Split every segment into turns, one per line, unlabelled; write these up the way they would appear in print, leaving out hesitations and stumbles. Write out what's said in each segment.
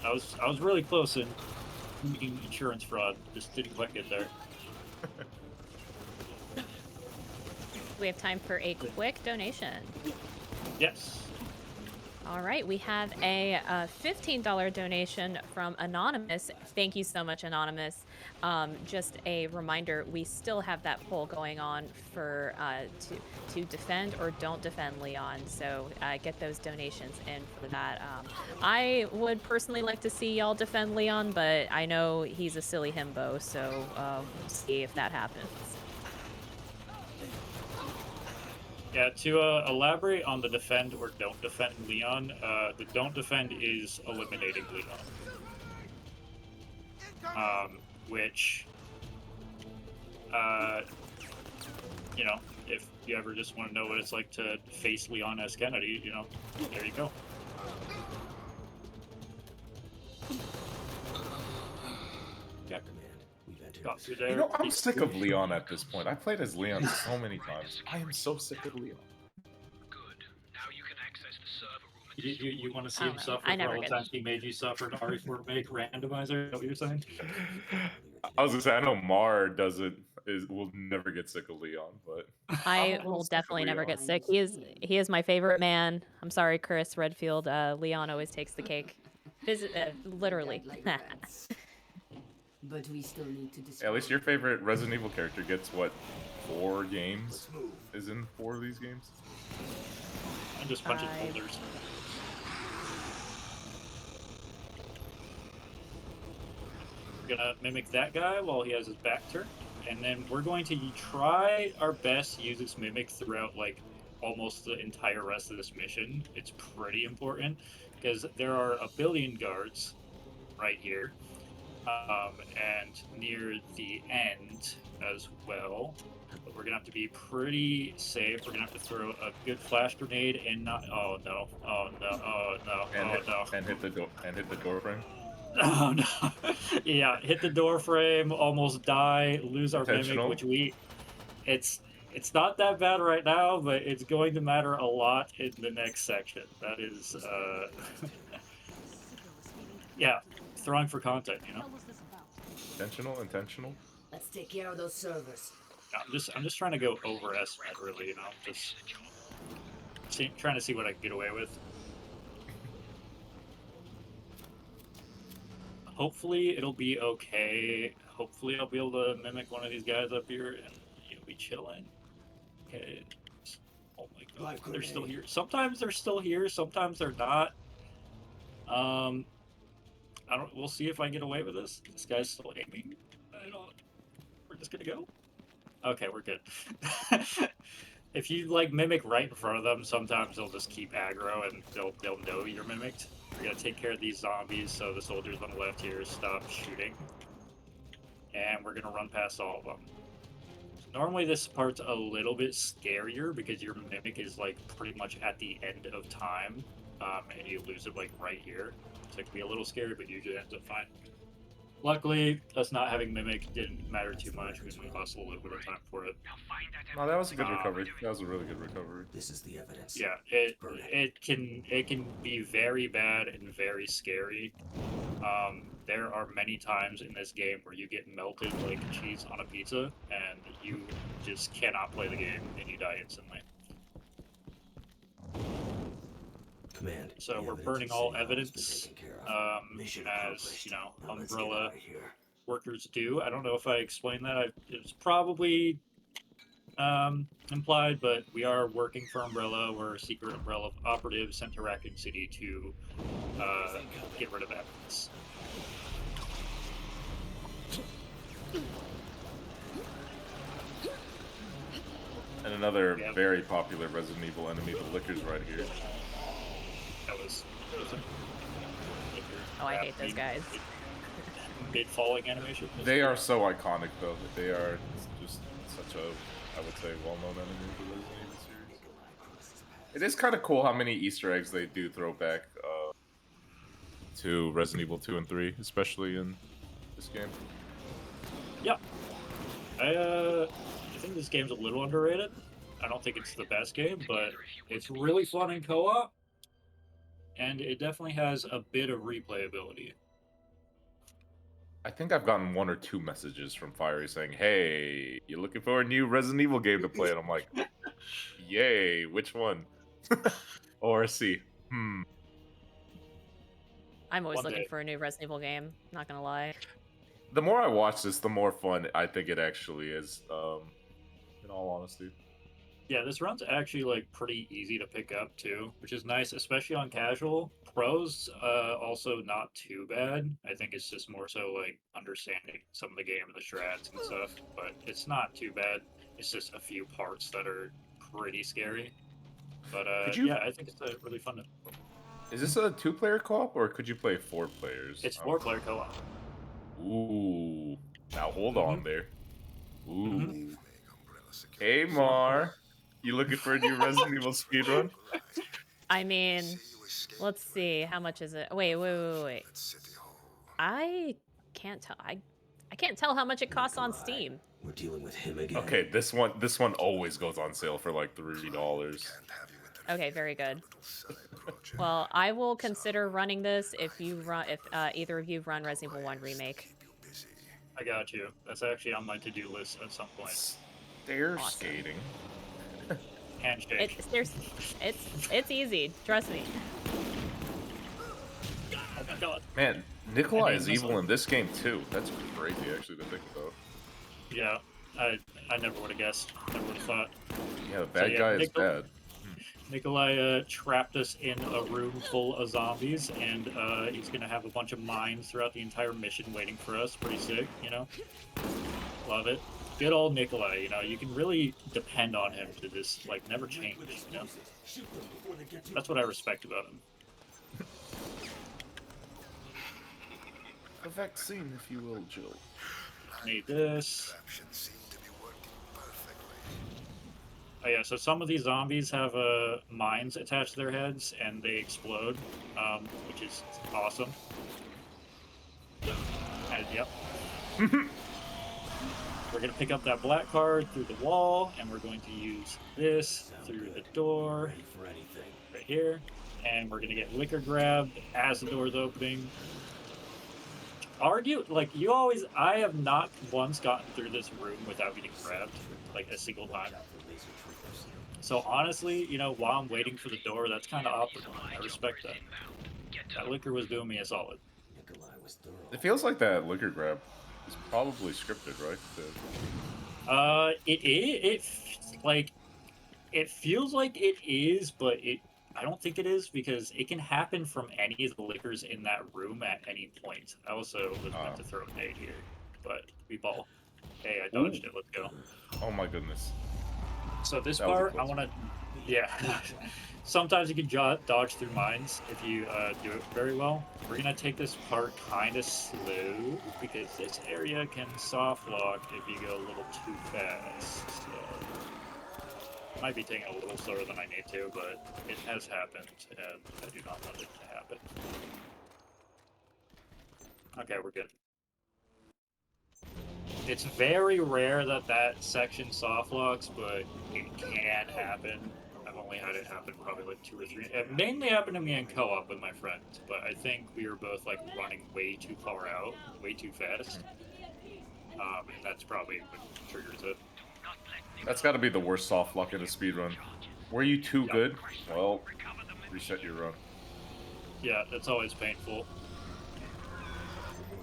I was really close in committing insurance fraud. Just didn't quite get there.
We have time for a quick donation.
Yes.
All right, we have a $15 donation from Anonymous. Thank you so much, Anonymous. Just a reminder, we still have that poll going on for to defend or don't defend Leon. So get those donations in for that. I would personally like to see y'all defend Leon, but I know he's a silly himbo, so we'll see if that happens.
Yeah, to elaborate on the defend or don't defend Leon, the don't defend is eliminating Leon. Which, you know, if you ever just want to know what it's like to face Leon S. Kennedy, you know, there you go. Yeah.
You know, I'm sick of Leon at this point. I played as Leon so many times. I am so sick of Leon.
You want to see him suffer for all the times he made you suffer in RE4 make randomizer? Is that what you're saying?
I was gonna say, I know Mar will never get sick of Leon, but
I will definitely never get sick. He is my favorite man. I'm sorry, Chris Redfield. Leon always takes the cake. Literally.
But we still need to
at least your favorite Resident Evil character gets what, 4 games? Is in 4 of these games?
I'm just punching boulders. We're gonna mimic that guy while he has his back turned, and then we're going to try our best to use this mimic throughout like almost the entire rest of this mission. It's pretty important because there are a billion guards right here, and near the end as well. But we're gonna have to be pretty safe. We're gonna have to throw a good flash grenade and not. Oh no! Oh no! Oh no!
And hit the door frame.
Oh no! Yeah, hit the door frame, almost die, lose our mimic, which it's not that bad right now, but it's going to matter a lot in the next section. That is, yeah, throwing for content, you know.
Intentional.
Let's take care of those servers.
I'm just trying to go overestimate, really, you know, just trying to see what I can get away with. Hopefully it'll be okay. Hopefully I'll be able to mimic one of these guys up here and you'll be chilling. Okay. Oh my god, they're still here. Sometimes they're still here, sometimes they're not. We'll see if I get away with this. This guy's still aiming. We're just gonna go. Okay, we're good. If you like mimic right in front of them, sometimes they'll just keep aggro and they'll know you're mimicked. We're gonna take care of these zombies so the soldiers on the left here stop shooting. And we're gonna run past all of them. Normally this part's a little bit scarier because your mimic is like pretty much at the end of time, and you lose it like right here. So it can be a little scary, but usually ends up fine. Luckily, us not having mimic didn't matter too much because we lost a little bit of time for it.
No, that was a good recovery. That was a really good recovery.
This is the evidence.
Yeah, it can be very bad and very scary. There are many times in this game where you get melted like cheese on a pizza, and you just cannot play the game, and you die instantly.
Command.
So we're burning all evidence, as you know, Umbrella workers do. I don't know if I explained that. It's probably implied, but we are working for Umbrella. We're a secret Umbrella operative sent to Raccoon City to get rid of evidence.
And another very popular Resident Evil enemy, the Lickers, right here.
That was
Oh, I hate those guys.
Mid-falling animation.
They are so iconic, though. That they are just such a, I would say, well-known enemy of the Resident Evil series. It is kind of cool how many Easter eggs they do throw back to Resident Evil 2 and 3, especially in this game.
Yeah. I think this game's a little underrated. I don't think it's the best game, but it's really fun in co-op. and it definitely has a bit of replayability.
I think I've gotten 1 or 2 messages from Fiery saying, "Hey, you looking for a new Resident Evil game to play?" And I'm like, "Yay, which one?" Or C.
I'm always
One
looking
day.
for a new Resident Evil game. Not gonna lie.
The more I watch this, the more fun I think it actually is. In all honesty.
Yeah, this run's actually like pretty easy to pick up too, which is nice, especially on casual. Pros, also not too bad. I think it's just more so like understanding some of the game and the strats and stuff, but it's not too bad. It's just a few parts that are pretty scary. But
Could you?
yeah, I think it's really fun.
Is this a 2-player co-op or could you play 4 players?
It's 4-player co-op.
Ooh. Now hold on there. Ooh.
Mhm.
Hey Mar, you looking for a new Resident Evil speedrun?
I mean, let's see. How much is it? Wait. I can't tell. I can't tell how much it costs on Steam.
We're dealing with him again.
Okay, this one always goes on sale for like $3.
Okay, very good. Well, I will consider running this if either of you run Resident Evil 1 remake.
I got you. That's actually on my to-do list at some point.
Stair
Awesome.
skating.
Handshake.
It's easy. Trust me.
Oh my god.
Man, Nikolai
I
is
hate
evil
myself.
in this game too. That's crazy actually to think about.
Yeah, I never would have guessed. Never would have thought.
Yeah, the bad
yeah,
guy is bad.
Nikolai trapped us in a room full of zombies, and he's gonna have a bunch of mines throughout the entire mission waiting for us. Pretty sick, you know? Love it. Good old Nikolai, you know, you can really depend on him to just, like, never change, you know? That's what I respect about him.
A vaccine, if you will, Jill.
Need this. Oh yeah, so some of these zombies have mines attached to their heads, and they explode, which is awesome. And, yep. We're going to pick up that black card through the wall, and we're going to use this through the door
Ready for anything.
right here. And we're going to get liquor grabbed as the door's opening. I have not once gotten through this room without getting grabbed, like, a single time. So honestly, you know, while I'm waiting for the door, that's kind of optimal. I respect that. That liquor was doing me a solid.
Nikolai was thorough.
It feels like that liquor grab is probably scripted, right?
It feels like it is, but I don't think it is because it can happen from any of the liquors in that room at any point. I also was meant to throw a nade here, but we ball. Hey, I dodged it. Let's go.
Oh my goodness.
So this
That was a
part, I
close
want to, yeah. Sometimes you can dodge through mines if you do it very well. We're gonna take this part kind of slow because this area can soft lock if you go a little too fast. So might be taking a little slower than I need to, but it has happened, and I do not want it to happen. Okay, we're good. It's very rare that that section soft locks, but it can happen. I've only had it happen probably like 2 or 3. It mainly happened to me in co-op with my friends, but I think we were both like running way too far out, way too fast. And that's probably what triggers it.
That's got to be the worst soft luck in a speedrun. Were you too
Yeah.
good? Well, reset your run.
Yeah, that's always painful.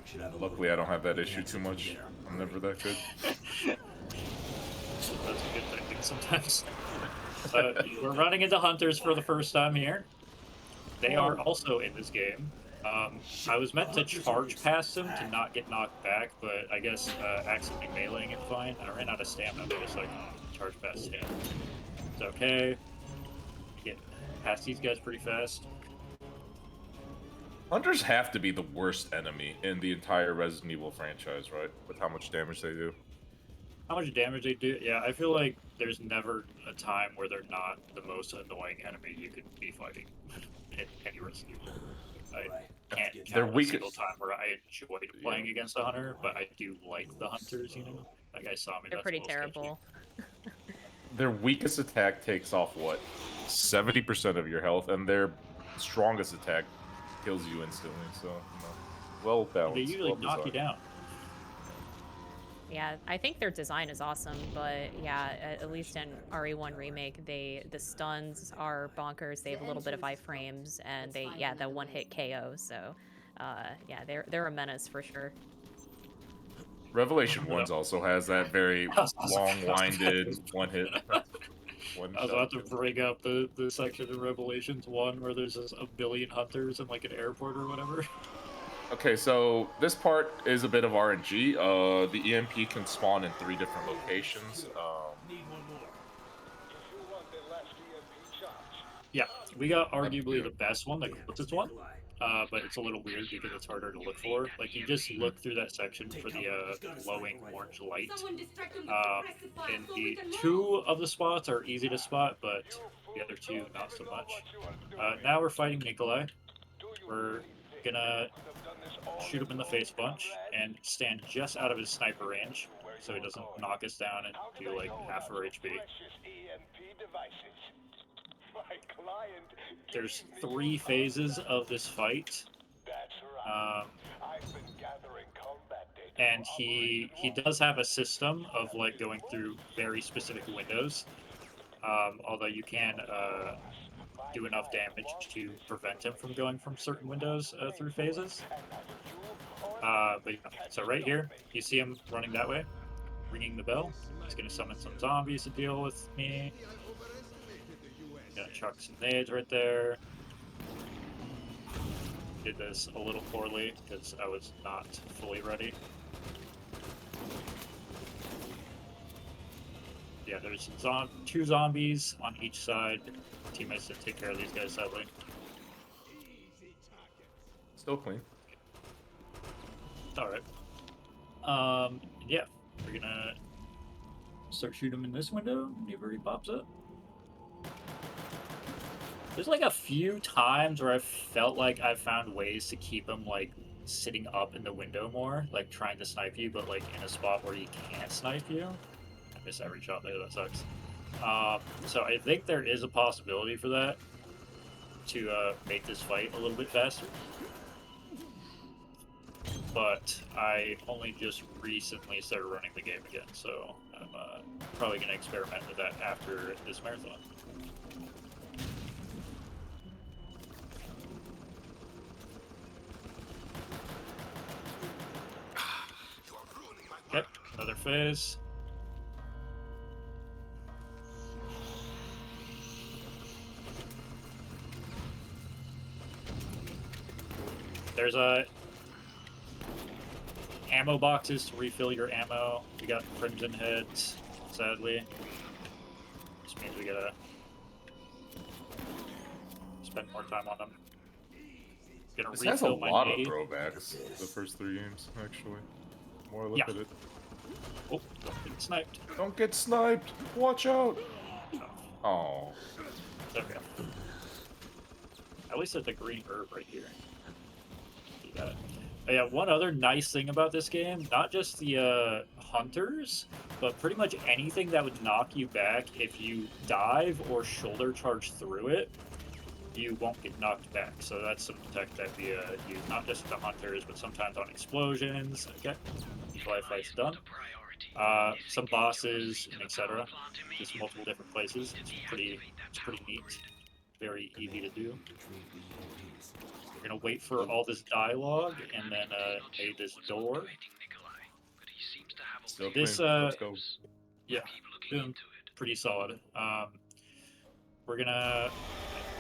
Should have a
Luckily, I don't have that issue too much. I'm never that good.
So that's a good thing sometimes. We're running into hunters for the first time here. They are also in this game. I was meant to charge past them to not get knocked back, but I guess accidentally meleeing it fine. I ran out of stamina, but it's like charge past him. It's okay. Get past these guys pretty fast.
Hunters have to be the worst enemy in the entire Resident Evil franchise, right? With how much damage they do.
How much damage they do? Yeah, I feel like there's never a time where they're not the most annoying enemy you could be fighting in any Resident Evil. I can't
They're
count a
weak-
single time where I enjoyed playing against a hunter, but I do like the hunters, you know? That guy saw me.
They're
that's
pretty
a little sketchy.
terrible.
Their weakest attack takes off, what? 70% of your health, and their strongest attack kills you instantly. So, well balanced.
They usually
well
knock you
designed.
down.
Yeah, I think their design is awesome, but yeah, at least in RE1 remake, the stuns are bonkers. They have a little bit of iframes, and the one-hit KO. So, yeah, they're a menace for sure.
Revelation Ones also has that very
I was also-
long-winded one hit. One
I was
shot
about to
kill.
bring up the section in Revelations 1 where there's just a billion hunters in like an airport or whatever.
Okay, so this part is a bit of RNG. The EMP can spawn in 3 different locations.
Yeah, we got arguably the best one, the closest one, but it's a little weird because it's harder to look for. Like, you just look through that section for the glowing orange light. And the 2 of the spots are easy to spot, but the other 2 not so much. Now we're fighting Nikolai. We're gonna shoot him in the face a bunch and stand just out of his sniper range so he doesn't knock us down and do like half our HP. There's 3 phases of this fight. And he does have a system of like going through very specific windows. Although you can do enough damage to prevent him from going from certain windows through phases. But yeah, so right here, you see him running that way, ringing the bell. He's gonna summon some zombies to deal with me. Gonna chuck some nades right there. Did this a little poorly because I was not fully ready. Yeah, there's 2 zombies on each side. Teammates to take care of these guys sadly.
Still clean.
Alright. Yeah, we're gonna start shooting him in this window whenever he pops up. There's like a few times where I felt like I found ways to keep him like sitting up in the window more, like trying to snipe you, but like in a spot where he can't snipe you. I miss every shot there, that sucks. So I think there is a possibility for that to make this fight a little bit faster. But I only just recently started running the game again, so I'm probably going to experiment with that after this marathon. Okay, another phase. There's ammo boxes to refill your ammo. We got crimson heads, sadly. This means we gotta spend more time on them. Gonna
This has a
refill my
lot of
nade.
throwbacks. The first 3 games, actually. The more I look
Yeah.
at it.
Oh, don't get sniped.
Don't get sniped! Watch out!
Oh,
Oh.
okay. At least there's a green herb right here. You got it. Oh, yeah, one other nice thing about this game, not just the hunters, but pretty much anything that would knock you back if you dive or shoulder charge through it, you won't get knocked back. So that's some tech that we use, not just the hunters, but sometimes on explosions. Okay, Nikolai fight's done. Some bosses and etc. Just multiple different places. It's pretty neat. Very easy to do. We're gonna wait for all this dialogue and then made this door.
Still
This
clean. Let's go.
yeah, doing pretty solid. We're gonna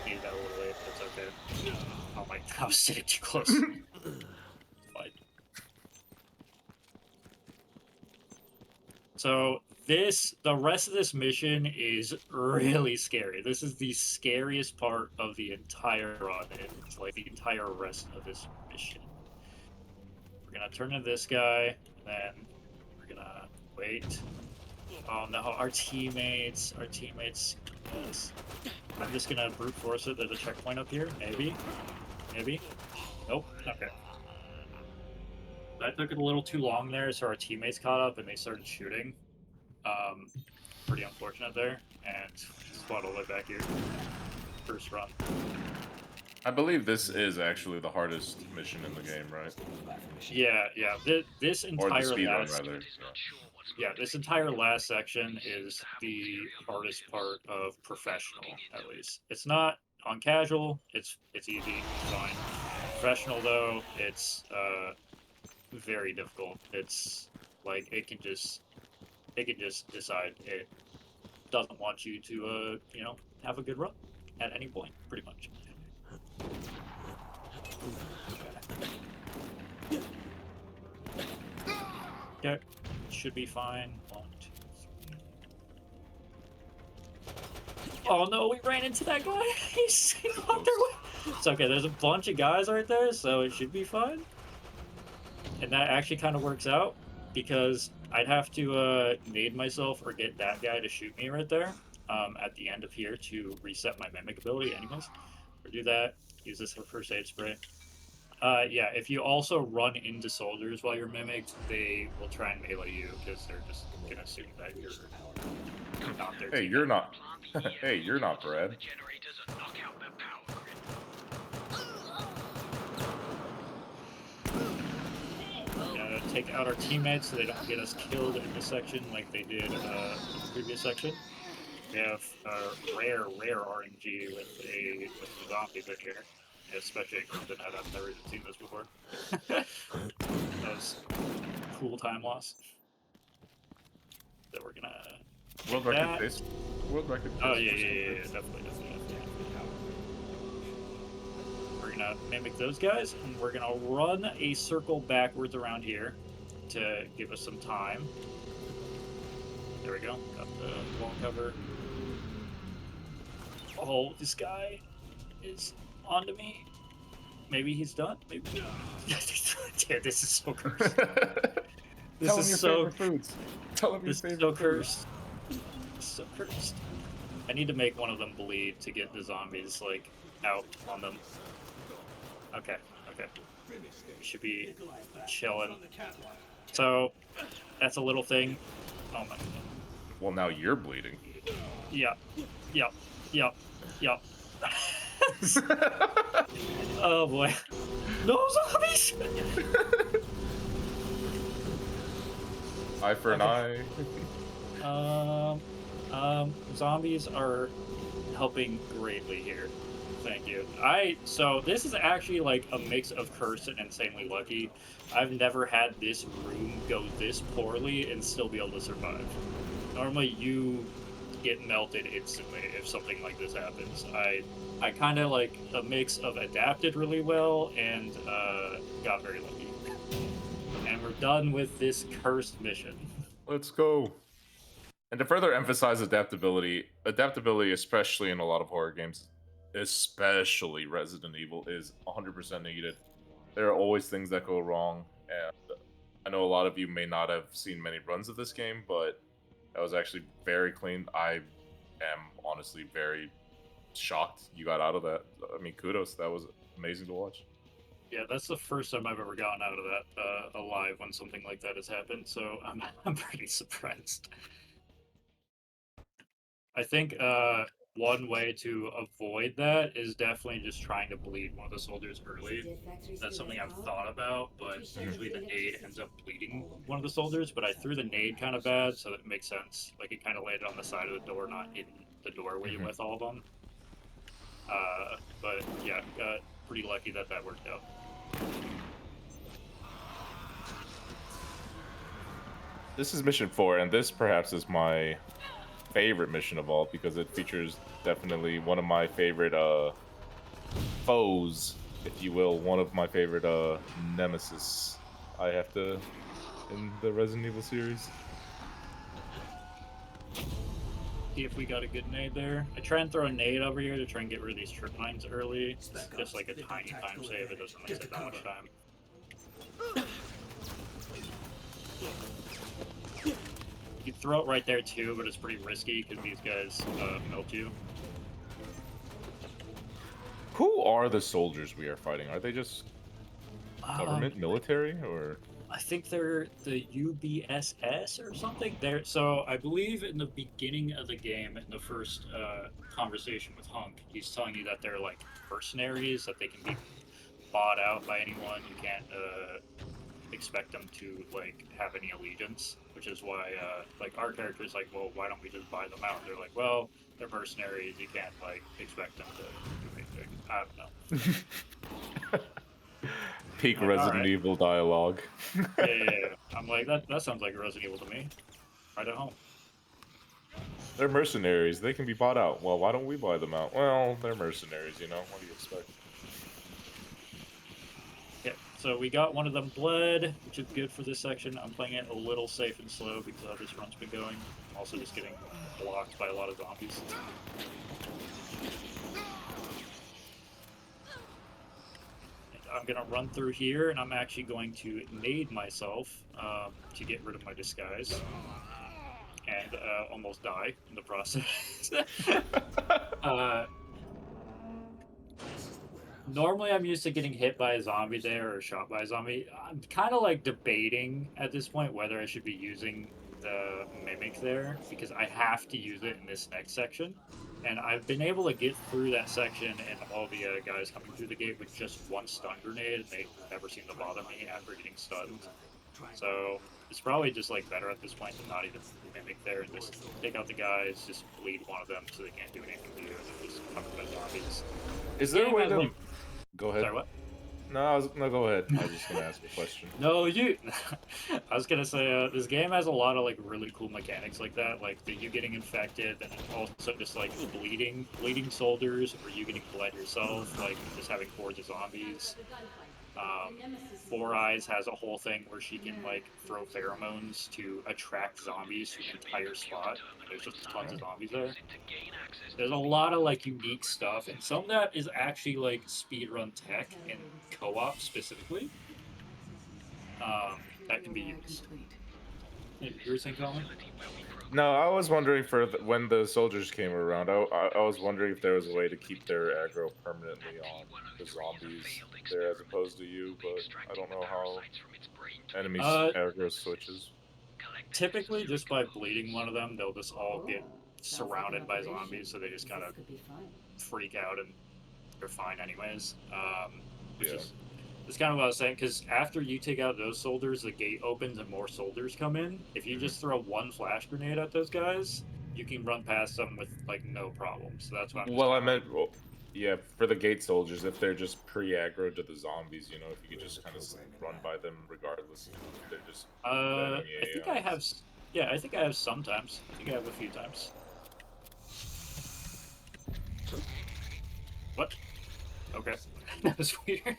need that a little late, but it's okay. Oh my, I was sitting too close. Fine. So the rest of this mission is really scary. This is the scariest part of the entire run. It's like the entire rest of this mission. We're gonna turn to this guy, then we're gonna wait. Oh no, our teammates. Yes. I'm just gonna brute force it. There's a checkpoint up here. Maybe. Nope. Okay. That took it a little too long there, so our teammates caught up and they started shooting. Pretty unfortunate there, and spawned all the way back here. First run.
I believe this is actually the hardest mission in the game, right?
Yeah, yeah. This
Or the
entire
speedrun,
last,
rather.
yeah, this entire last section is the hardest part of professional. At least it's not on casual. It's easy, it's fine. Professional though, it's very difficult. It's like it can just decide it doesn't want you to have a good run at any point, pretty much. Okay, should be fine. 1, 2, 3. Oh no, we ran into that guy. He walked our way. It's okay. There's a bunch of guys right there, so it should be fine. And that actually kind of works out because I'd have to nade myself or get that guy to shoot me right there at the end of here to reset my mimic ability anyways. Or do that, use this for first aid spray. Yeah, if you also run into soldiers while you're mimicked, they will try and melee you because they're just gonna assume that you're not their
Hey,
teammate.
you're not. Hey, you're not Brad.
Take out our teammates so they don't get us killed in this section like they did in the previous section. We have rare RNG with the zombies in here, especially a group that I've never even seen this before. That was cool time loss. So we're gonna.
World record pace. World record pace.
Oh yeah, definitely. We're gonna mimic those guys, and we're gonna run a circle backwards around here to give us some time. There we go. Got the wall cover. Oh, this guy is onto me. Maybe he's done. Maybe not. Dude, this is so cursed. This
Tell him
is
your
so.
favorite foods. Tell him your
This is
favorite
so
foods.
cursed. So cursed. I need to make one of them bleed to get the zombies like out on them. Okay. We should be chilling. So that's a little thing. Oh my god.
Well, now you're bleeding.
Yeah. Oh boy. No zombies!
Eye for an eye.
Zombies are helping greatly here. Thank you. So this is actually like a mix of cursed and insanely lucky. I've never had this room go this poorly and still be able to survive. Normally you get melted instantly if something like this happens. I kind of like a mix of adapted really well and got very lucky. And we're done with this cursed mission.
Let's go. And to further emphasize adaptability, especially in a lot of horror games, especially Resident Evil, is 100% needed. There are always things that go wrong, and I know a lot of you may not have seen many runs of this game, but that was actually very clean. I am honestly very shocked you got out of that. I mean, kudos. That was amazing to watch.
Yeah, that's the first time I've ever gotten out of that alive when something like that has happened, so I'm pretty surprised. I think one way to avoid that is definitely just trying to bleed one of the soldiers early. That's something I've thought about, but usually the nade ends up bleeding one of the soldiers, but I threw the nade kind of bad, so that makes sense. Like, it kind of landed on the side of the door, not in the doorway with all of them. But yeah, got pretty lucky that worked out.
This is mission 4, and this perhaps is my favorite mission of all because it features definitely one of my favorite foes, if you will, one of my favorite nemesis I have to in the Resident Evil series.
See if we got a good nade there. I try and throw a nade over here to try and get rid of these trip mines early. It's just like a tiny time save. It doesn't really take that much time. You can throw it right there too, but it's pretty risky because these guys melt you.
Who are the soldiers we are fighting? Are they just government, military, or?
I think they're the UBSS or something. So I believe in the beginning of the game, in the first conversation with Hunk, he's telling you that they're like mercenaries, that they can be bought out by anyone. You can't expect them to like have any allegiance, which is why like our character's like, well, why don't we just buy them out? They're like, well, they're mercenaries. You can't like expect them to do anything. I don't know.
Peak
Like,
Resident
alright.
Evil dialogue.
Yeah. I'm like that sounds like Resident Evil to me. Right at home.
They're mercenaries. They can be bought out. Well, why don't we buy them out? Well, they're mercenaries, you know? What do you expect?
Yeah, so we got one of them bled, which is good for this section. I'm playing it a little safe and slow because how this run's been going. I'm also just getting blocked by a lot of zombies. And I'm gonna run through here, and I'm actually going to nade myself to get rid of my disguise. And almost die in the process. Normally, I'm used to getting hit by a zombie there or shot by a zombie. I'm kind of like debating at this point whether I should be using the mimic there because I have to use it in this next section. And I've been able to get through that section and all the guys coming through the gate with just one stun grenade, and they never seem to bother me after getting stunned. So it's probably just like better at this point to not even mimic there and just take out the guys, just bleed one of them so they can't do anything to you, and then just cover by zombies.
Is there a way to...
Like,
Go ahead.
sorry, what?
No, go ahead. I was just gonna ask a question.
No, you. I was gonna say this game has a lot of like really cool mechanics like that, like you getting infected, and also just like bleeding soldiers, or you getting bled yourself, like just having hordes of zombies. Four Eyes has a whole thing where she can like throw pheromones to attract zombies to an entire spot. There's just tons of zombies there. There's a lot of like unique stuff, and some of that is actually like speedrun tech and co-op specifically. That can be used. You were saying, Colin?
No, I was wondering when the soldiers came around. I was wondering if there was a way to keep their aggro permanently on the zombies there as opposed to you, but I don't know how enemies aggro switches.
Typically, just by bleeding one of them, they'll just all get surrounded by zombies, so they just kind of freak out and they're fine anyways. Which is that's kind of what I was saying, because after you take out those soldiers, the gate opens and more soldiers come in. If you just throw one flash grenade at those guys, you can run past them with like no problem. So that's what I'm
Well, I meant, yeah, for the gate soldiers, if they're just pre-aggro to the zombies, you know, if you could just kind of run by them regardless. If they're just.
I think I have. Yeah, I think I have sometimes. I think I have a few times. What? Okay, that was weird.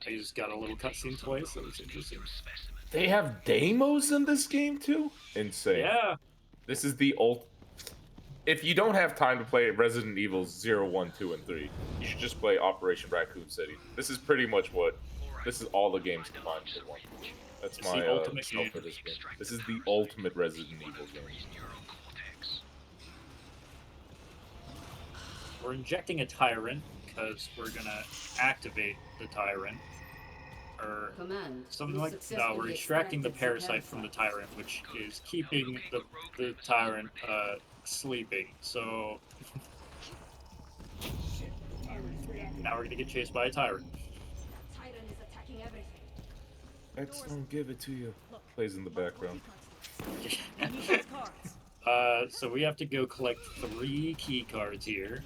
I just got a little cutscene twice. That was interesting.
They have demos in this game too? Insane.
Yeah.
This is the If you don't have time to play Resident Evil 0, 1, 2, and 3, you should just play Operation Raccoon City. This is pretty much this is all the games combined into one. That's
It's
my
the ultimate
sell
game.
for this game. This is the ultimate Resident Evil game.
We're injecting a tyrant because we're gonna activate the tyrant. Or something like no, we're extracting the parasite from the tyrant, which is keeping the tyrant sleeping. So now we're gonna get chased by a tyrant.
X don't give it to you. Plays in the background.
So we have to go collect 3 key cards here.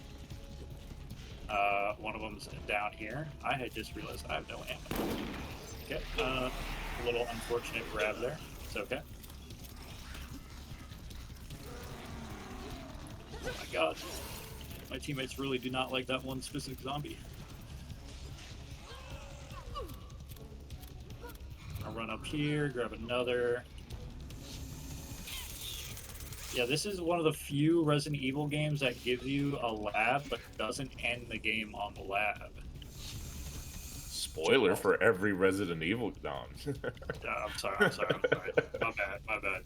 One of them's down here. I had just realized I have no ammo. Okay, a little unfortunate grab there. It's okay. Oh my god. My teammates really do not like that one specific zombie. I'll run up here, grab another. Yeah, this is one of the few Resident Evil games that gives you a lab, but doesn't end the game on the lab.
Spoiler for every Resident Evil down.
I'm sorry. My bad.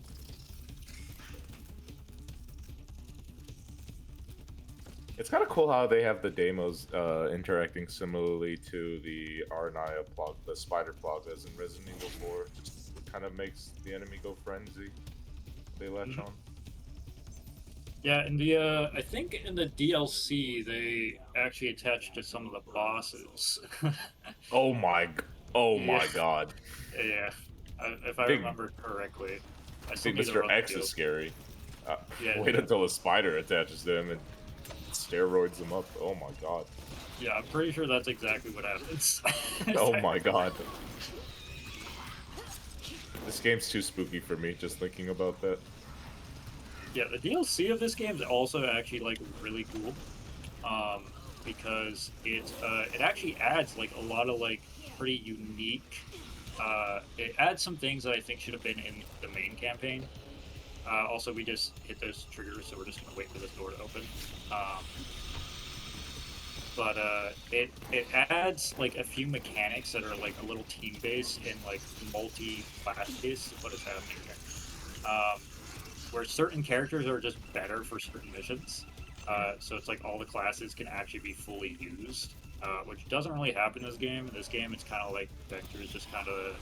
It's kind of cool how they have the demos interacting similarly to the Arnaya plug, the spider plagas in Resident Evil 4. Just kind of makes the enemy go frenzy. They latch on.
Yeah, in the I think in the DLC they actually attached to some of the bosses.
Oh my, oh
Yeah.
my god.
Yeah, if I
Big-
remember correctly. I still
See,
need to
Mr.
run the
X
DLC.
is scary.
Yeah,
Wait
yeah.
until a spider attaches to him and steroids him up. Oh my god.
Yeah, I'm pretty sure that's exactly what happens.
Oh my god. This game's too spooky for me, just thinking about that.
Yeah, the DLC of this game is also actually like really cool, because it actually adds like a lot of like pretty unique. It adds some things that I think should have been in the main campaign. Also, we just hit those triggers, so we're just gonna wait for this door to open. But it adds like a few mechanics that are like a little team based and like multi-class based. What is happening here? Where certain characters are just better for certain missions. So it's like all the classes can actually be fully used, which doesn't really happen in this game. In this game, it's kind of like Vector is just kind of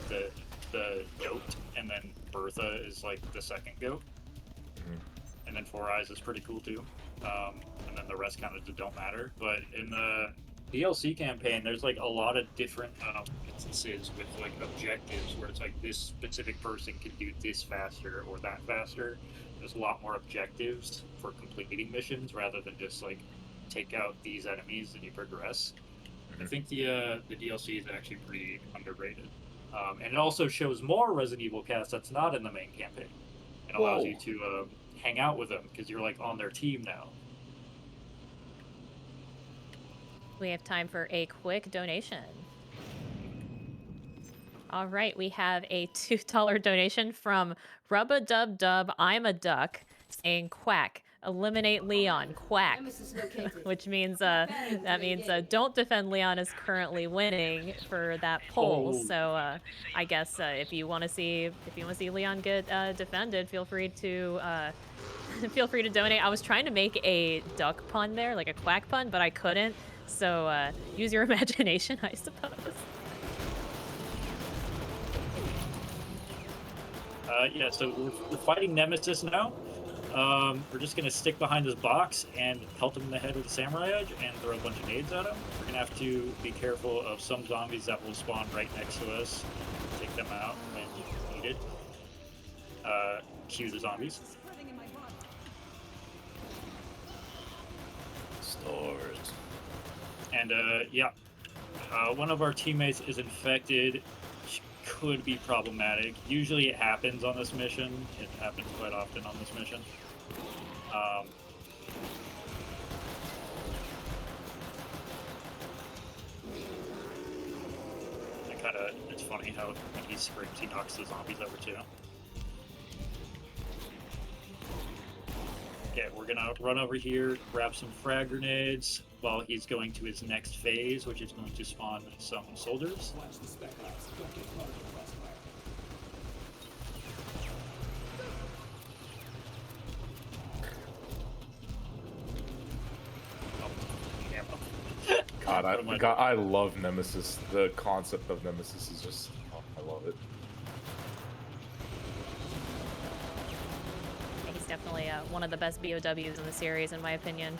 the goat, and then Bertha is like the second goat, and then Four Eyes is pretty cool too. And then the rest kind of don't matter. But in the DLC campaign, there's like a lot of different instances with like objectives where it's like this specific person can do this faster or that faster. There's a lot more objectives for completing missions rather than just like take out these enemies and you progress. I think the DLC is actually pretty underrated, and it also shows more Resident Evil cast that's not in the main campaign. It allows you to hang out with them because you're like on their team now.
We have time for a quick donation. All right, we have a $2 donation from Rubba Dub Dub I'm a Duck saying quack. Eliminate Leon, quack. Which means don't defend Leon is currently winning for that poll.
Oh.
So I guess if you want to see Leon get defended, feel free to donate. I was trying to make a duck pun there, like a quack pun, but I couldn't. So use your imagination, I suppose.
Yeah, so we're fighting Nemesis now. We're just gonna stick behind this box and pelt him in the head with the samurai edge and throw a bunch of nades at him. We're gonna have to be careful of some zombies that will spawn right next to us. Take them out when needed. Cue the zombies.
Stores.
And yeah, one of our teammates is infected. Which could be problematic. Usually it happens on this mission. It happens quite often on this mission. It's funny how when he screams, he knocks the zombies over too. Okay, we're gonna run over here, grab some frag grenades while he's going to his next phase, which is going to spawn some soldiers.
God, I love Nemesis. The concept of Nemesis is just, I love it.
He's definitely one of the best BOWs in the series, in my opinion.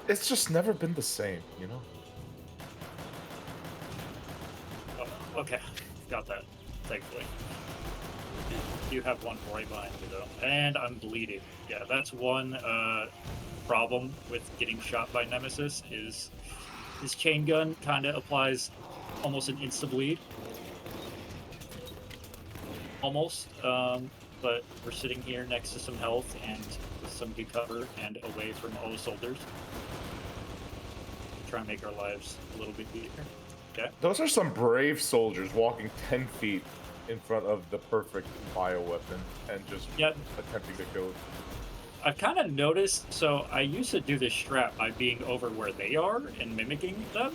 It's just never been the same, you know?
Oh, okay, got that, thankfully. You have one right behind me though, and I'm bleeding. Yeah, that's one problem with getting shot by Nemesis is his chain gun kind of applies almost an insta bleed. Almost, but we're sitting here next to some health and with some good cover and away from all the soldiers. Try and make our lives a little bit easier. Okay.
Those are some brave soldiers walking 10 feet in front of the perfect bioweapon and just attempting to kill it.
I've kind of noticed, so I used to do this strat by being over where they are and mimicking them,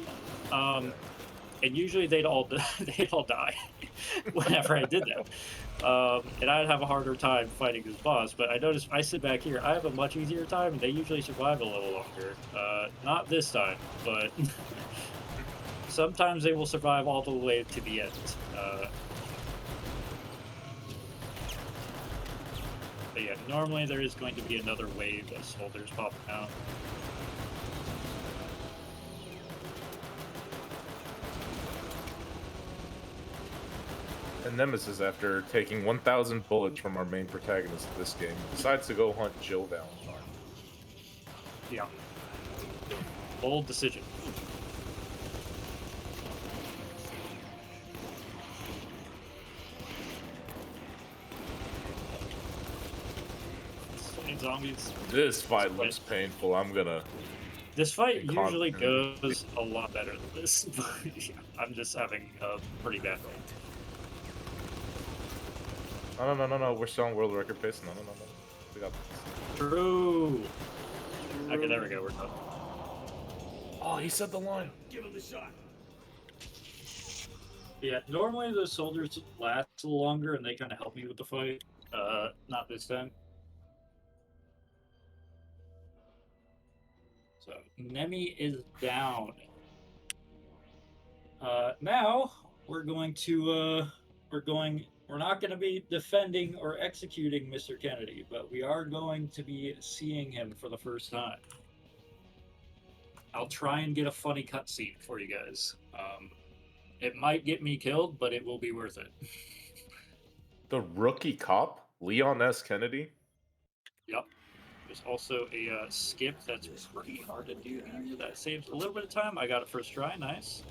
and usually they'd all die. whenever I did that. And I'd have a harder time fighting this boss, but I noticed if I sit back here, I have a much easier time, and they usually survive a little longer. Not this time, but sometimes they will survive all the way to the end. But yeah, normally there is going to be another wave of soldiers popping out.
And Nemesis, after taking 1,000 bullets from our main protagonist of this game, decides to go hunt Jill Valentine.
Yeah. Bold decision. So many zombies.
This fight looks painful. I'm gonna.
This fight
Be
usually
confident.
goes a lot better than this. I'm just having a pretty bad run.
No. We're still on world record pace. No. We got this.
True. Okay, there we go. We're done.
Oh, he said the line.
Give him the shot.
Yeah, normally the soldiers last a little longer and they kind of help me with the fight. Not this time. So Nemi is down. Now we're going to we're not going to be defending or executing Mr. Kennedy, but we are going to be seeing him for the first time. I'll try and get a funny cutscene for you guys. It might get me killed, but it will be worth it.
The rookie cop, Leon S. Kennedy.
Yep. There's also a skip that's pretty hard to do here. That saves a little bit of time. I got it first try. Nice.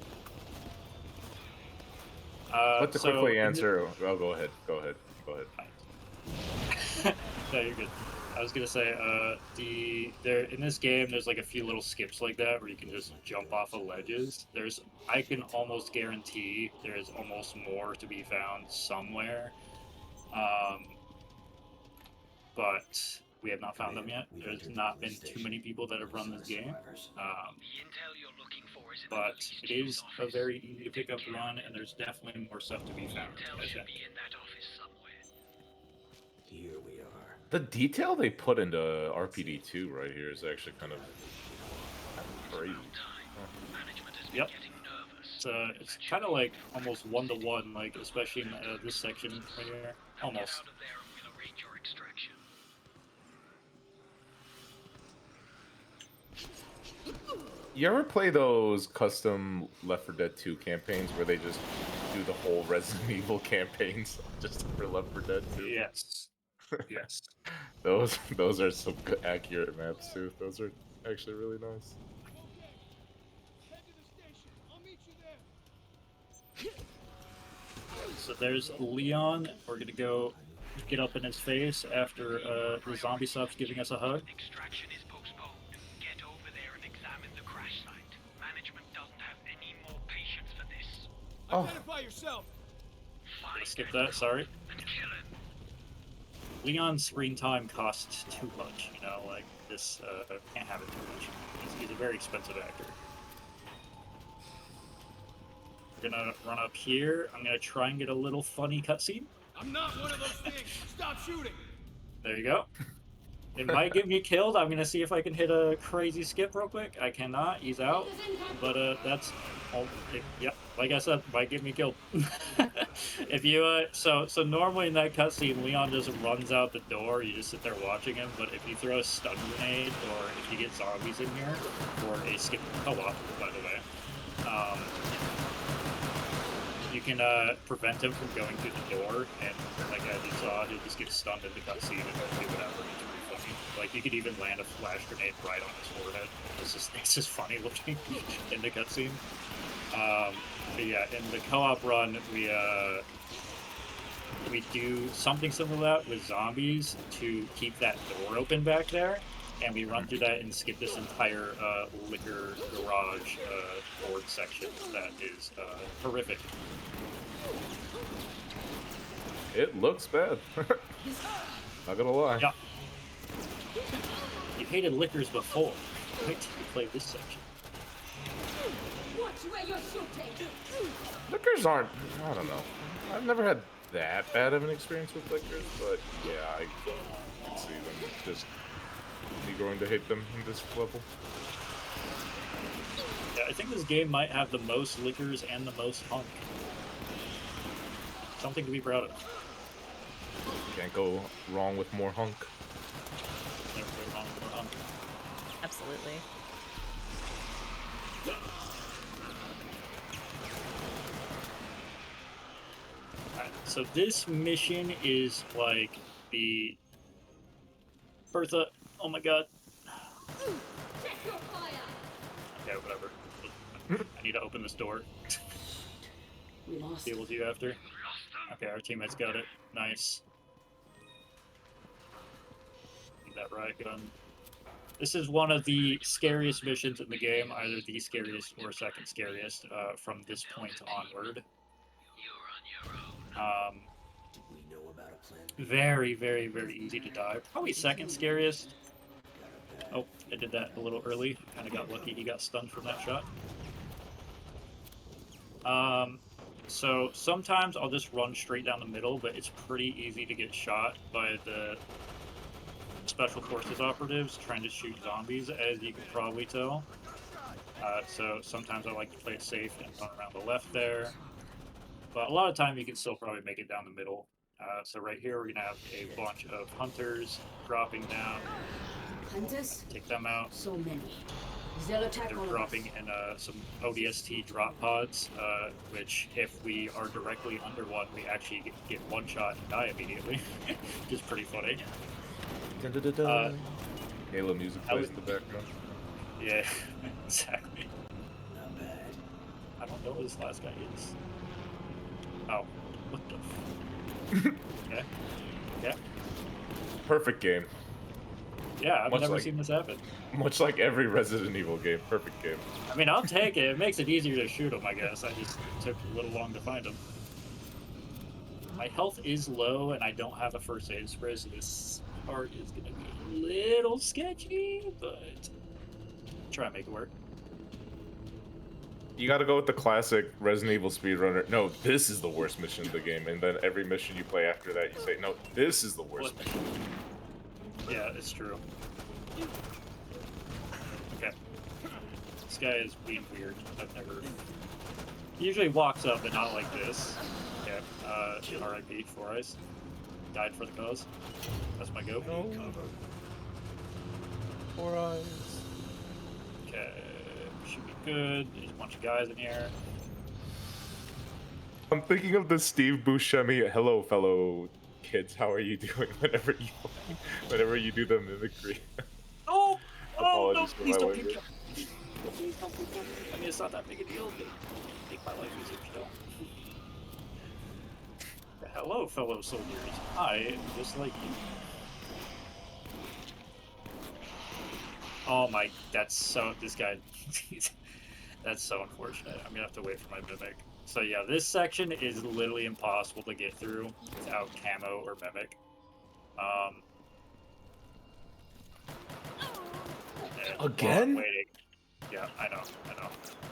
But to
so
quickly
in
answer, oh, go ahead.
No, you're good. I was gonna say, there in this game, there's like a few little skips like that where you can just jump off of ledges. I can almost guarantee there's almost more to be found somewhere, but we have not found them yet. There's not been too many people that have run this game, but it is a very easy to pick up run, and there's definitely more stuff to be found.
Here we are.
The detail they put into RPD2 right here is actually kind of crazy.
Yep. It's kind of like almost one-to-one, like especially in this section right here. Almost.
You ever play those custom Left 4 Dead 2 campaigns where they just do the whole Resident Evil campaigns just for Left 4 Dead 2?
Yes. Yes.
Those are some good, accurate maps too. Those are actually really nice.
So there's Leon. We're gonna go get up in his face after the zombie stops giving us a hug.
Extraction is postponed. Get over there and examine the crash site. Management doesn't have any more patience for this.
Identify yourself.
Let's skip that. Sorry.
And kill him.
Leon's screen time costs too much. You know, like this can't have it too much. He's a very expensive actor. We're gonna run up here. I'm gonna try and get a little funny cutscene.
I'm not one of those things. Stop shooting.
There you go. It might get me killed. I'm gonna see if I can hit a crazy skip real quick. I cannot. He's out. But that's all. Yep. Like I said, might get me killed. If you so normally in that cutscene, Leon just runs out the door. You just sit there watching him. But if you throw a stun grenade, or if you get zombies in here, or a skip co-op, by the way, you can prevent him from going through the door, and like as you saw, he'll just get stunned in the cutscene and do whatever. It's really funny. Like you could even land a flash grenade right on his forehead. It's just funny looking in the cutscene. But yeah, in the co-op run, we do something similar to that with zombies to keep that door open back there, and we run through that and skip this entire liquor garage board section that is horrific.
It looks bad. Not gonna lie.
Yeah. You hated liquors before. Wait till you play this section.
where you're shooting.
Lickers aren't. I don't know. I've never had that bad of an experience with lickers, but yeah, I can see them just me growing to hate them in this level.
Yeah, I think this game might have the most lickers and the most hunk. Something to be proud of.
Can't go wrong with more hunk.
Never go wrong with more hunk.
Absolutely.
Alright, so this mission is like the Bertha. Oh my god.
Check your fire.
Okay, whatever. I need to open this door.
We lost.
Deal with you after. Okay, our teammates got it. Nice. Need that riot gun. This is one of the scariest missions in the game, either the scariest or second scariest from this point onward.
We know about a plan.
Very, very, very easy to die. Probably second scariest. Oh, I did that a little early. Kind of got lucky. He got stunned from that shot. So sometimes I'll just run straight down the middle, but it's pretty easy to get shot by the Special Forces operatives trying to shoot zombies, as you can probably tell. So sometimes I like to play it safe and run around the left there. But a lot of time you can still probably make it down the middle. So right here we're going to have a bunch of hunters dropping down.
Hunters?
Take them out.
So many. They'll attack
They're
all of
dropping
us.
in some ODST drop pods, which if we are directly under one, we actually get one shot and die immediately, which is pretty funny.
Halo music plays in the background.
Yeah, exactly.
Not bad.
I don't know who this last guy is. Oh, what the okay. Yeah.
Perfect game.
Yeah, I've
Much
never
like-
seen this happen.
Much like every Resident Evil game. Perfect game.
I mean, I'll take it. It makes it easier to shoot him, I guess. I just took a little long to find him. My health is low, and I don't have a first aid spray, so this part is going to be a little sketchy, but try and make it work.
You gotta go with the classic Resident Evil speedrunner. No, this is the worst mission in the game. And then every mission you play after that, you say, no, this is the worst
What?
mission.
Yeah, it's true. Okay. This guy is being weird. I've never... He usually walks up, but not like this. Okay, RIP, Four Eyes. Died for the cause. That's my go.
No. Four Eyes.
Okay, should be good. There's a bunch of guys in here.
I'm thinking of the Steve Buscemi, hello fellow kids, how are you doing whenever you do the mimicry.
Oh! Oh, no,
Apologies for
please
my
don't
language.
kick him. Please don't kick him. I mean, it's not that big a deal, but make my life easier still. Hello, fellow soldiers. I am just like you. Oh my, that's so, this guy, that's so unfortunate. I'm gonna have to wait for my mimic. So yeah, this section is literally impossible to get through without camo or mimic. And while
Again?
I'm waiting, yeah, I know.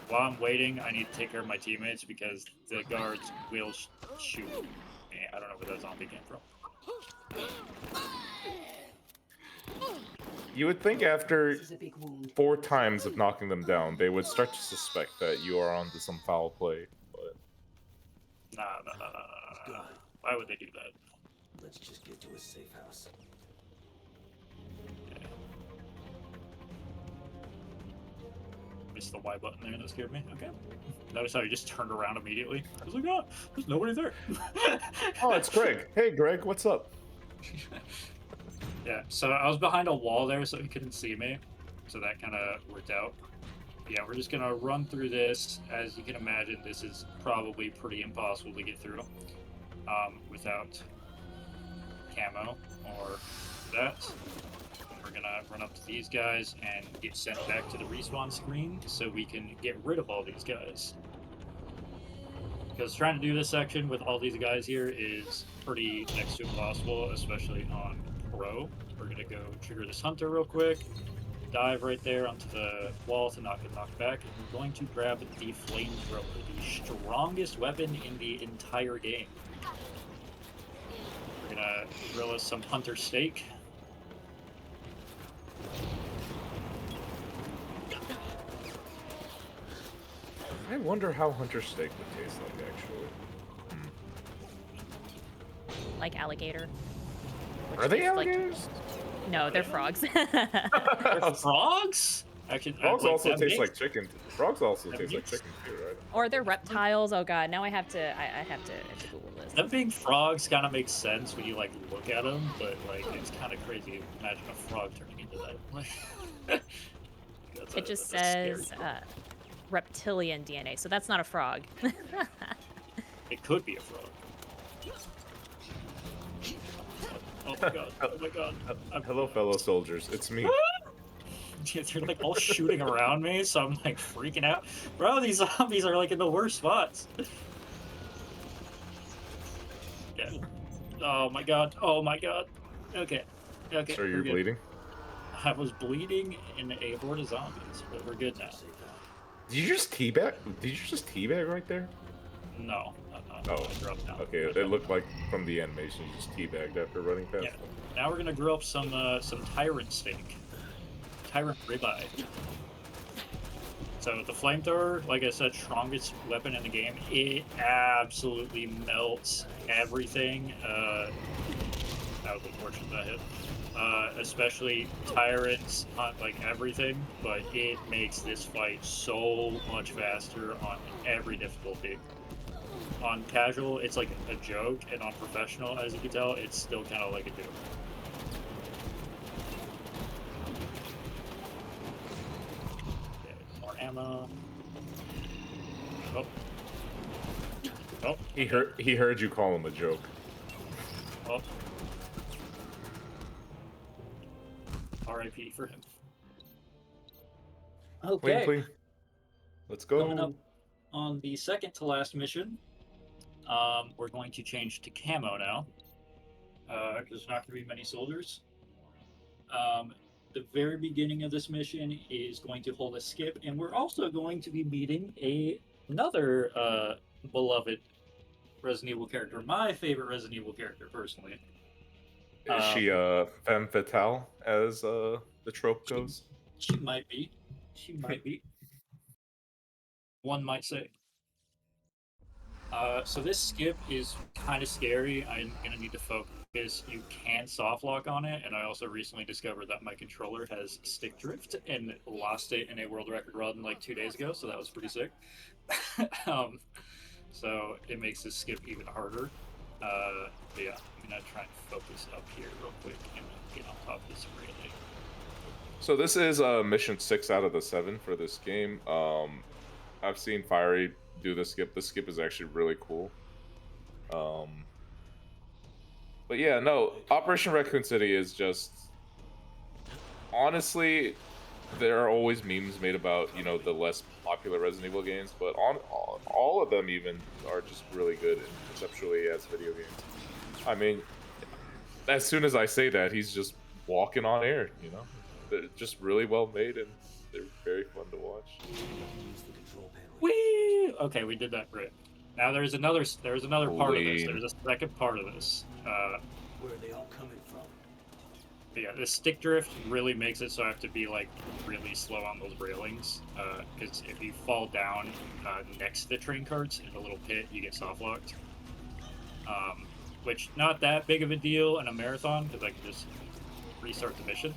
While I'm waiting, I need to take care of my teammates because the guards will shoot me. I don't know where that zombie came from.
You would think after
This is a big wound.
4 times of knocking them down, they would start to suspect that you are onto some foul play. But
Nah.
Gone.
Why would they do that?
Let's just get to a safe house.
Missed the Y button there, that scared me. Okay. Notice how he just turned around immediately. I was like, oh, there's nobody there.
oh, it's Greg. Hey, Greg, what's up?
Yeah, so I was behind a wall there, so he couldn't see me. So that kind of worked out. Yeah, we're just gonna run through this. As you can imagine, this is probably pretty impossible to get through without camo or that. We're gonna run up to these guys and get sent back to the respawn screen so we can get rid of all these guys. Because trying to do this section with all these guys here is pretty next to impossible, especially on Pro. We're gonna go trigger this hunter real quick. dive right there onto the wall to not get knocked back. And we're going to grab the flamethrower, the strongest weapon in the entire game. We're gonna grill us some hunter steak.
I wonder how hunter steak would taste like, actually.
Like alligator. which
Are they
tastes like-
alligators?
No, they're frogs.
They're frogs? Actually,
Frogs also
that
taste
makes-
like chicken. Frogs also
that
taste like
makes-
chicken too, right?
Or they're reptiles. Oh god, now I have to. I have to Google this.
Them being frogs kind of makes sense when you like look at them, but like it's kind of crazy. Imagine a frog turning into that. That's
It just
that's a scary
says
thought.
reptilian DNA, so that's not a frog.
It could be a frog. Oh my god! Oh my god!
Hello, fellow soldiers. It's me.
They're like all shooting around me, so I'm like freaking out. Bro, these zombies are like in the worst spots. Yeah. Oh my god. Oh my god. Okay. Okay.
Sir,
we're
you're
good.
bleeding.
I was bleeding in a horde of zombies, but we're good now.
Safe house.
Did you just teabag? Did you just teabag right there?
No.
Oh,
I dropped down.
Okay, it looked like from the animation you just teabagged after running past
Yeah.
them.
Now we're gonna grill up some tyrant steak. Tyrant ribeye. So the flamethrower, like I said, strongest weapon in the game. It absolutely melts everything. That was unfortunate that hit. Especially tyrants, like everything, but it makes this fight so much faster on every difficulty. On casual, it's like a joke, and on professional, as you can tell, it's still kind of like a joke. Okay, more ammo. Oh. Oh.
He heard you call him a joke.
Oh. R.I.P. for him.
Clean,
Okay.
clean. Let's
Coming up
go.
on the second to last mission, we're going to change to camo now. There's not going to be many soldiers. The very beginning of this mission is going to hold a skip, and we're also going to be meeting another beloved Resident Evil character, my favorite Resident Evil character personally.
Is she femme fatale, as the trope goes?
She might be. She might be. One might say. So this skip is kind of scary. I'm gonna need to focus. You can soft lock on it, and I also recently discovered that my controller has stick drift and lost it in a world record run like 2 days ago. So that was pretty sick. So it makes this skip even harder. But yeah, I'm gonna try and focus up here real quick and get on top of this relay.
So this is mission 6 out of the 7 for this game. I've seen Fiery do the skip. The skip is actually really cool. But yeah, no, Operation Raccoon City is just honestly, there are always memes made about, you know, the less popular Resident Evil games, but on all of them even are just really good conceptually as video games. I mean, as soon as I say that, he's just walking on air, you know? They're just really well made and they're very fun to watch.
Use the control panel.
Whee! Okay, we did that great. Now there's another part of this.
Lean.
There's a second part of this.
Where are they all coming from?
But yeah, this stick drift really makes it so I have to be like really slow on those railings. Because if you fall down next to the train carts in the little pit, you get soft locked. Which not that big of a deal in a marathon because I can just restart the mission.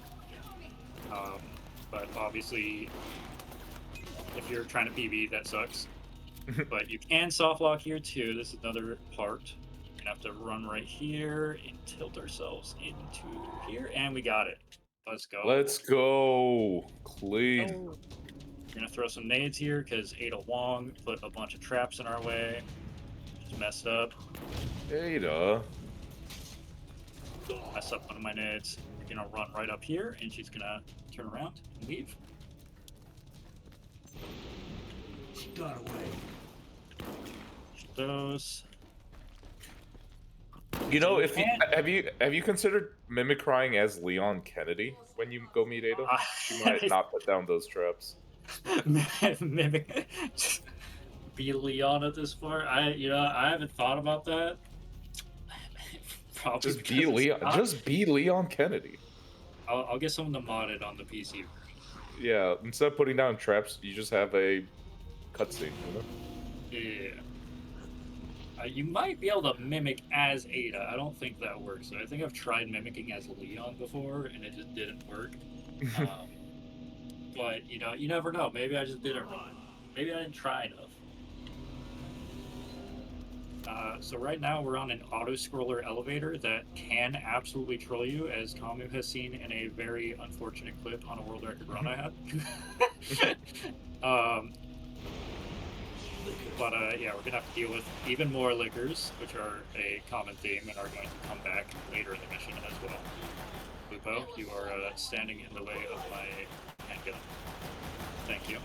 But obviously, if you're trying to PB, that sucks. But you can soft lock here too. This is another part. We're gonna have to run right here and tilt ourselves into here, and we got it. Let's go.
Let's go. Clean.
Oh,
We're gonna throw some nades here because Ada Wong put a bunch of traps in our way. Just messed up.
Ada.
Messed up one of my nades. We're gonna run right up here, and she's gonna turn around and leave.
She got away.
Those.
You know, if you,
can't-
have you considered mimicrying as Leon Kennedy when you go meet Ada? You might not put down those traps.
mimic be Leon at this point. I haven't thought about that. Probably
Just
because
be
it's
Leon.
not-
Just be Leon Kennedy.
I'll get someone to mod it on the PC.
Yeah. Instead of putting down traps, you just have a cutscene. You know?
Yeah. You might be able to mimic as Ada. I don't think that works. I think I've tried mimicking as Leon before, and it just didn't work. But you never know. Maybe I just did it wrong. Maybe I didn't try enough. So right now we're on an auto-scroller elevator that can absolutely troll you, as Kamu has seen in a very unfortunate clip on a world record run I had. But yeah, we're gonna have to deal with even more lickers, which are a common theme and are going to come back later in the mission as well. Lupo, you are standing in the way of my handgun. Thank you.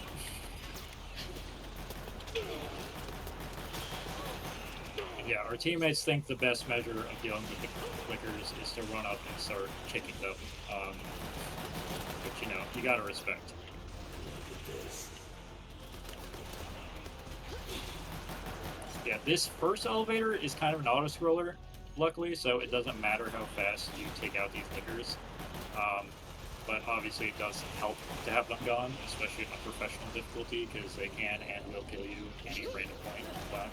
Yeah, our teammates think the best measure of dealing with the lickers is to run up and start kicking them. But you gotta respect. Yeah, this first elevator is kind of an auto-scroller, luckily, so it doesn't matter how fast you take out these lickers. But obviously it does help to have them gone, especially on professional difficulty, because they can and will kill you at any random point in time.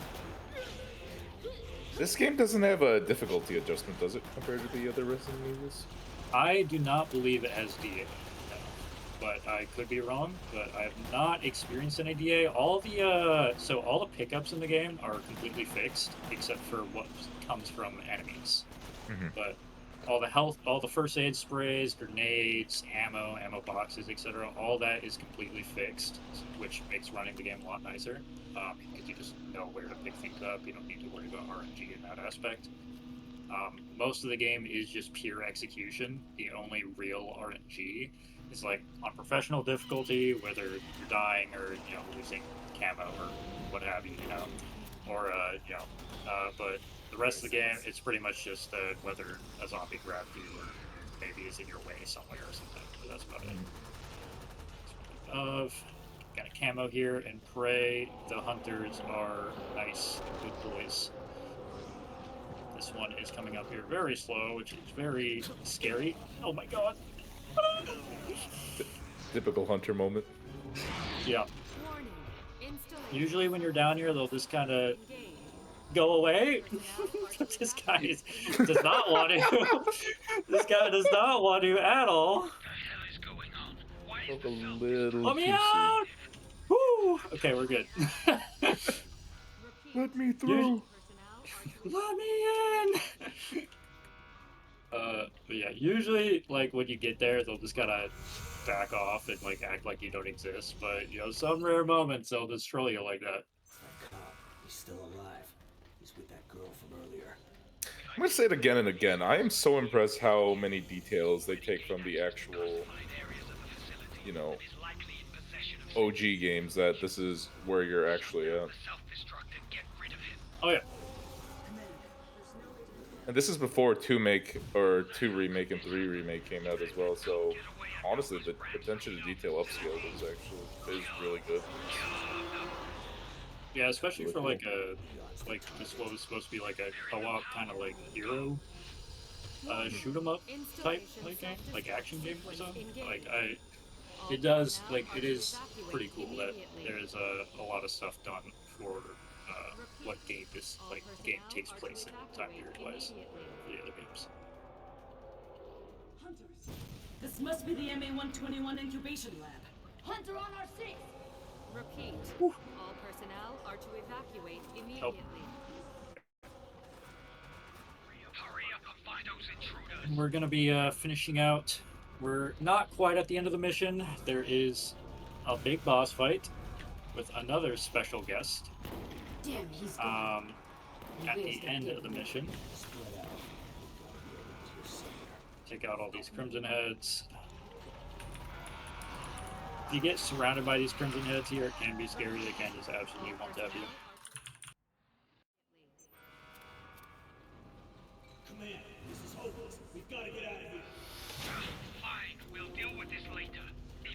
This game doesn't have a difficulty adjustment, does it, compared to the other Resident Evils?
I do not believe it has DA, no. But I could be wrong, but I have not experienced any DA. All the pickups in the game are completely fixed, except for what comes from enemies.
Mhm.
But all the health, all the first aid sprays, grenades, ammo boxes, etc., all that is completely fixed, which makes running the game a lot nicer, because you just know where to pick things up. You don't need to worry about RNG in that aspect. Most of the game is just pure execution. The only real RNG is like on professional difficulty, whether you're dying or losing camo or what have you, or but the rest of the game, it's pretty much just whether a zombie grabbed you or maybe is in your way somewhere or something. But that's about it. Got a camo here and Prey. The hunters are nice, good boys. This one is coming up here very slow, which is very scary. Oh my god.
Typical hunter moment.
Yeah. Usually when you're down here, they'll just kind of go away. This guy does not want to. This guy does not want to at all.
What the hell is going on? Why is
Look
the
a
zone
little
Let me
too
out! Woo! Okay, we're good.
Let me through.
Let me in! But yeah, usually, like, when you get there, they'll just kind of back off and, like, act like you don't exist. But, some rare moments, they'll just troll you like that.
That cop, he's still alive. He's with that girl from earlier.
I'm gonna say it again and again. I am so impressed how many details they take from the actual, OG games that this is where you're actually at.
Oh, yeah.
And this is before 2 Remake and 3 Remake came out as well, so honestly, the attention to detail upscale is really good.
Yeah, especially for, like, this what was supposed to be, like, a co-op kind of, like, hero shoot-em-up type, like, game, like, action game or something. Like, it is pretty cool that there's a lot of stuff done for what game takes place in time period-wise for the other games.
Hunters. This must be the MA-121 incubation lab. Hunter on our 6!
Repeat. All personnel are to evacuate immediately.
Hurry up and find those intruders.
And we're gonna be finishing out. We're not quite at the end of the mission. There is a big boss fight with another special guest.
Damn, he's gone.
At the end of the mission. Take out all these Crimson Heads. If you get surrounded by these Crimson Heads here, it can be scary. They can just absolutely one-tap you.
Command, this is hopeless. We've got to get out of here.
Fine, we'll deal with this later.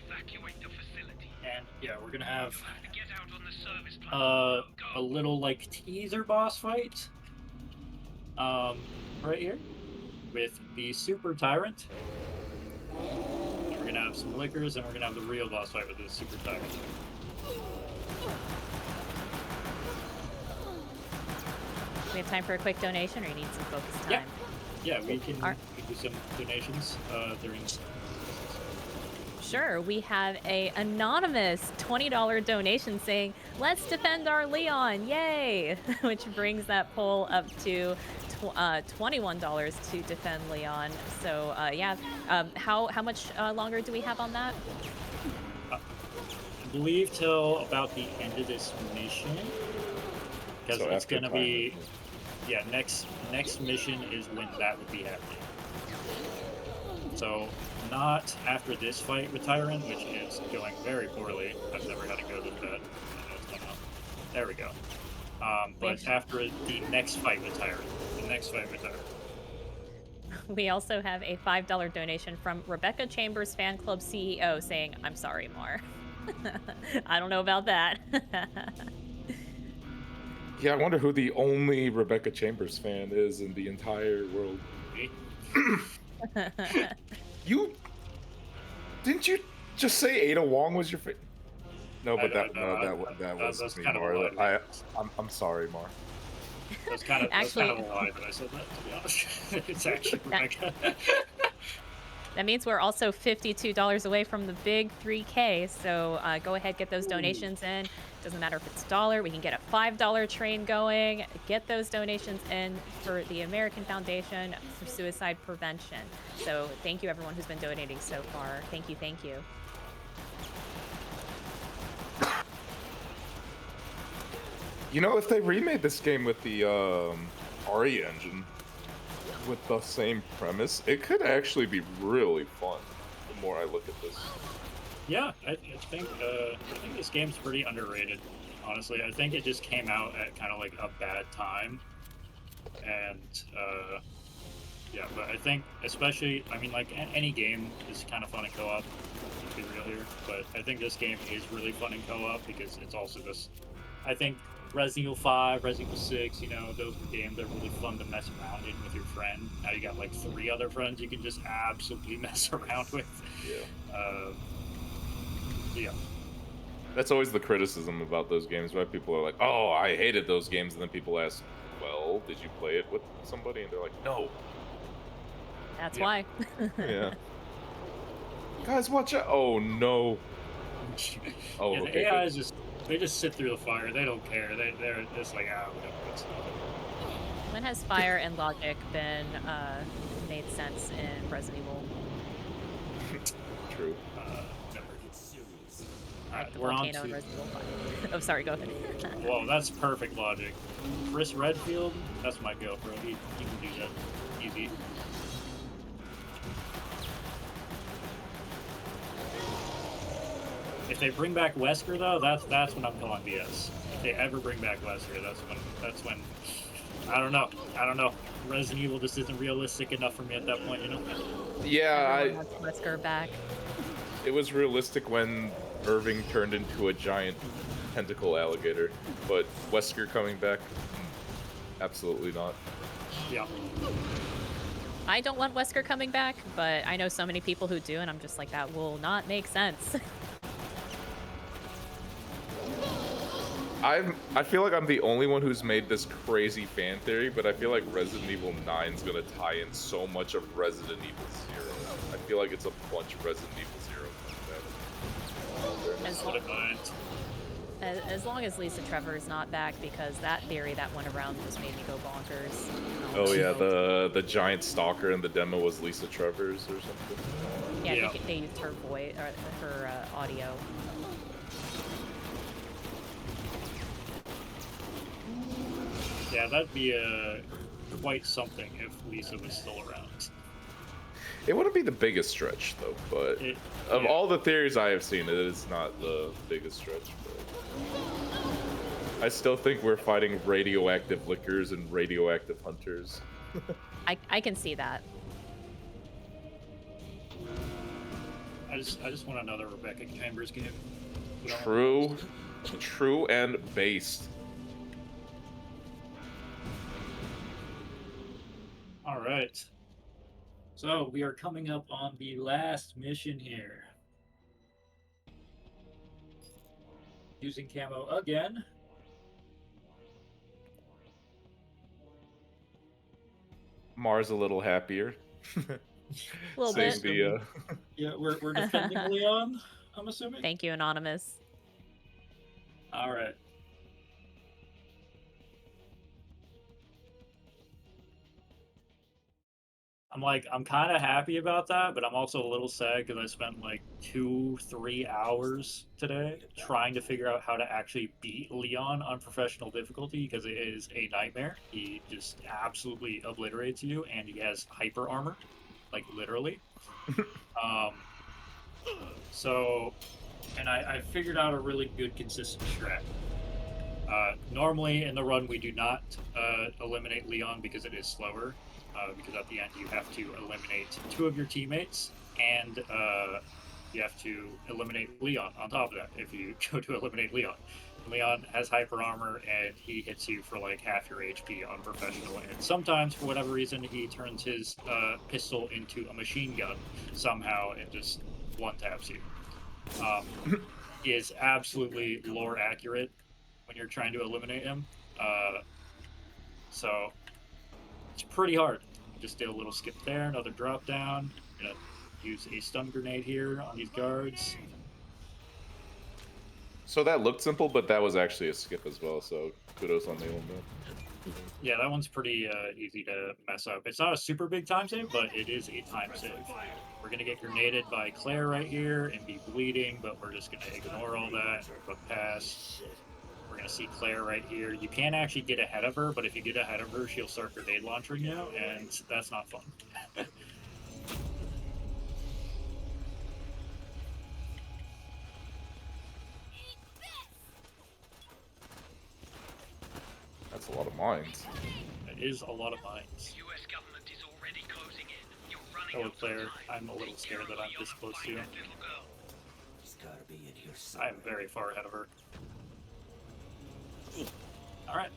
Evacuate the facility.
And yeah, we're gonna have
Get out on the service platform.
a little like teaser boss fight. Right here with the Super Tyrant. And we're gonna have some liquors, and we're gonna have the real boss fight with the Super Tyrant.
We have time for a quick donation, or you need some focus time?
Yeah. Yeah, we can
Are-
do some donations during.
Sure, we have a anonymous $20 donation saying, "Let's defend our Leon, yay!" Which brings that poll up to $21 to defend Leon. So yeah, how much longer do we have on that?
I believe till about the end of this mission, because
So
it's
after
gonna be, yeah, next mission is when that would be happening. So not after this fight with Tyrant, which is going very poorly. I've never had to go with that. I know it's going on. There we go. But
Thanks.
after the next fight with Tyrant,
We also have a $5 donation from Rebecca Chambers Fan Club CEO saying, "I'm sorry, Mar." I don't know about that.
Yeah, I wonder who the only Rebecca Chambers fan is in the entire world.
Me?
You didn't you just say Ada Wong was your favorite? No, but that was me,
kind of a
Mar.
lie.
I'm sorry, Mar.
That's kind of
Actually-
a lie that I said that, to be honest. It's actually Rebecca.
That means we're also $52 away from the big 3K. So go ahead, get those donations in. Doesn't matter if it's $1. We can get a $5 train going. Get those donations in for the American Foundation for Suicide Prevention. So thank you everyone who's been donating so far. Thank you, thank you.
You know, if they remade this game with the RE engine, with the same premise, it could actually be really fun. The more I look at this,
Yeah, I think this game's pretty underrated. Honestly, I think it just came out at kind of like a bad time, and yeah. But I think, especially, I mean, like any game is kind of fun in co-op. To be real here, but I think this game is really fun in co-op because it's also this. I think Resident Evil 5, Resident Evil 6, you know, those were games that are really fun to mess around in with your friend. Now you got like 3 other friends you can just absolutely mess around with.
yeah.
Yeah.
That's always the criticism about those games, right? People are like, "Oh, I hated those games," and then people ask, "Well, did you play it with somebody?" And they're like, "No."
That's
Yeah.
why.
Yeah. Guys, watch out! Oh no. Oh,
Yeah, the
okay.
AI
good.
is just, they just sit through the fire. They don't care. They're just like, we don't put stuff.
When has fire and logic been made sense in Resident Evil?
True.
Never.
It's serious.
Like the
We're on
volcano in
to,
Resident Evil 5. Oh, sorry, go ahead.
well, that's perfect logic. Chris Redfield, that's my go, bro. He can do that. Easy. If they bring back Wesker, though, that's when I'm calling BS. If they ever bring back Wesker, that's when I don't know. Resident Evil just isn't realistic enough for me at that point, you know?
Yeah,
Everyone wants Wesker back.
it was realistic when Irving turned into a giant tentacle alligator, but Wesker coming back, absolutely not.
Yeah.
I don't want Wesker coming back, but I know so many people who do, and I'm just like, that will not make sense.
I feel like I'm the only one who's made this crazy fan theory, but I feel like Resident Evil 9 is gonna tie in so much of Resident Evil 0. I feel like it's a bunch of Resident Evil 0 coming back.
As
What a mind.
As long as Lisa Trevor is not back, because that theory that went around just made me go bonkers.
Oh yeah, the giant stalker in the demo was Lisa Trevor's or something.
Yeah, I
Yeah.
think they used her voice or her audio.
Yeah, that'd be quite something if Lisa was still around.
It wouldn't be the biggest stretch though, but of
Yeah.
all the theories I have seen, it is not the biggest stretch. But I still think we're fighting radioactive lickers and radioactive hunters.
I can see that.
I just want another Rebecca Chambers game. We don't-
True and based.
All right. So we are coming up on the last mission here. Using camo again.
Mars a little happier.
A little
Saying
bit.
the
Yeah, we're defending Leon, I'm assuming.
Thank you, Anonymous.
All right. I'm kind of happy about that, but I'm also a little sad because I spent like 2-3 hours today trying to figure out how to actually beat Leon on professional difficulty because it is a nightmare. He just absolutely obliterates you, and he has hyper armor, like literally. So, and I figured out a really good consistent strat. Normally in the run we do not eliminate Leon because it is slower. Because at the end you have to eliminate 2 of your teammates, and you have to eliminate Leon on top of that if you go to eliminate Leon. Leon has hyper armor, and he hits you for like half your HP on professional, and sometimes for whatever reason he turns his pistol into a machine gun somehow and just one-taps you. He is absolutely lore accurate when you're trying to eliminate him. So it's pretty hard. Just did a little skip there, another drop down. Gonna use a stun grenade here on these guards.
So that looked simple, but that was actually a skip as well, so kudos on nailing that.
Yeah, that one's pretty easy to mess up. It's not a super big time save, but it is a time save. We're gonna get grenaded by Claire right here and be bleeding, but we're just gonna ignore all that, look past. We're gonna see Claire right here. You can actually get ahead of her, but if you get ahead of her, she'll start grenade launching you, and that's not fun.
That's a lot of mines.
It is a lot of mines.
The US government is already closing in. You're running
Hello,
out of
Claire.
time.
I'm a little scared that I'm this close to you.
Find that little girl.
He's gotta be in here
I
somewhere.
am very far ahead of her. Alright,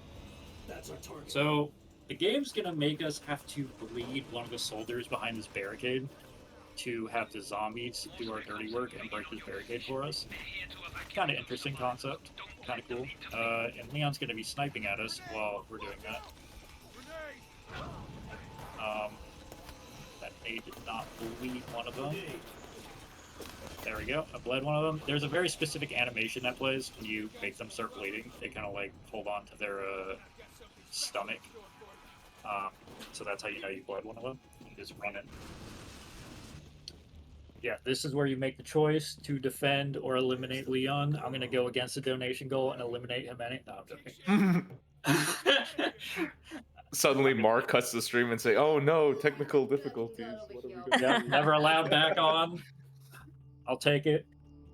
That's our target.
so the game's gonna make us have to bleed one of the soldiers behind this barricade to have the zombies do our dirty work and break this barricade for us. Kind of interesting concept, kind of cool. And Leon's gonna be sniping at us while we're doing that. That nade did not bleed one of them. There we go. I bled one of them. There's a very specific animation that plays when you make them start bleeding. They kind of like hold on to their stomach. So that's how you know you bled one of them. You just run it. Yeah, this is where you make the choice to defend or eliminate Leon. I'm gonna go against the donation goal and eliminate him. No, I'm joking.
Suddenly, Mark cuts the stream and say, "Oh no, technical difficulties. What are we gonna
Yeah,
do?"
never allowed back on. I'll take it.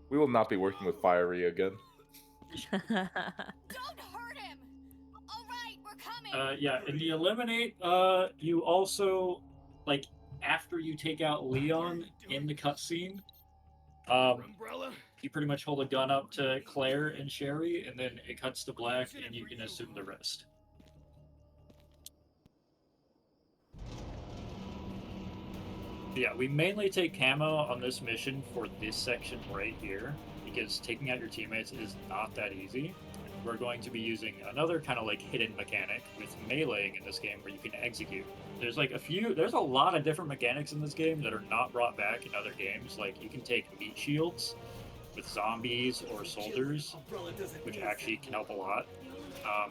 We will not be working with Fiery again.
Don't hurt him! Alright, we're coming!
Yeah, in the eliminate, you also, like, after you take out Leon in the cutscene,
Umbrella?
you pretty much hold a gun up to Claire and Sherry, and then it cuts to black, and you can assume the rest. Yeah, we mainly take camo on this mission for this section right here, because taking out your teammates is not that easy. We're going to be using another kind of like hidden mechanic with meleeing in this game where you can execute. There's a lot of different mechanics in this game that are not brought back in other games. Like you can take meat shields with zombies or soldiers, which actually can help a lot.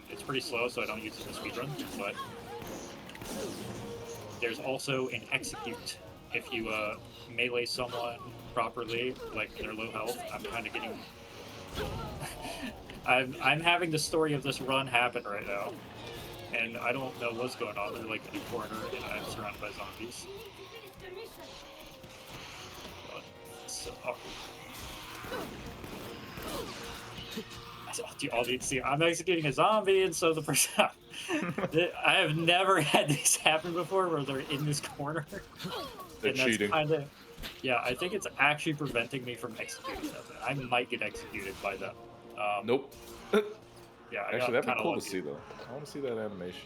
It's pretty slow, so I don't use it in the speedrun, but there's also an execute. If you melee someone properly, like they're low health, I'm kind of getting... I'm having the story of this run happen right now, and I don't know what's going on. They're like in a corner, and I'm surrounded by zombies. But it's so awkward. All you see, I'm executing a zombie, and so the person. I have never had this happen before, where they're in this corner.
They're
and that's
cheating.
Kinda, yeah, I think it's actually preventing me from executing them. I might get executed by them.
Nope.
Yeah, I
Actually,
got
that'd be
kinda
cool to
lucky.
see though. I want to see that animation.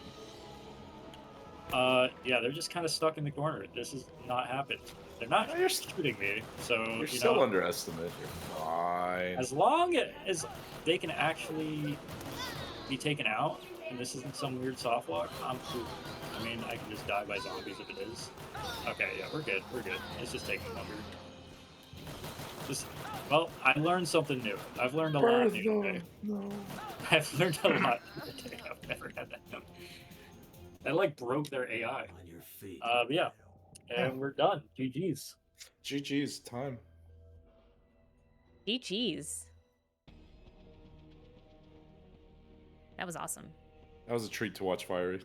Yeah, they're just kind of stuck in the corner. This is not happened. They're not
No, you're
shooting me, so
You're
you
still
know,
underestimate. You're fine.
as long as they can actually be taken out, and this isn't some weird soft lock, I'm cool. I mean, I can just die by zombies if it is. Okay, yeah, we're good. We're good. It's just taking longer. Just, well, I learned something new. I've learned a lot new today.
No.
I've learned a lot new today. I've never had that happen. That like broke their AI.
On your feet.
But yeah, and we're done. GG's.
GG's time.
GG's. That was awesome.
That was a treat to watch Fiery.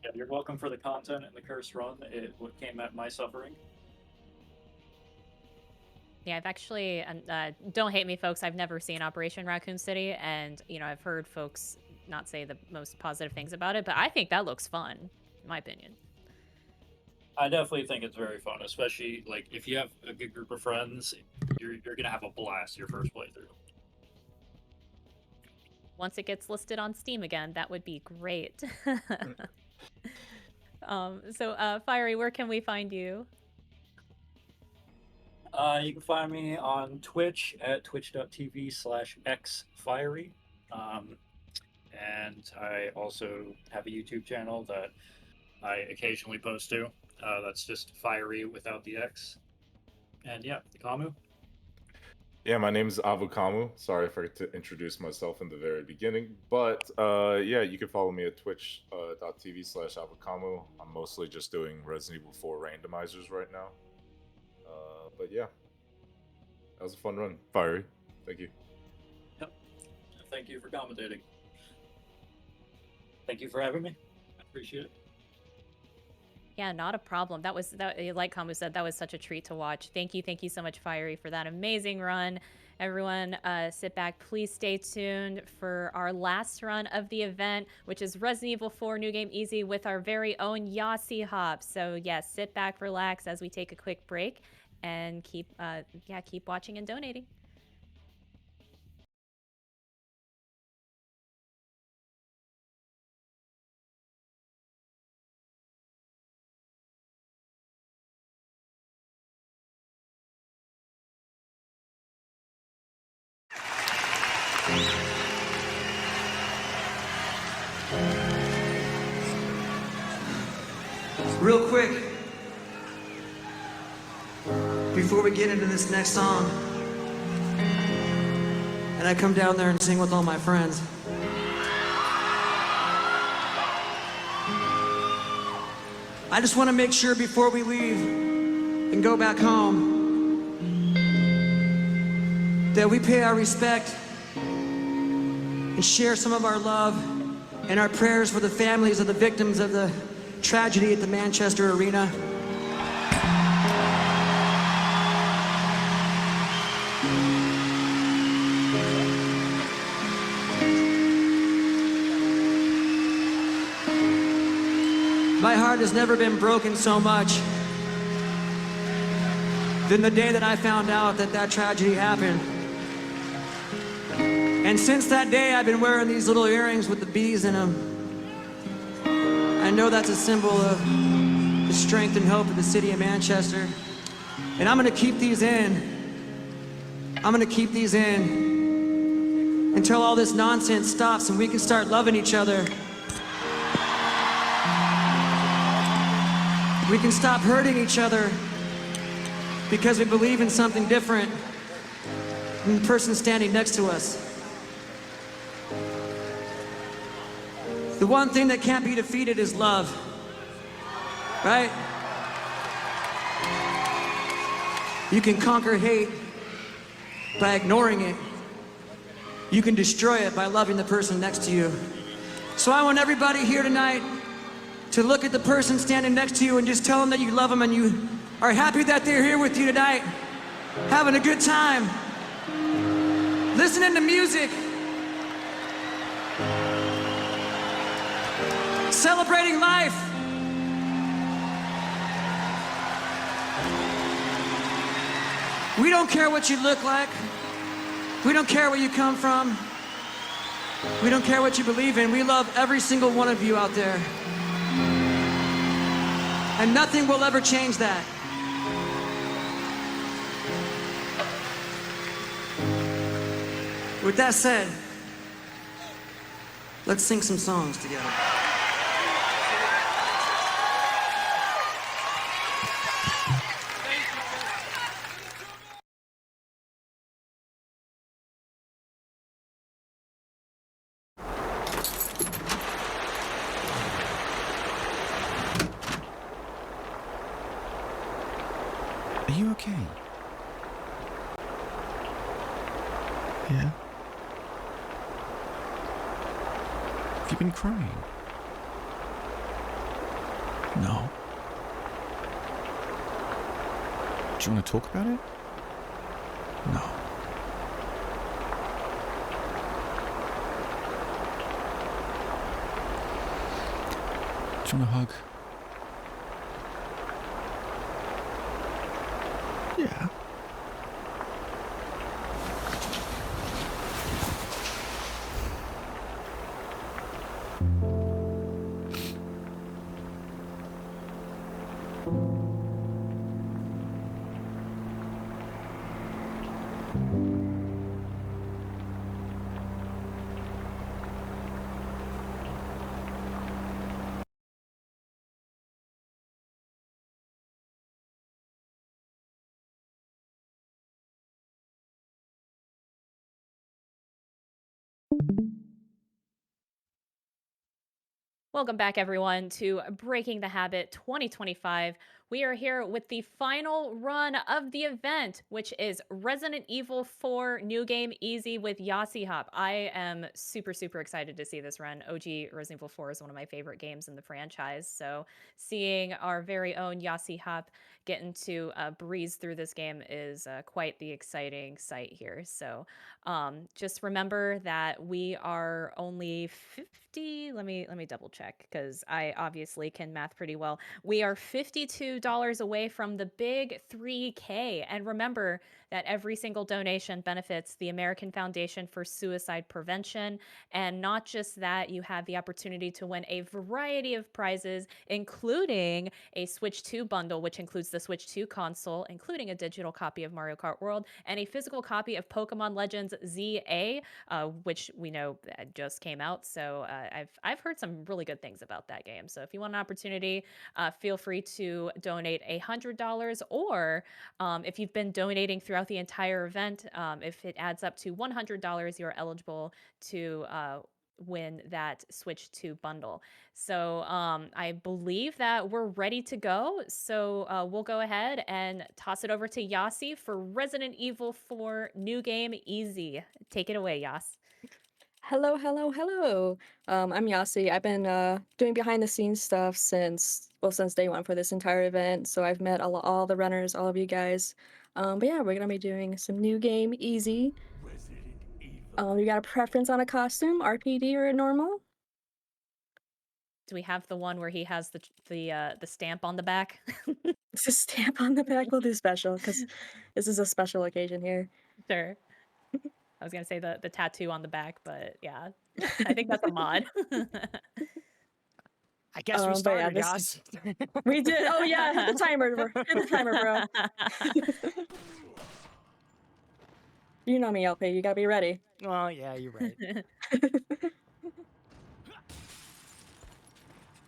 Yeah, you're welcome for the content and the curse run. It what came at my suffering.
Yeah, I've actually, don't hate me, folks. I've never seen Operation Raccoon City, and I've heard folks not say the most positive things about it, but I think that looks fun, in my opinion.
I definitely think it's very fun, especially like if you have a good group of friends, you're gonna have a blast your first playthrough.
Once it gets listed on Steam again, that would be great. So, Fiery, where can we find you?
You can find me on Twitch at twitch.tv/xfiery. And I also have a YouTube channel that I occasionally post to. That's just Fiery without the X. And yeah, Kamu.
Yeah, my name's Avukamu. Sorry I forgot to introduce myself in the very beginning. But yeah, you can follow me at twitch.tv/Avukamu. I'm mostly just doing Resident Evil 4 randomizers right now. But yeah, that was a fun run. Fiery. Thank you.
Yep. Thank you for commentating. Thank you for having me. I appreciate it.
Yeah, not a problem. That, like Kamu said, that was such a treat to watch. Thank you so much, Fiery, for that amazing run. Everyone, sit back. Please stay tuned for our last run of the event, which is Resident Evil 4 New Game Easy with our very own Yossi Hop. So yes, sit back, relax as we take a quick break, and keep watching and donating.
Real quick, before we get into this next song, and I come down there and sing with all my friends, I just want to make sure before we leave and go back home that we pay our respect and share some of our love and our prayers for the families of the victims of the tragedy at the Manchester Arena. My heart has never been broken so much than the day that I found out that that tragedy happened. And since that day, I've been wearing these little earrings with the bees in them. I know that's a symbol of the strength and hope of the city of Manchester. And I'm gonna keep these in. I'm gonna keep these in until all this nonsense stops and we can start loving each other. We can stop hurting each other because we believe in something different than the person standing next to us. The one thing that can't be defeated is love, right? You can conquer hate by ignoring it. You can destroy it by loving the person next to you. So I want everybody here tonight to look at the person standing next to you and just tell them that you love them and you are happy that they're here with you tonight, having a good time. listening to music, celebrating life. We don't care what you look like. We don't care where you come from. We don't care what you believe in. We love every single one of you out there. And nothing will ever change that. With that said, let's sing some songs together.
Are you okay? Yeah? Have you been crying? No. Do you want to talk about it? No. Do you want a hug? Yeah.
Welcome back, everyone, to Breaking the Habit 2025. We are here with the final run of the event, which is Resident Evil 4 New Game Easy with Yossi Hop. I am super, super excited to see this run. OG Resident Evil 4 is one of my favorite games in the franchise, so seeing our very own Yossi Hop getting to breeze through this game is quite the exciting sight here. So just remember that we are only 50. Let me double check because I obviously can math pretty well. We are $52 away from the big 3K. And remember that every single donation benefits the American Foundation for Suicide Prevention. And not just that, you have the opportunity to win a variety of prizes, including a Switch 2 bundle, which includes the Switch 2 console, including a digital copy of Mario Kart World, and a physical copy of Pokemon Legends ZA, which we know just came out. So I've heard some really good things about that game. So if you want an opportunity, feel free to donate $100, or if you've been donating throughout the entire event, if it adds up to $100, you're eligible to win that Switch 2 bundle. So I believe that we're ready to go. So we'll go ahead and toss it over to Yossi for Resident Evil 4 New Game Easy. Take it away, Yas.
Hello, hello, hello. I'm Yossi. I've been doing behind the scenes stuff since day one for this entire event. So I've met all the runners, all of you guys. But yeah, we're gonna be doing some New Game Easy. You got a preference on a costume, RPD or normal?
Do we have the one where he has the stamp on the back?
It's a stamp on the back. We'll do special because this is a special occasion here.
Sure. I was gonna say the tattoo on the back, but yeah, I think that's a mod.
I guess we started, Yas.
We did. Oh yeah, hit the timer, bro. Hit the timer, bro. You know me, LP. You gotta be ready.
Well, yeah, you're right.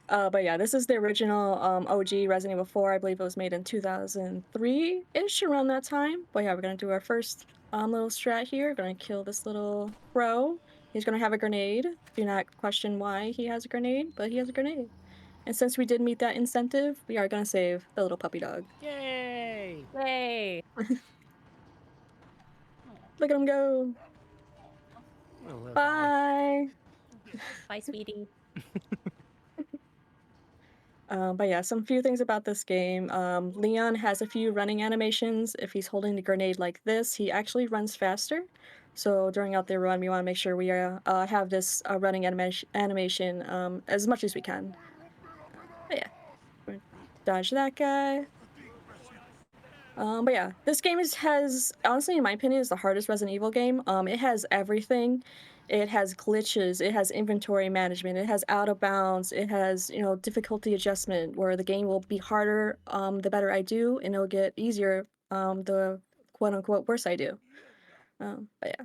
But yeah, this is the original OG Resident Evil 4. I believe it was made in 2003-ish, around that time. But yeah, we're gonna do our first little strat here. We're gonna kill this little crow. He's gonna have a grenade. Do not question why he has a grenade, but he has a grenade. And since we did meet that incentive, we are gonna save the little puppy dog.
Yay!
Yay!
Look at him go. Bye.
Bye, sweetie.
But yeah, some few things about this game. Leon has a few running animations. If he's holding the grenade like this, he actually runs faster. So during out their run, we want to make sure we have this running animation as much as we can. But yeah, we're gonna dodge that guy. But yeah, this game has honestly, in my opinion, is the hardest Resident Evil game. It has everything. It has glitches. It has inventory management. It has out of bounds. It has difficulty adjustment where the game will be harder the better I do, and it'll get easier the quote unquote worse I do. But yeah.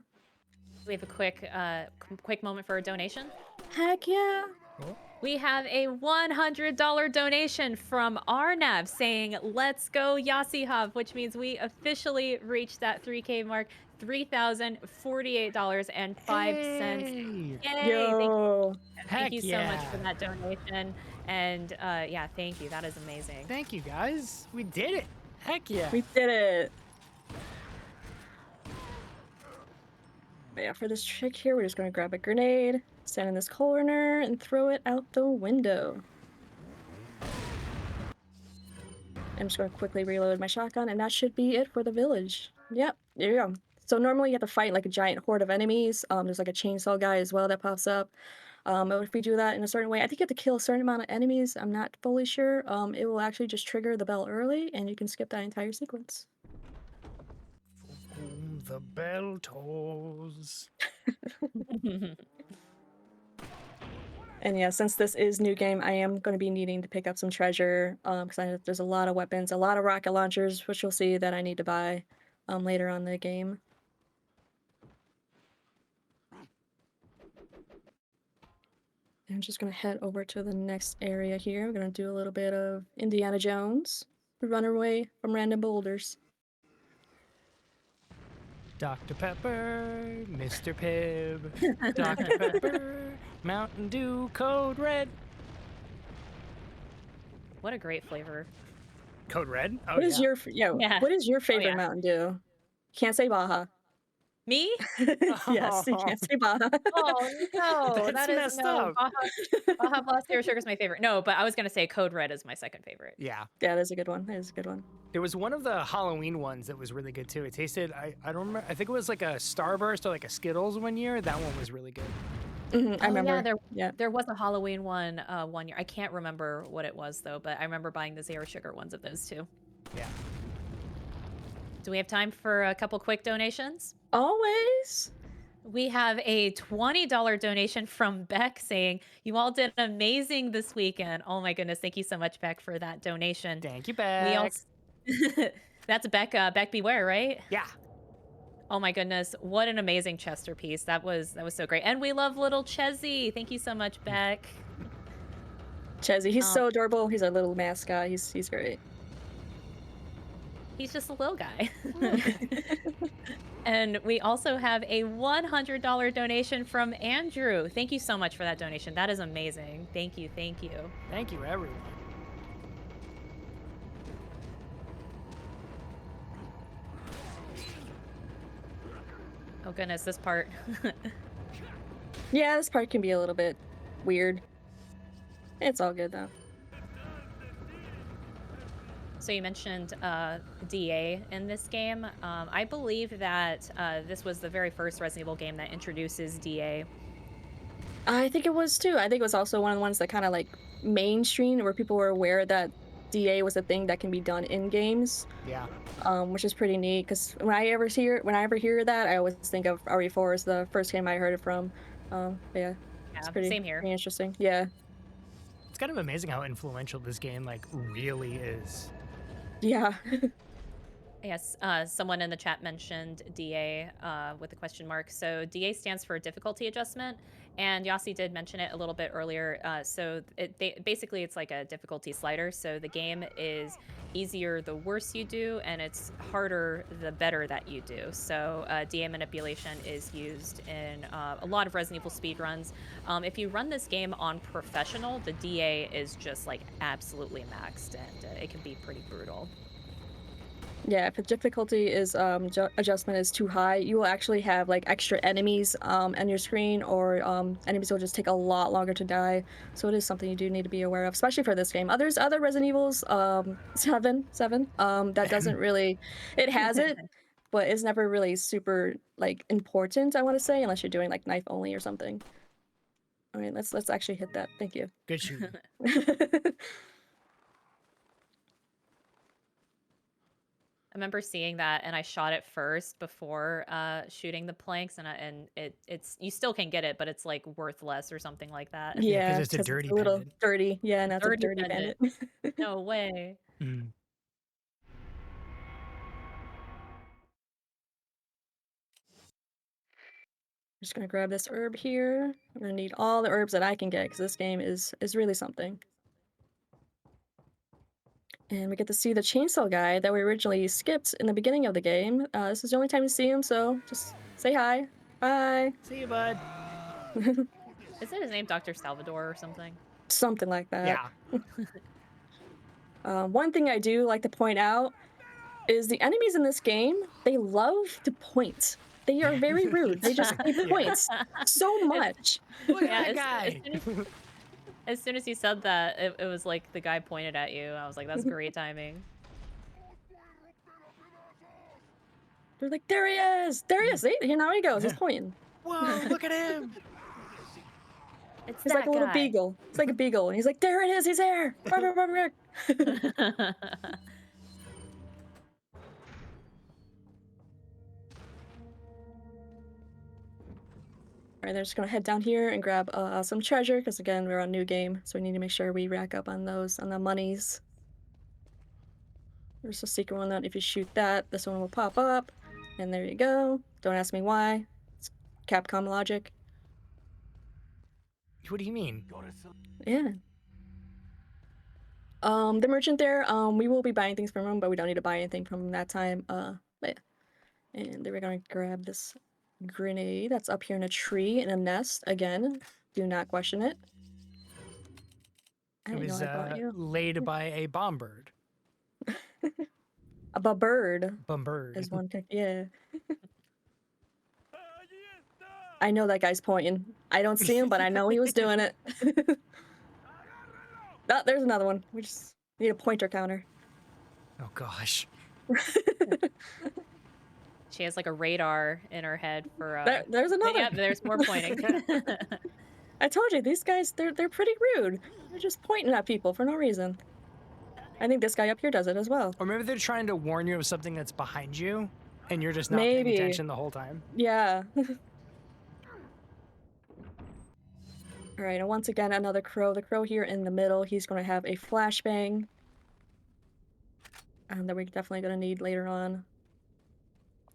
We have a quick moment for a donation.
Heck yeah.
We have a $100 donation from Arnav saying, "Let's go Yasihav," which means we officially reached that 3K mark, $3,048.05. Yay!
Yo.
Thank you so much for that donation. And yeah, thank you. That is amazing.
Thank you, guys. We did it. Heck yeah.
We did it. But yeah, for this trick here, we're just going to grab a grenade, stand in this corner, and throw it out the window. I'm just going to quickly reload my shotgun, and that should be it for the village. Yep, there you go. So normally you have to fight like a giant horde of enemies. There's like a chainsaw guy as well that pops up. But if we do that in a certain way, I think you have to kill a certain amount of enemies. I'm not fully sure. It will actually just trigger the bell early, and you can skip that entire sequence.
The bell tolls.
And yeah, since this is new game, I am going to be needing to pick up some treasure because there's a lot of weapons, a lot of rocket launchers, which you'll see that I need to buy later on in the game. I'm just going to head over to the next area here. We're going to do a little bit of Indiana Jones, run away from random boulders.
Dr. Pepper, Mr. Pibb, Dr. Pepper, Mountain Dew, Code Red.
What a great flavor.
Code Red? Oh,
What is
yeah.
What is your favorite
yeah.
Mountain Dew? Can't say Baja.
Me?
Yes, you can't say Baja.
Oh no,
That's
that is
messed
no.
up.
Baja Blast Zero Sugar is my favorite. No, but I was gonna say Code Red is my second favorite.
Yeah.
Yeah, that's a good one. That is a good one.
There was one of the Halloween ones that was really good too. It tasted, I don't remember, I think it was like a Starburst or like a Skittles one year. That one was really good.
I remember.
There was a Halloween one one year. I can't remember what it was though, but I remember buying the zero sugar ones of those too.
Yeah.
Do we have time for a couple quick donations?
Always.
We have a $20 donation from Beck saying, "You all did amazing this weekend." Oh my goodness, thank you so much, Beck, for that donation.
Thank you, Beck.
We also That's Beck, Beck Beware, right?
Yeah.
Oh my goodness, what an amazing Chester piece. That was so great. And we love little Chezzy. Thank you so much, Beck.
Chezzy, he's so adorable. He's our little mascot. He's great.
He's just a little guy. And we also have a $100 donation from Andrew. Thank you so much for that donation. That is amazing. Thank you. Thank you.
Thank you, everyone.
Oh goodness, this part.
Yeah, this part can be a little bit weird. It's all good though.
So you mentioned DA in this game. I believe that this was the very first Resident Evil game that introduces DA.
I think it was too. I think it was also one of the ones that kind of like mainstream, where people were aware that DA was a thing that can be done in games.
Yeah.
Which is pretty neat because when I ever hear that, I always think of RE4 as the first game I heard it from. But yeah, it's pretty,
same here.
pretty interesting. Yeah.
It's kind of amazing how influential this game like really is.
Yeah.
Yes, someone in the chat mentioned DA with a question mark. So DA stands for difficulty adjustment, and Yasi did mention it a little bit earlier. Basically it's like a difficulty slider. So the game is easier the worse you do, and it's harder the better that you do. So DA manipulation is used in a lot of Resident Evil speedruns. If you run this game on professional, the DA is just like absolutely maxed, and it can be pretty brutal.
Yeah, if the difficulty is adjustment is too high, you will actually have like extra enemies on your screen, or enemies will just take a lot longer to die. So it is something you do need to be aware of, especially for this game. Other Resident Evils, 7, that doesn't really, it has it, but it's never really super like important, I want to say, unless you're doing like knife only or something. All right, let's actually hit that. Thank you.
Good shooting.
I remember seeing that, and I shot it first before shooting the planks, and it's you still can get it, but it's like worth less or something like that.
Yeah, 'cause
Yeah,
it's a dirty
little
bandit.
dirty. Yeah, and that's a
Dirty
dirty
bandit.
bandit.
No way.
Mm.
Just gonna grab this herb here. I'm gonna need all the herbs that I can get because this game is really something. And we get to see the chainsaw guy that we originally skipped in the beginning of the game. This is the only time you see him, so just say hi. Bye.
See you, bud.
Isn't his name Dr. Salvador or something?
Something like that.
Yeah.
One thing I do like to point out is the enemies in this game, they love to point. They are very rude. They just they point so much.
Look
Yeah,
at that guy.
As soon as you said that, it was like the guy pointed at you. I was like, that's great timing.
They're like, there he is! There he is! See? Here, now he goes. He's pointing.
Whoa, look at him.
It's
He's
that
like a little
guy.
beagle. It's like a beagle. And he's like, there it is! He's there! Run, run, run, run. Alright, they're just gonna head down here and grab some treasure, because again, we're on new game, so we need to make sure we rack up on those, on the monies. There's a secret one that if you shoot that, this one will pop up. And there you go. Don't ask me why. It's Capcom logic.
What do you mean?
Yeah. The merchant there, we will be buying things from him, but we don't need to buy anything from him that time. But yeah. And then we're gonna grab this grenade that's up here in a tree in a nest. Again, do not question it. I
It
didn't know
was
I bought you.
laid by a bomb bird.
A bird
Bomb bird.
is one thing. Yeah. I know that guy's pointing. I don't see him, but I know he was doing it. Oh, there's another one. We just need a pointer counter.
Oh gosh.
She has like a radar in her head for.
There's another.
Yep, there's more pointing.
I told you these guys. They're pretty rude. They're just pointing at people for no reason. I think this guy up here does it as well.
Or maybe they're trying to warn you of something that's behind you, and you're just not
Maybe.
paying attention the whole time.
Yeah. All right, and once again, another crow. The crow here in the middle. He's going to have a flashbang. That we're definitely going to need later on.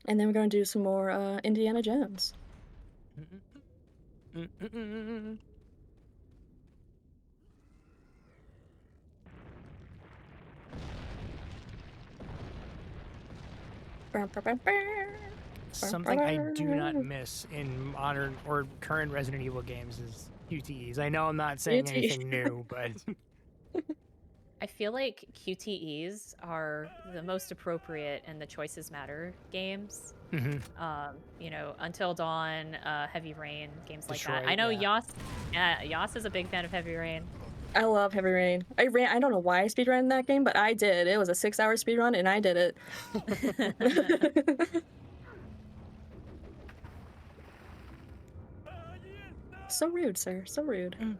And then we're going to do some more Indiana Jones.
Something I do not miss in modern or current Resident Evil games is QTEs. I know I'm not saying anything new, but
I feel like QTEs are the most appropriate in the Choices Matter games. You know, Until Dawn, Heavy Rain, games like that. I know Yas is a big fan of Heavy Rain.
I love Heavy Rain. I don't know why I speedran that game, but I did. It was a 6-hour speedrun, and I did it. So rude, sir. So rude.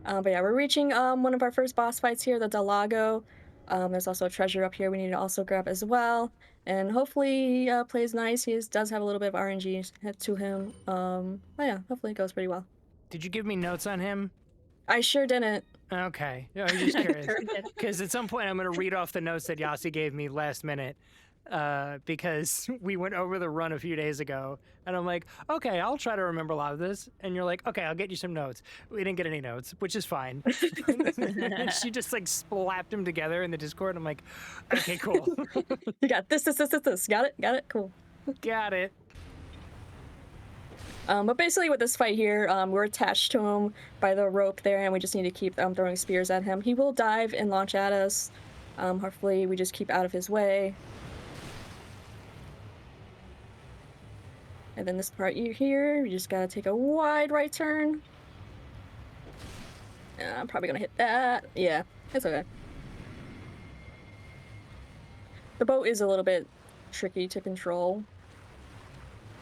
But yeah, we're reaching one of our first boss fights here, the Del Lago. There's also a treasure up here we need to also grab as well. And hopefully he plays nice. He does have a little bit of RNG to him. But yeah, hopefully it goes pretty well.
did you give me notes on him?
I sure didn't.
Okay. I was just curious. Because at some point I'm going to read off the notes that Yasi gave me last minute. Because we went over the run a few days ago. And I'm like, okay, I'll try to remember a lot of this. And you're like, okay, I'll get you some notes. We didn't get any notes, which is fine. And she just like slapped them together in the Discord. I'm like, okay, cool.
You got this. Got it? Got it? Cool.
Got it.
But basically with this fight here, we're attached to him by the rope there, and we just need to keep throwing spears at him. He will dive and launch at us. Hopefully we just keep out of his way. And then this part here, you just gotta take a wide right turn. I'm probably gonna hit that. Yeah, it's okay. The boat is a little bit tricky to control.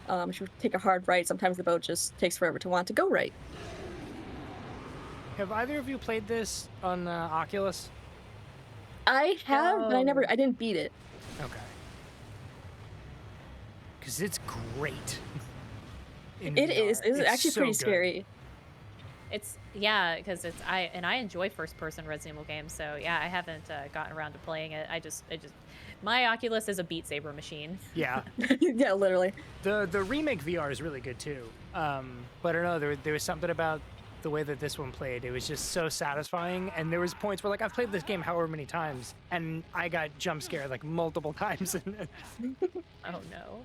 If you take a hard right, sometimes the boat just takes forever to want to go right.
Have either of you played this on Oculus?
I have, but I
No.
didn't beat it.
Okay. Because it's great. in
It
VR.
is. It's actually
so
pretty
good.
scary.
It's yeah, because I enjoy first-person Resident Evil games, so yeah, I haven't gotten around to playing it. I just my Oculus is a Beat Saber machine.
Yeah.
Yeah, literally.
The remake VR is really good too. But I don't know, there was something about the way that this one played. It was just so satisfying, and there was points where like I've played this game however many times, and I got jump scared like multiple times.
Oh no.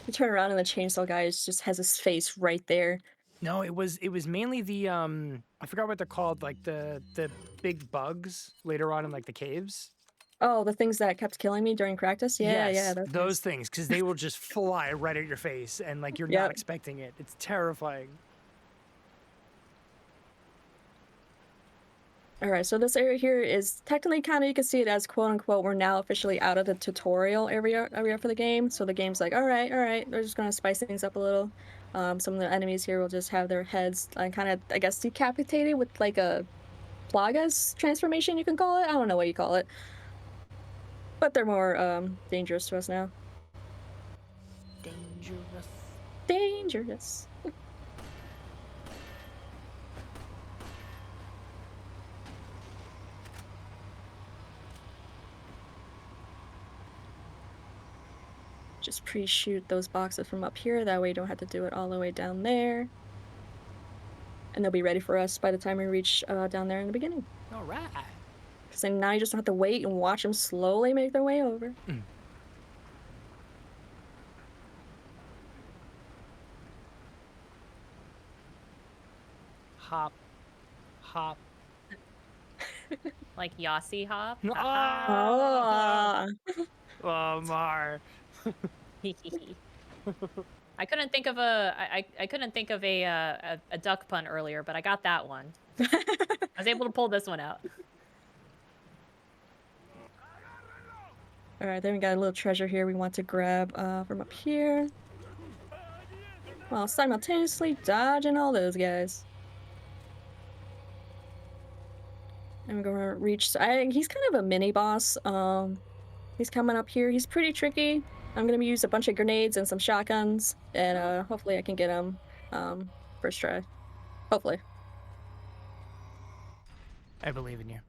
You turn around and the chainsaw guy just has his face right there.
No, it was mainly the I forgot what they're called, like the big bugs later on in like the caves.
Oh, the things that kept killing me during practice? Yeah,
Yes,
yeah.
those things, because they will just fly right at your face, and like you're not
Yep.
expecting it. It's terrifying.
Alright, so this area here is technically kind of, you can see it as quote unquote, we're now officially out of the tutorial area for the game. So the game's like, alright, they're just going to spice things up a little. Some of the enemies here will just have their heads kind of, I guess, decapitated with like a Plagas transformation, you can call it. I don't know what you call it. But they're more dangerous to us now.
Dangerous.
Dangerous. Just pre-shoot those boxes from up here, that way you don't have to do it all the way down there. And they'll be ready for us by the time we reach down there in the beginning.
All right.
Because then now you just don't have to wait and watch them slowly make their way over.
Hop, hop.
Like Yossi Hop.
Ah!
Oh,
Oh, Mar.
I couldn't think of I couldn't think of a duck pun earlier, but I got that one. I was able to pull this one out.
Alright, then we got a little treasure here we want to grab from up here. While simultaneously dodging all those guys. And we're gonna reach. He's kind of a mini boss. He's coming up here. He's pretty tricky. I'm gonna use a bunch of grenades and some shotguns, and hopefully I can get him first try. Hopefully.
I believe in you.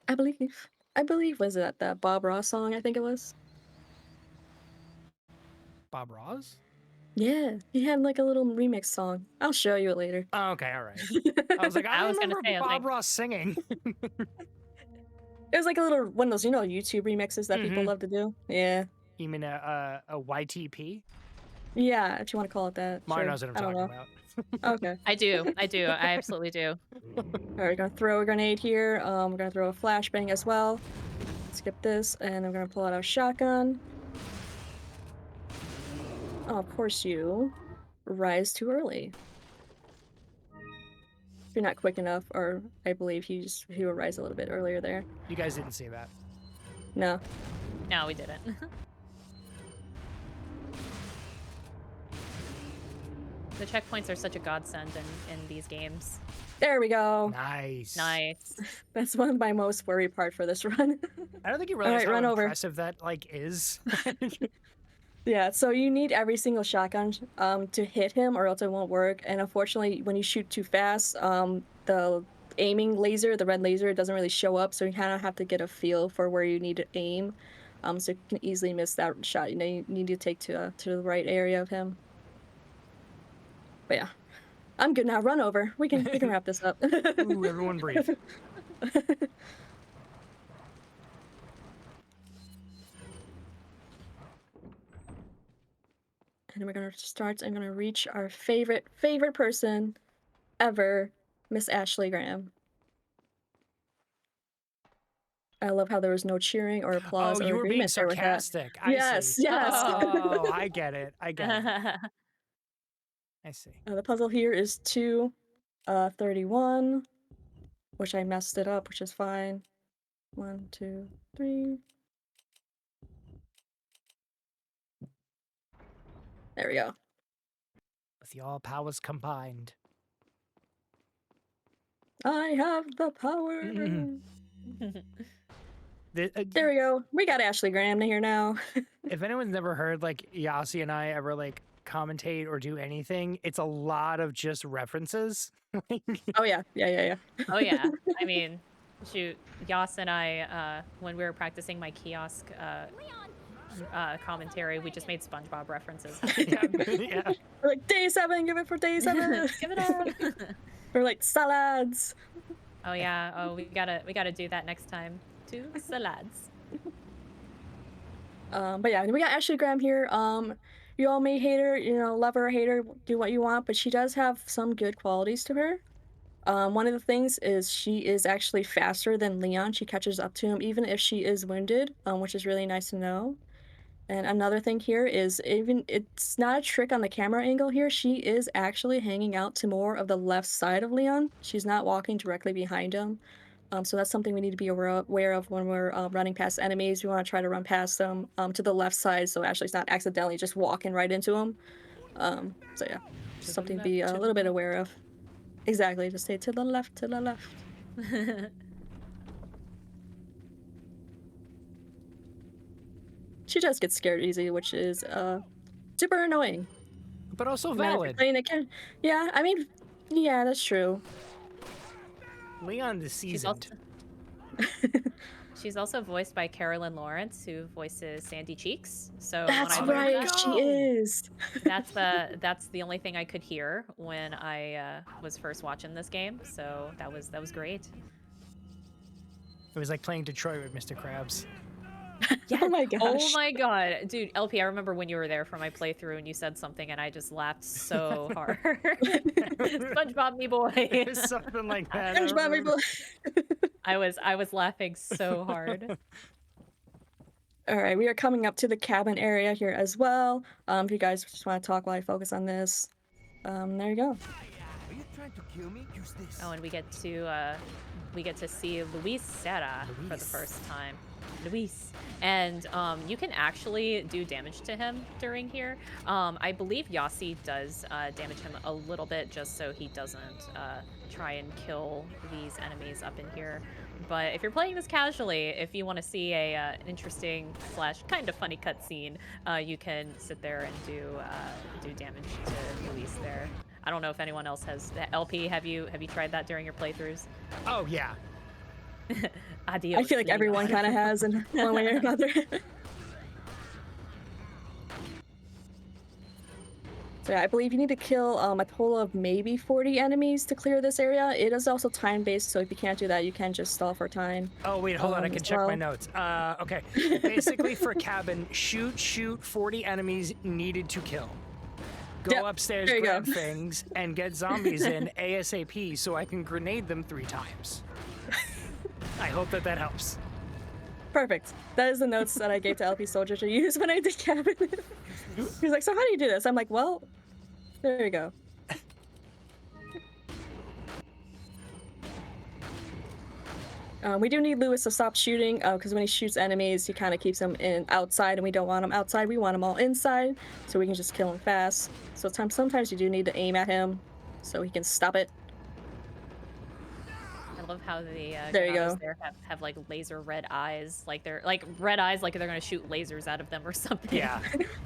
I believe was that Bob Ross song? I think it was.
Bob Ross?
Yeah, he had like a little remix song. I'll show you it later.
Oh, okay, all right. I was like, I
was gonna
remember
say, I was
Bob
like-
Ross singing.
It was like a little one of those, YouTube remixes that people
Mhm.
love to do. Yeah,
You mean a YTP?
yeah, if you want to call it that.
Mar
sure.
knows what I'm
I don't
talking
know.
about.
Okay.
I do. I absolutely do.
Alright, we're gonna throw a grenade here. We're gonna throw a flashbang as well. Skip this, and I'm gonna pull out our shotgun. Oh, of course you rise too early. If you're not quick enough, or I believe he will rise a little bit earlier there.
You guys didn't see that.
No.
No, we didn't. The checkpoints are such a godsend in these games.
There we go.
Nice.
Nice.
That's one of my most worried part for this run.
I don't think you realize
Alright,
how
run over.
impressive that like is.
Yeah, so you need every single shotgun to hit him or else it won't work. And unfortunately, when you shoot too fast, the aiming laser, the red laser, doesn't really show up. So you kind of have to get a feel for where you need to aim. So you can easily miss that shot. You need to take to the right area of him. But yeah, I'm good now. Run over. We can wrap this up.
Ooh, everyone breathe.
And we're gonna start. I'm gonna reach our favorite person ever, Miss Ashley Graham. I love how there was no cheering or applause
Oh,
or
you were being
agreement there with that.
sarcastic. I
Yes,
see.
yes.
Oh, I get it. I get it. I see.
The puzzle here is 231, which I messed it up, which is fine. 1, 2, 3. There we go.
With all powers combined.
I have the power.
There
we go. We got Ashley Graham here now.
If anyone's never heard like Yasi and I ever like commentate or do anything, it's a lot of just references.
Oh yeah.
Oh yeah. I mean, shoot, Yas and I, when we were practicing my kiosk commentary, we just made SpongeBob references.
Yeah.
We're like day 7, give it for day 7.
Give it up.
We're like salads.
Oh yeah. Oh, we gotta do that next time. 2 salads.
But yeah, we got Ashley Graham here. You all may hate her, love her or hate her, do what you want, but she does have some good qualities to her. One of the things is she is actually faster than Leon. She catches up to him even if she is wounded, which is really nice to know. And another thing here is it's not a trick on the camera angle here. She is actually hanging out to more of the left side of Leon. She's not walking directly behind him. So that's something we need to be aware of when we're running past enemies. We want to try to run past them to the left side so Ashley's not accidentally just walking right into them. So yeah, just something to be a little bit aware of. Exactly, just stay to the left, to the left. She just gets scared easy, which is super annoying.
But also
No matter if you're
valid.
playing again. Yeah, I mean, yeah, that's true.
Leon is seasoned.
She's also voiced by Carolyn Lawrence, who voices Sandy Cheeks. So
That's
when I learned
right,
that,
she is.
that's the only thing I could hear when I was first watching this game. So that was great.
It was like playing Detroit with Mr. Krabs.
Yeah.
Oh my gosh.
Oh my god, dude, LP, I remember when you were there for my playthrough and you said something and I just laughed so hard. SpongeBob me boy.
Something like that.
SpongeBob me boy.
I was laughing so hard.
All right, we are coming up to the cabin area here as well. If you guys just want to talk while I focus on this, there you go.
Are you trying to kill me? Use this.
Oh, and we get to see Luis Serra for the first time. Luis. And you can actually do damage to him during here. I believe Yasi does damage him a little bit just so he doesn't try and kill these enemies up in here. But if you're playing this casually, if you want to see an interesting / kind of funny cutscene, you can sit there and do damage to Luis there. I don't know if anyone else has. LP, have you tried that during your playthroughs?
Oh yeah.
Adios.
I feel like everyone kind of has in one way or another. So yeah, I believe you need to kill a total of maybe 40 enemies to clear this area. It is also time-based, so if you can't do that, you can just stall for time.
Oh wait, hold on, I can
as
check
well.
my notes. Okay. Basically for cabin, shoot 40 enemies needed to kill. Go
Yep,
upstairs,
there you
grab
go.
things, and get zombies in ASAP so I can grenade them 3 times. I hope that helps.
Perfect. That is the notes that I gave to LP Soldier to use when I did cabin. He's like, so how do you do this? I'm like, well, there you go. We do need Lewis to stop shooting because when he shoots enemies, he kind of keeps them outside, and we don't want them outside. We want them all inside, so we can just kill him fast. So sometimes you do need to aim at him so he can stop it.
I love how the
There you
Ganados
go.
there have like laser red eyes, like they're like red eyes, like they're gonna shoot lasers out of them or something.
Yeah.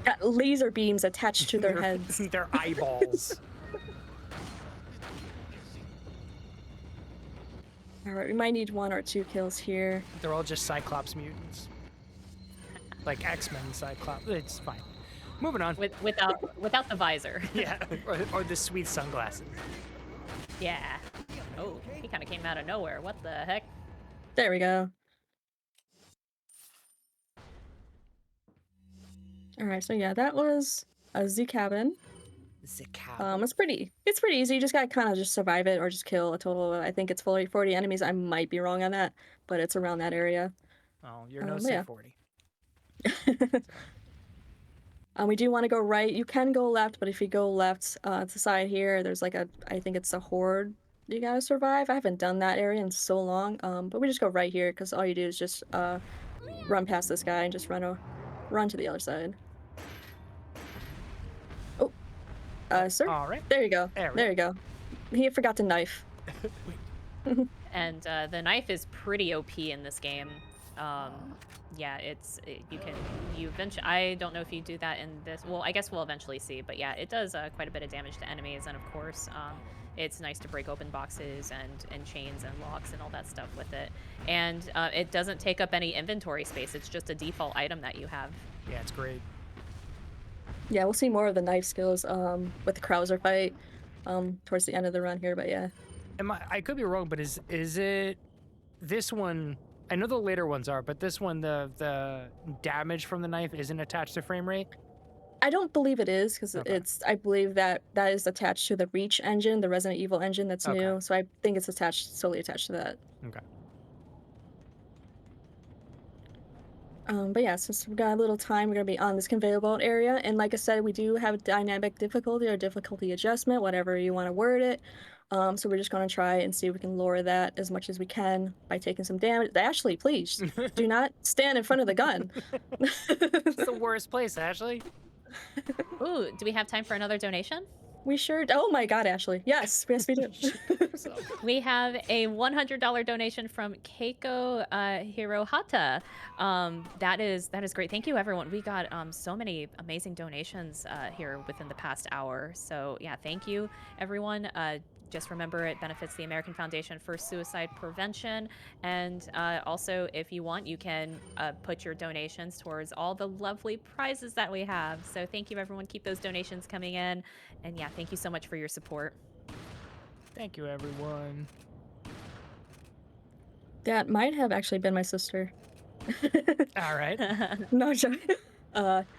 Got laser beams attached to their heads.
Their eyeballs.
All right, we might need 1 or 2 kills here.
They're all just Cyclops mutants. Like X-Men Cyclops. It's fine. Moving on.
Without the visor.
Yeah, or the sweet sunglasses.
Yeah. Oh, he kind of came out of nowhere. What the heck?
There we go. All right, so yeah, that was a Z cabin. It's pretty easy. You just gotta kind of just survive it or just kill a total of, I think it's 40 enemies. I might be wrong on that, but it's around that area.
Oh, you're no
yeah.
C40.
We do want to go right. You can go left, but if you go left to the side here, there's like I think it's a horde you gotta survive. I haven't done that area in so long, but we just go right here because all you do is just run past this guy and just run to the other side. Sir?
All right.
There you go.
There we
There you go. He forgot the knife.
And the knife is pretty OP in this game. Yeah, you eventually. I don't know if you do that in this. Well, I guess we'll eventually see. But yeah, it does quite a bit of damage to enemies, and of course, it's nice to break open boxes and chains and locks and all that stuff with it. And it doesn't take up any inventory space. It's just a default item that you have.
Yeah, it's great.
Yeah, we'll see more of the knife skills with the Krauser fight towards the end of the run here, but yeah.
I could be wrong, but is it this one? I know the later ones are, but this one, the damage from the knife isn't attached to frame rate?
I don't believe it is, because
Okay.
I believe that is attached to the Reach engine, the Resident Evil engine that's
Okay.
new, so I think it's solely attached to that.
Okay.
But yeah, since we've got a little time, we're gonna be on this conveyor belt area, and like I said, we do have dynamic difficulty or difficulty adjustment, whatever you want to word it. So we're just gonna try and see if we can lower that as much as we can by taking some damage. Ashley, please do not stand in front of the gun.
It's the worst place, Ashley.
Ooh, do we have time for another donation?
We sure. Oh my God, Ashley. Yes, yes, we do.
We have a $100 donation from Keiko Hirohata. That is great. Thank you, everyone. We got so many amazing donations here within the past hour. So yeah, thank you, everyone. Just remember, it benefits the American Foundation for Suicide Prevention. And also, if you want, you can put your donations towards all the lovely prizes that we have. So thank you, everyone. Keep those donations coming in. And yeah, thank you so much for your support.
Thank you, everyone.
That might have actually been my sister.
All right.
No joke.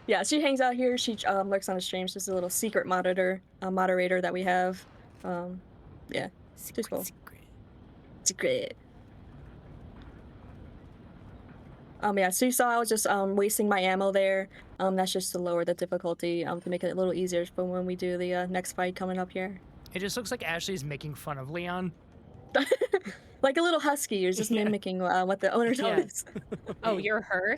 Yeah, she hangs out here. She lurks on the stream. She's a little secret moderator that we have. Yeah, she's cool. Secret. Yeah, so you saw I was just wasting my ammo there. That's just to lower the difficulty, to make it a little easier for when we do the next fight coming up here.
It just looks like Ashley's making fun of Leon.
Like a little husky, you're just mimicking what the owner does.
Oh, you're her?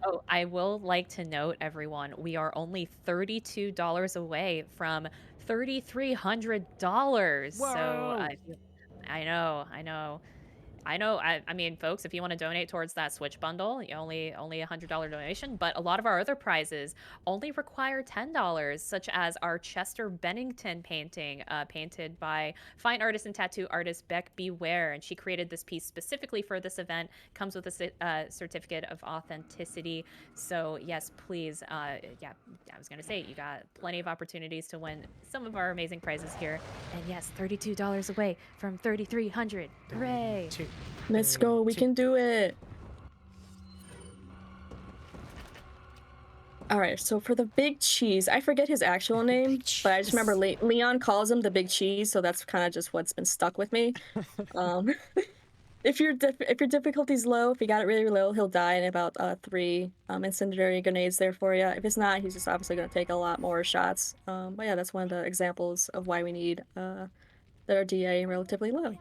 Oh, I will like to note, everyone, we are only $32 away from $3,300. So I know. I mean, folks, if you want to donate towards that Switch bundle, only a $100 donation. But a lot of our other prizes only require $10, such as our Chester Bennington painting, painted by fine artist and tattoo artist Beck Beware, and she created this piece specifically for this event. Comes with a certificate of authenticity. So yes, please. Yeah, I was gonna say you got plenty of opportunities to win some of our amazing prizes here. And yes, $32 away from $3,300. Hooray!
Let's go, we can do it. Alright, so for the Big Cheese, I forget his actual name, but I just remember Leon calls him the Big Cheese, so that's kind of just what's been stuck with me. If your difficulty's low, if you got it really low, he'll die in about 3 incendiary grenades there for you. If it's not, he's just obviously going to take a lot more shots. But yeah, that's one of the examples of why we need their DA relatively low.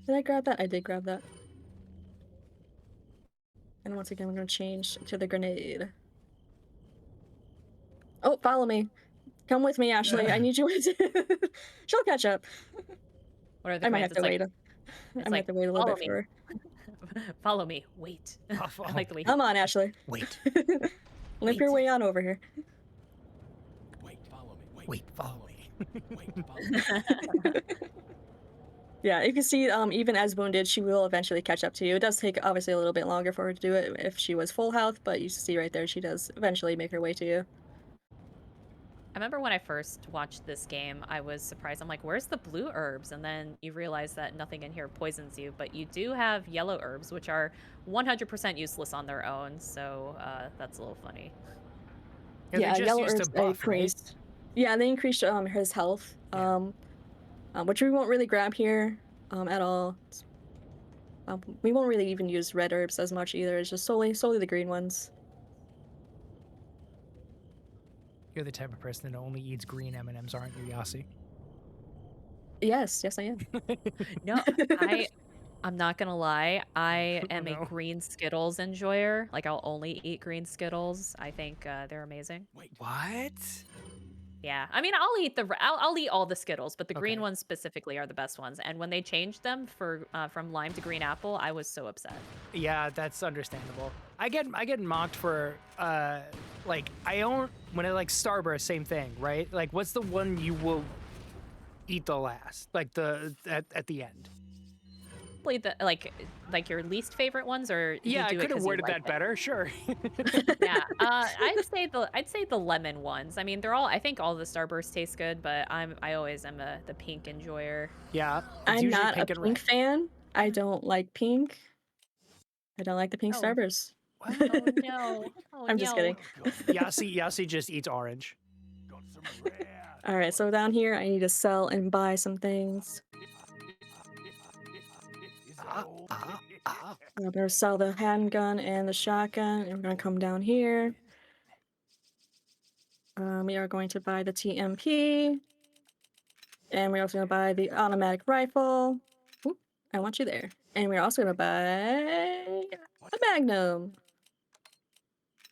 Did I grab that? I did grab that. And once again, I'm going to change to the grenade. Oh, follow me. Come with me, Ashley. I need you with. She'll catch up.
What are the
I might have to wait.
I
might have to wait a little bit for her.
Follow me. Wait. I like the way.
Come on, Ashley.
Wait.
Limp your way on over here.
Wait, follow me. Wait, follow me. Wait, follow me.
Yeah, you can see, even as wounded, she will eventually catch up to you. It does take, obviously, a little bit longer for her to do it if she was full health, but you see right there, she does eventually make her way to you.
I remember when I first watched this game, I was surprised. I'm like, where's the blue herbs? And then you realize that nothing in here poisons you, but you do have yellow herbs, which are 100% useless on their own, so that's a little funny.
Yeah, yellow herbs increased. Yeah, they increased his health, which we won't really grab here at all. We won't really even use red herbs as much either. It's just solely the green ones.
You're the type of person that only eats green M&Ms, aren't you, Yasi?
Yes, I am.
No, I'm not gonna lie, I am
No.
a green Skittles enjoyer. Like, I'll only eat green Skittles. I think they're amazing.
What?
Yeah, I mean, I'll eat all the Skittles, but the green
Okay.
ones specifically are the best ones. And when they changed them for from lime to green apple, I was so upset.
Yeah, that's understandable. I get mocked for like I own when I like Starburst, same thing, right? Like what's the one you will eat the last? Like the at the end.
Probably the like your least favorite ones, or you
Yeah, I
do it
could have
'cause you
worded
like
that
it?
better, sure.
Yeah, I'd say the lemon ones. I mean, I think all the Starbursts taste good, but I always am the pink enjoyer.
Yeah, it's
I'm
usually
not a
pink and
pink
red.
fan. I don't like pink. I don't like the pink
Oh,
Starburst.
oh no, oh
I'm just
no.
kidding.
Yasi just eats orange.
All right, so down here, I need to sell and buy some things. I'm gonna sell the handgun and the shotgun, and we're gonna come down here. We are going to buy the TMP, and we're also gonna buy the automatic rifle. Oop, I want you there. And we're also gonna buy a Magnum.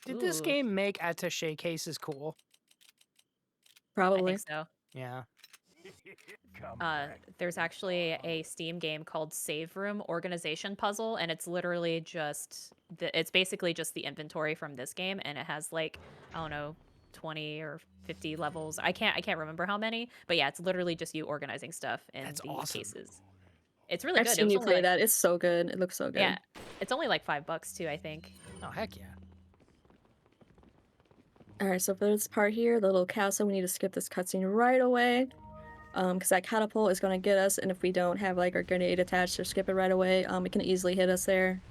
Did this
Ooh,
game make attaché cases cool?
I
Probably.
think so.
Yeah.
There's actually a Steam game called Save Room Organization Puzzle, and it's literally just it's basically just the inventory from this game, and it has like, I don't know, 20 or 50 levels. I can't remember how many, but yeah, it's literally just you organizing stuff in
That's
the
awesome.
cases. It's really
I've
good. It
seen
was
you
only
play
like,
that. It's so good. It looks so good.
yeah, it's only like $5 too, I think.
Oh heck yeah.
All right, so for this part here, the little castle, we need to skip this cutscene right away. Because that catapult is going to get us, and if we don't have like our grenade attached or skip it right away, it can easily hit us there.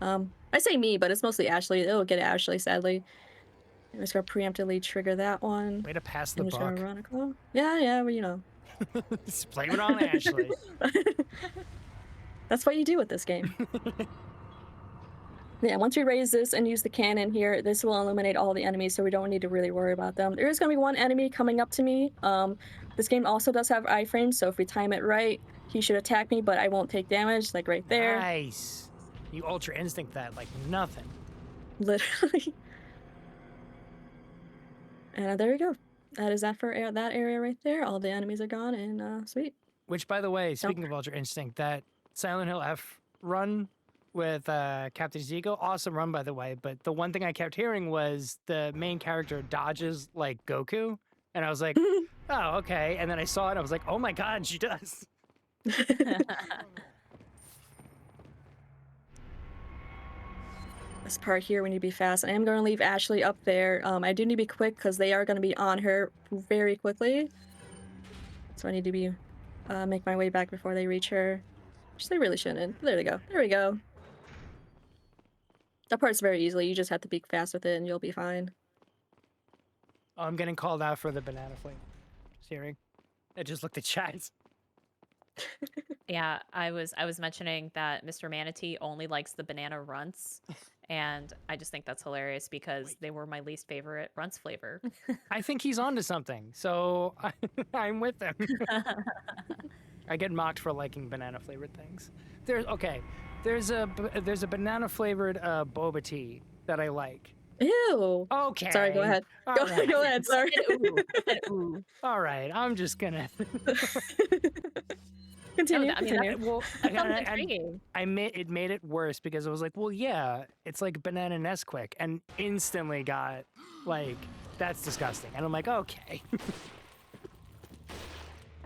I say me, but it's mostly Ashley. It'll get Ashley, sadly. I'm just gonna preemptively trigger that one.
Way to pass the
I'm just gonna
buck.
run across. Yeah, well, you know.
Just blame it on Ashley.
That's what you do with this game. Yeah, once we raise this and use the cannon here, this will eliminate all the enemies, so we don't need to really worry about them. There is going to be one enemy coming up to me. This game also does have iframes, so if we time it right, he should attack me, but I won't take damage, like right there.
Nice. You Ultra Instinct that like nothing.
Literally. And there you go. That is that for that area right there. All the enemies are gone, and sweet.
Which, by the way, speaking of Ultra Instinct, that Silent Hill F run with Captain Zigo, awesome run, by the way. But the one thing I kept hearing was the main character dodges like Goku. And I was like, oh, okay. And then I saw it. I was like, oh my God, she does.
This part here, we need to be fast. I am going to leave Ashley up there. I do need to be quick because they are going to be on her very quickly. So I need to be make my way back before they reach her. Which they really shouldn't. There they go. There we go. That part's very easily. You just have to be fast with it and you'll be fine.
Oh, I'm getting called out for the banana flame. Just hearing. I just looked at chat.
Yeah, I was mentioning that Mr. Manatee only likes the banana runts, and I just think that's hilarious because they were my least favorite runts flavor.
I think he's onto something, so I'm with him. I get mocked for liking banana flavored things. There's a banana flavored boba tea that I like.
Ew.
Okay.
Sorry, go ahead.
All
Go,
right.
go ahead, sorry.
Ooh.
All right, I'm just gonna.
Continue.
I mean,
continue.
Sounds intriguing.
It made it worse because I was like, well, yeah, it's like banana Nesquik, and instantly got like, that's disgusting, and I'm like, okay.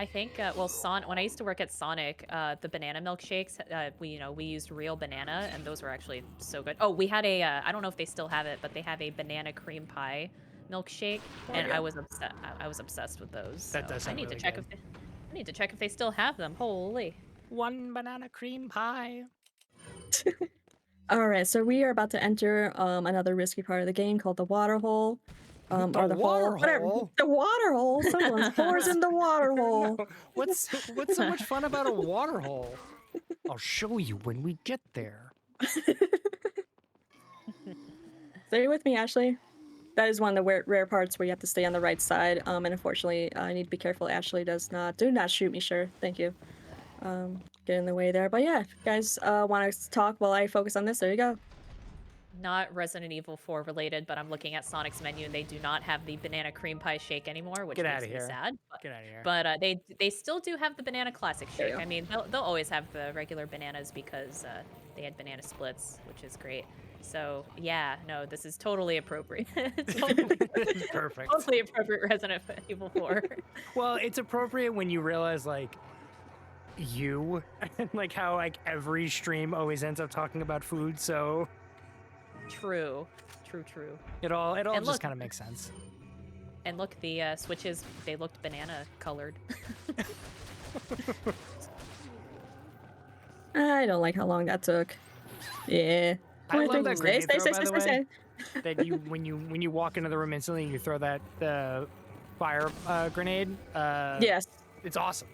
I think, when I used to work at Sonic, the banana milkshakes, we used real banana, and those were actually so good. Oh, we had I don't know if they still have it, but they have a banana cream pie milkshake, and I was obsessed with those.
That does
I
sound
need
really
to check
good.
I need to check if they still have them. Holy.
One banana cream pie.
All right, so we are about to enter another risky part of the game called the water hole. Or the
water
hole. Whatever.
hole?
The water hole. Someone's floors in the water hole.
No, what's so much fun about a water hole? I'll show you when we get there.
Stay with me, Ashley. That is one of the rare parts where you have to stay on the right side. And unfortunately, I need to be careful. Ashley do not shoot me, sure. Thank you. get in the way there. But yeah, if you guys want to talk while I focus on this, there you go.
Not Resident Evil 4 related, but I'm looking at Sonic's menu and they do not have the banana cream pie shake anymore, which
Get
makes
outta
me
here.
sad.
Get out of here.
But they still do have the banana classic
There you
shake.
go.
I mean, they'll always have the regular bananas because they had banana splits, which is great. So yeah, no, this is totally appropriate.
Perfect.
Totally appropriate Resident Evil 4.
Well, it's appropriate when you realize like you and like how like every stream always ends up talking about food, so
True.
it all
And
just
look-
kind of makes sense.
And look, the switches, they looked banana colored.
I don't like how long that took. Yeah.
I love
23.
that
Stay,
grenade
stay,
throw,
stay,
by the
stay, stay,
way.
stay.
That you when you walk into the room instantly and you throw that fire grenade.
Yes.
It's awesome.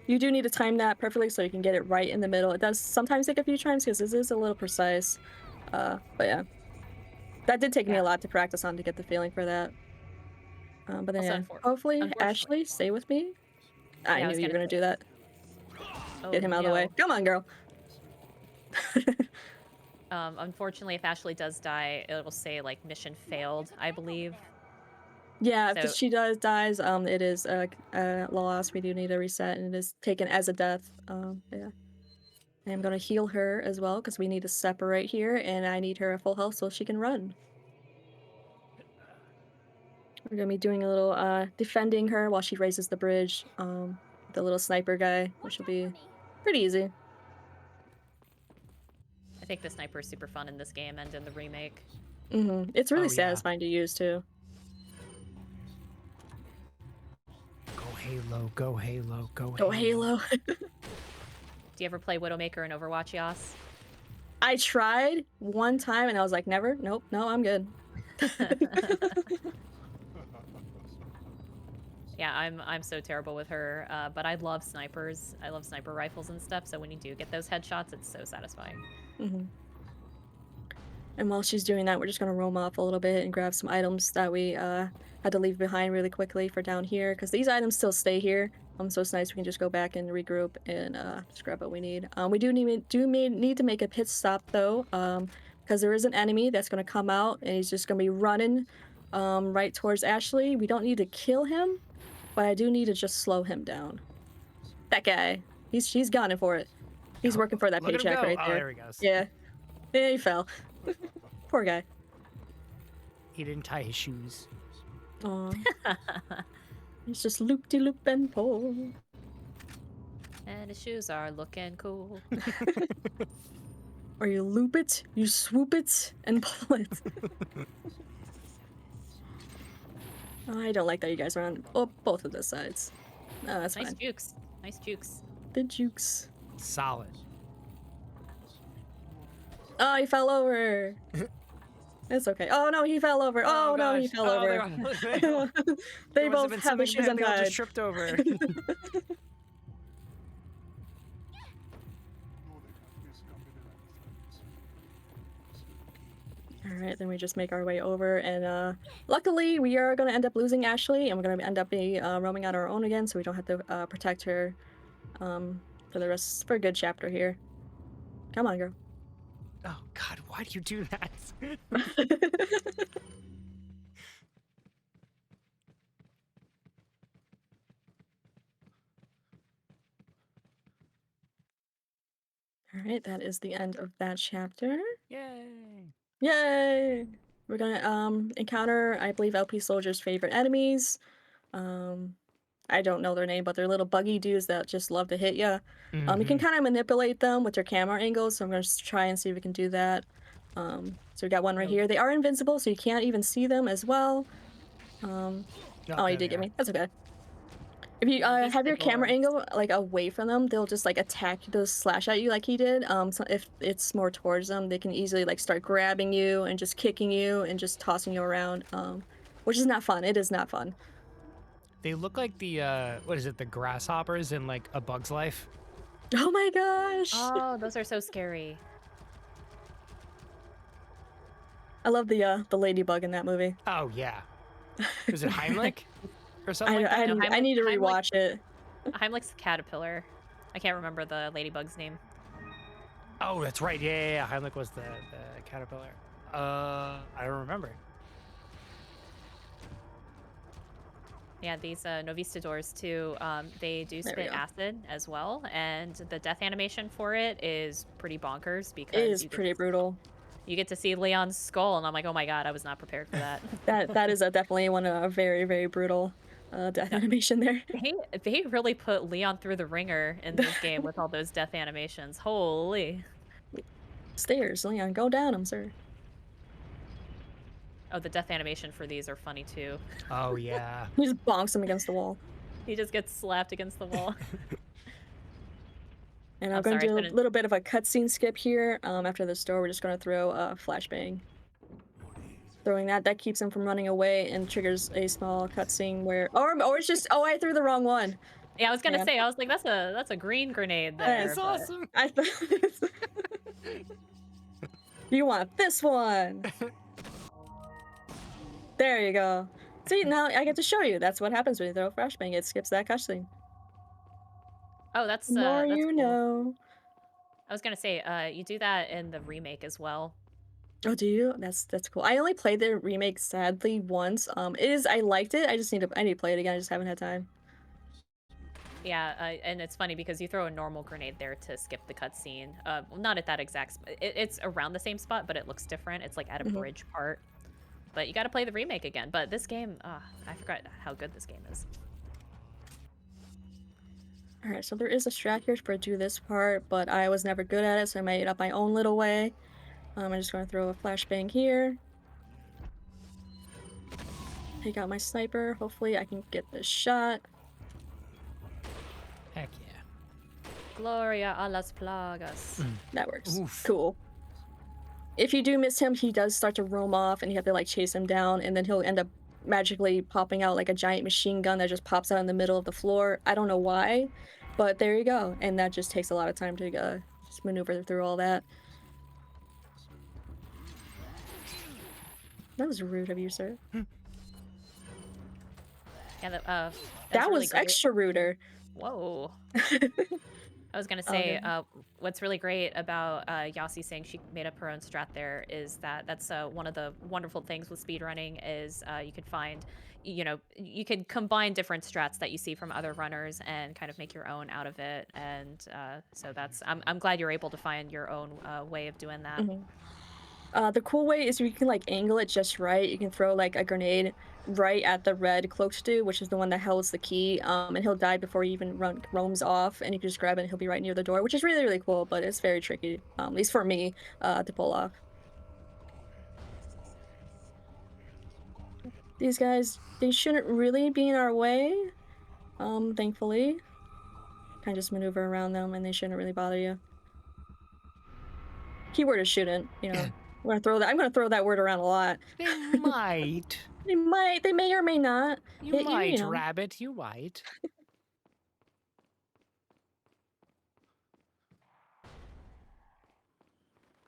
You do need to time that perfectly so you can get it right in the middle. It does sometimes take a few times because this is a little precise. But yeah. That did take me a lot to practice on to get the feeling for that. But then
Also,
yeah, hopefully,
unfortunately-
Ashley, stay with me. I
Yeah, I
knew
was
you were
gonna
gonna do that.
Oh,
Get him out of the way.
no.
Come on, girl.
Unfortunately, if Ashley does die, it will say like mission failed, I believe.
Yeah, if
So-
she dies, it is loss. We do need a reset, and it is taken as a death. Yeah. And I'm gonna heal her as well because we need to separate here, and I need her at full health so she can run. We're gonna be doing a little defending her while she raises the bridge. The little sniper guy, which will be pretty easy.
I think the sniper is super fun in this game and in the remake.
It's really
Oh, yeah.
satisfying to use too.
Go Halo, go Halo, go
Go Halo.
Do you ever play Widowmaker in Overwatch, Yas?
I tried one time and I was like, never. Nope. No, I'm good.
Yeah, I'm so terrible with her, but I love snipers. I love sniper rifles and stuff. So when you do get those headshots, it's so satisfying.
And while she's doing that, we're just gonna roam off a little bit and grab some items that we had to leave behind really quickly for down here, because these items still stay here. So it's nice we can just go back and regroup and just grab what we need. We need to make a pit stop though, because there is an enemy that's gonna come out and he's just gonna be running right towards Ashley. We don't need to kill him, but I do need to just slow him down. That guy, he's gunning for it. He's working for that
Look at him
paycheck
go.
right
Oh,
there.
there he goes.
Yeah, he fell. Poor guy.
He didn't tie his shoes.
Aw. He's just loop-de-loop and pull.
And his shoes are looking cool.
Or you loop it, you swoop it, and pull it. I don't like that you guys are on both of the sides. No, that's
Nice
fine.
jukes. Nice jukes.
The jukes.
Solid.
Oh, he fell over. It's okay. Oh no, he fell over. Oh, no, he
gosh.
fell
Oh,
over.
There
They
must
both
been
have their
something
shoes
bad. They all
untied.
just tripped over.
Alright, then we just make our way over, and luckily we are going to end up losing Ashley, and we're going to end up roaming on our own again, so we don't have to protect her for a good chapter here. Come on, girl.
Oh God, why do you do that?
Alright, that is the end of that chapter.
Yay!
Yay! We're gonna encounter, I believe, LP Soldier's favorite enemies. I don't know their name, but they're little buggy dudes that just love to hit you. You can kind of manipulate them with their camera angles, so I'm gonna try and see if we can do that. So we got one right here. They are invincible, so you can't even see them as well. Oh, you
there
did
they
get
are.
me. That's okay. If you
Yeah, these
have your
big
camera
ones.
angle like away from them, they'll just like attack you, they'll slash at you like he did. So if it's more towards them, they can easily like start grabbing you and just kicking you and just tossing you around, which is not fun. It is not fun.
They look like the what is it? The grasshoppers in like A Bug's Life.
Oh my gosh!
Oh, those are so scary.
I love the ladybug in that movie.
Oh yeah. Was it Heimlich or something like that?
I need to
Heimlich-
rewatch it.
Heimlich's a caterpillar. I can't remember the ladybug's name.
Oh, that's right. Yeah. Heimlich was the caterpillar. I don't remember.
Yeah, these Novistadors too, they do
There we
spit
go.
acid as well, and the death animation for it is pretty bonkers because
It is pretty brutal.
you get to see Leon's skull, and I'm like, oh my god, I was not prepared for that.
That is definitely one of a very, very brutal death animation there.
They really put Leon through the ringer in this game with all those death animations. Holy.
Stairs, Leon, go down them, sir.
Oh, the death animation for these are funny too.
Oh yeah.
He just bonks him against the wall.
He just gets slapped against the wall.
And I'm
I'm
going
sorry,
to
I
do a
couldn't-
little bit of a cutscene skip here. After the store, we're just going to throw a flashbang. Throwing that keeps him from running away and triggers a small cutscene where, or it's just, oh, I threw the wrong one.
Yeah, I was gonna
Yeah.
say, I was like, that's a green grenade there.
That's
but-
awesome.
I You want this one? There you go. See, now I get to show you. That's what happens when you throw a flashbang. It skips that cutscene.
Oh, that's
The more
that's
you
cool.
know.
I was gonna say, you do that in the remake as well.
Oh, do you? That's cool. I only played the remake sadly once. I liked it. I need to play it again. I just haven't had time.
Yeah, and it's funny because you throw a normal grenade there to skip the cutscene. Well, not at that exact spot. It's around the same spot, but it looks different. It's like at a
Mhm.
bridge part. But you got to play the remake again. But this game, I forgot how good this game is.
Alright, so there is a strat here for do this part, but I was never good at it, so I made it up my own little way. I'm just gonna throw a flashbang here. Take out my sniper. Hopefully I can get this shot.
Heck yeah.
Gloria a las plagas.
That works.
Oof.
Cool. If you do miss him, he does start to roam off and you have to like chase him down, and then he'll end up magically popping out like a giant machine gun that just pops out in the middle of the floor. I don't know why, but there you go. And that just takes a lot of time to just maneuver through all that. That was rude of you, sir.
Yeah, that's
That
really
was
great.
extra ruder.
Whoa. I was gonna say, what's really great about Yasi saying she made up her own strat there is that's one of the wonderful things with speedrunning is you could find, you can combine different strats that you see from other runners and kind of make your own out of it. And so I'm glad you're able to find your own way of doing that.
The cool way is you can like angle it just right. You can throw like a grenade right at the red cloaked dude, which is the one that holds the key, and he'll die before he even roams off, and you can just grab it and he'll be right near the door, which is really, really cool, but it's very tricky, at least for me, to pull off. These guys, they shouldn't really be in our way, thankfully. Kind of just maneuver around them and they shouldn't really bother you. Keyword is shouldn't, I'm gonna throw that word around a lot.
They might.
They may or may not.
You
hit
might,
you know.
Rabbit. You might.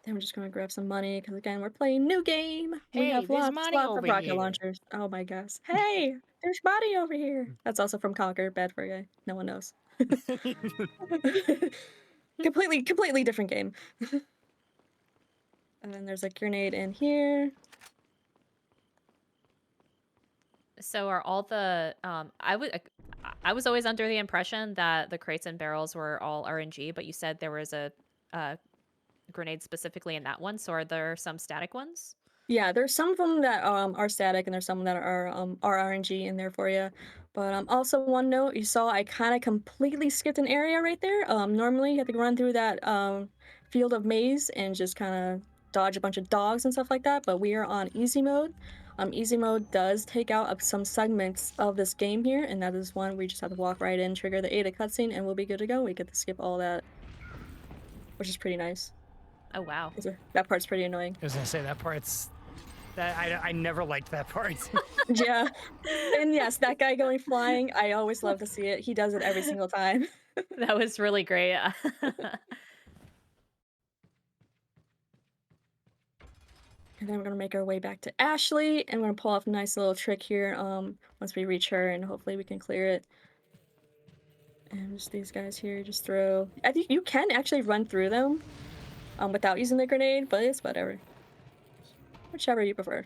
Then we're just gonna grab some money because again we're playing new game. We
Hey,
have
there's
lots
money
of
over
rocket
here.
launchers. Oh my gosh! Hey, there's money over here. That's also from Conquer. Bad for you. No one knows. completely different game. And then there's a grenade in here.
So are all the I was always under the impression that the crates and barrels were all RNG, but you said there was a grenade specifically in that one. So are there some static ones?
Yeah, there's some of them that are static, and there's some that are RNG in there for you. But also one note, you saw I kind of completely skipped an area right there. Normally you have to run through that field of maze and just kind of dodge a bunch of dogs and stuff like that. But we are on easy mode. Easy mode does take out some segments of this game here, and that is one we just have to walk right in, trigger the ADA cutscene, and we'll be good to go. We get to skip all that, which is pretty nice.
Oh wow.
That part's pretty annoying.
I was gonna say that part's. I never liked that part.
Yeah. And yes, that guy going flying, I always love to see it. He does it every single time.
That was really great.
And then we're gonna make our way back to Ashley, and we're gonna pull off a nice little trick here once we reach her, and hopefully we can clear it. And just these guys here, just throw. I think you can actually run through them without using the grenade, but it's whatever. Whichever you prefer.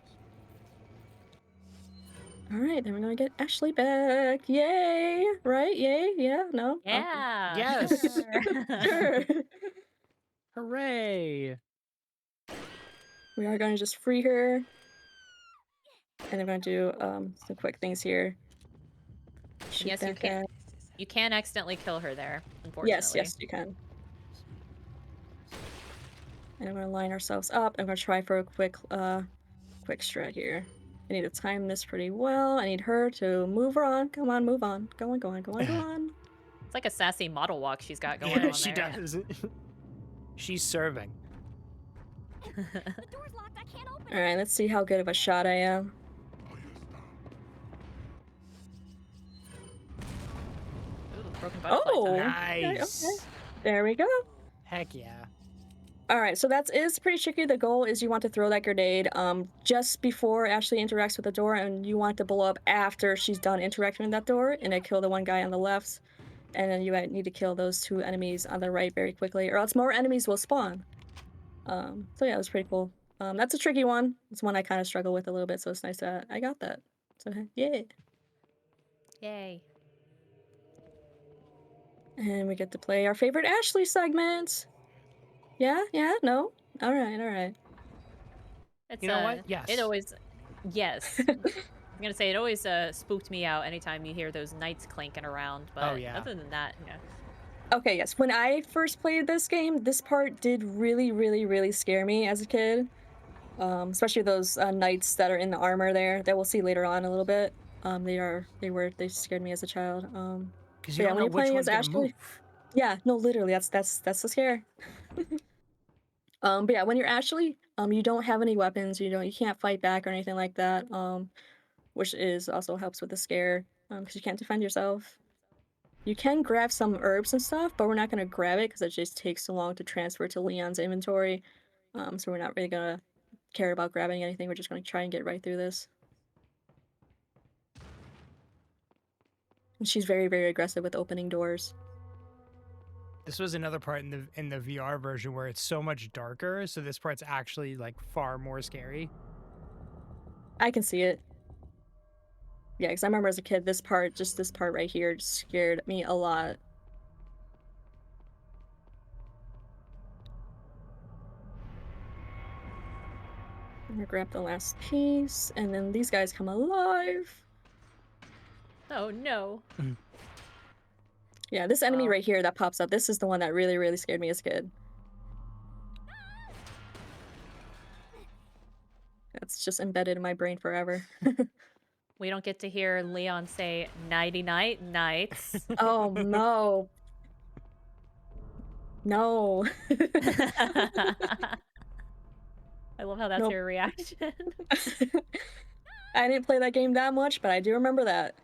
Alright, then we're gonna get Ashley back. Yay! Right? Yay? Yeah? No? Okay.
Yeah.
Yes.
Sure.
Hooray!
We are gonna just free her. And then we're gonna do some quick things here. Shoot
Yes, you
that
can.
guy.
You can accidentally kill her there, unfortunately.
Yes, you can. And I'm gonna line ourselves up. I'm gonna try for a quick strat here. I need to time this pretty well. I need her to move her on. Come on, move on. Go on, go on, go on, go on.
It's like a sassy model walk she's got going
Yeah,
on
she
there.
does. She's serving.
Alright, let's see how good of a shot I am.
Ooh, broken butterfly
Oh!
time.
Nice.
Okay. There we go.
Heck yeah.
Alright, so that is pretty tricky. The goal is you want to throw that grenade just before Ashley interacts with the door, and you want to blow up after she's done interacting with that door, and then kill the one guy on the left. And then you need to kill those 2 enemies on the right very quickly, or else more enemies will spawn. So yeah, it was pretty cool. That's a tricky one. It's one I kind of struggle with a little bit, so it's nice that I got that. So yeah.
Yay.
And we get to play our favorite Ashley segment. Yeah? Yeah? No? Alright.
It's,
You know what? Yes.
It always... Yes. I'm gonna say, it always spooked me out anytime you hear those knights clanking around, but
Oh, yeah.
other than that, yeah.
Okay, yes. When I first played this game, this part did really, really, really scare me as a kid. Especially those knights that are in the armor there that we'll see later on a little bit. They scared me as a child.
Because
So
you
yeah,
don't
when
know
you're
which
playing
one's
as
gonna
Ashley,
move.
yeah, no, literally, that's the scare. But yeah, when you're Ashley, you don't have any weapons. You can't fight back or anything like that. Which is also helps with the scare. Because you can't defend yourself. You can grab some herbs and stuff, but we're not gonna grab it because it just takes so long to transfer to Leon's inventory. So we're not really gonna care about grabbing anything. We're just gonna try and get right through this. And she's very, very aggressive with opening doors.
This was another part in the VR version where it's so much darker, so this part's actually like far more scary.
I can see it. Yeah, because I remember as a kid, this part right here just scared me a lot. I'm gonna grab the last piece, and then these guys come alive.
Oh no.
Yeah, this enemy right here that pops up, this is the one that really, really scared me as a kid. That's just embedded in my brain forever.
We don't get to hear Leon say nighty night nights.
Oh no. No.
I love how that's
Nope.
your reaction.
I didn't play that game that much, but I do remember that.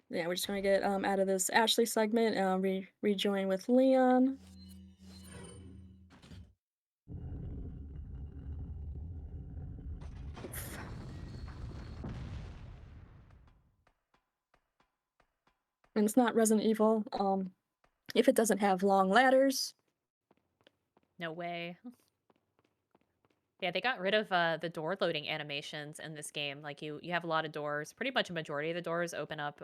Yeah, we're just gonna get out of this Ashley segment and rejoin with Leon. Oof. And it's not Resident Evil. If it doesn't have long ladders.
No way. Yeah, they got rid of the door loading animations in this game. Like you have a lot of doors. Pretty much a majority of the doors open up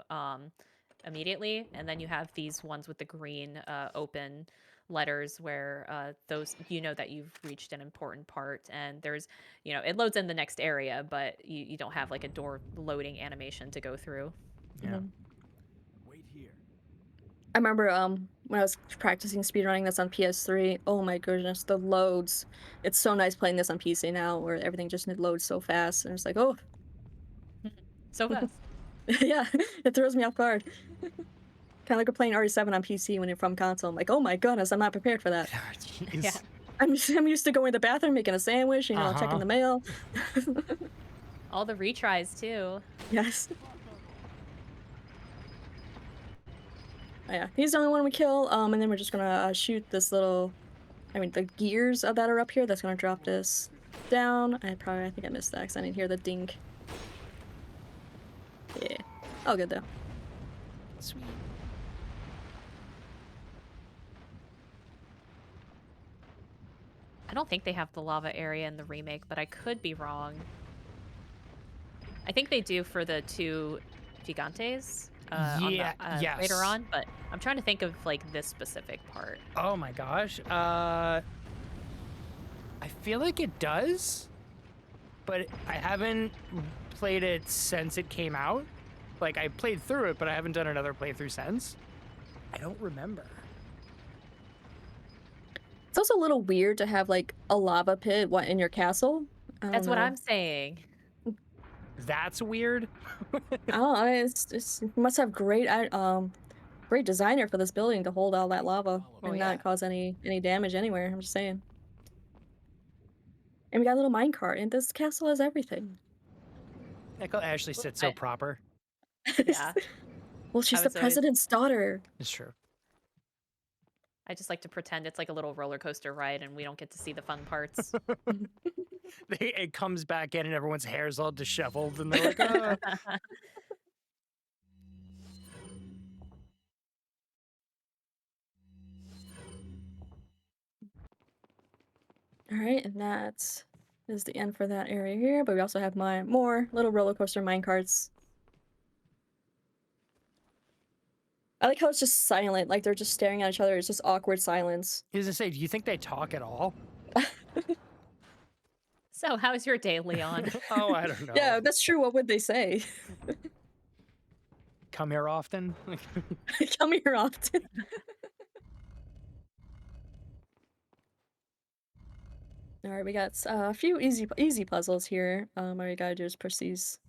immediately, and then you have these ones with the green open letters where those that you've reached an important part, and there's it loads in the next area, but you don't have like a door loading animation to go through.
Yeah.
Wait here.
I remember when I was practicing speedrunning this on PS3. Oh my goodness, the loads. It's so nice playing this on PC now where everything just loads so fast. And it's like, oh.
So fast.
Yeah, it throws me off guard. Kind of like we're playing RE7 on PC when you're from console. I'm like, oh my goodness, I'm not prepared for that.
Yeah.
I'm used to going to the bathroom, making a sandwich, checking the mail.
All the retries too.
Yes. Oh, yeah, he's the only one we kill, and then we're just gonna shoot this little, the gears that are up here, that's gonna drop this down. I think I missed that because I didn't hear the dink. All good though.
Sweet.
I don't think they have the lava area in the remake, but I could be wrong. I think they do for the 2 Gigantes
Yes.
later on, but I'm trying to think of like this specific part.
Oh my gosh. I feel like it does, but I haven't played it since it came out. Like, I played through it, but I haven't done another playthrough since. I don't remember.
It's also a little weird to have like a lava pit in your castle. I
That's
don't
what
know.
I'm saying.
That's weird.
I don't know. It's you must have great great designer for this building to hold all that lava and
yeah.
not cause any damage anywhere. I'm just saying. And we got a little minecart, and this castle has everything.
Echo Ashley sits so proper.
Yeah.
Well, she's
I
the
was always-
president's daughter.
It's true.
I just like to pretend it's like a little roller coaster ride and we don't get to see the fun parts.
It comes back in and everyone's hair's all disheveled and they're like, "Ah."
All right, and that is the end for that area here. But we also have more little roller coaster minecarts. I like how it's just silent, like they're just staring at each other. It's just awkward silence.
I was gonna say, do you think they talk at all?
So, how's your day, Leon?
Oh, I don't know.
Yeah, that's true. What would they say?
Come here often?
Come here often. All right, we got a few easy puzzles here. All we gotta do is push these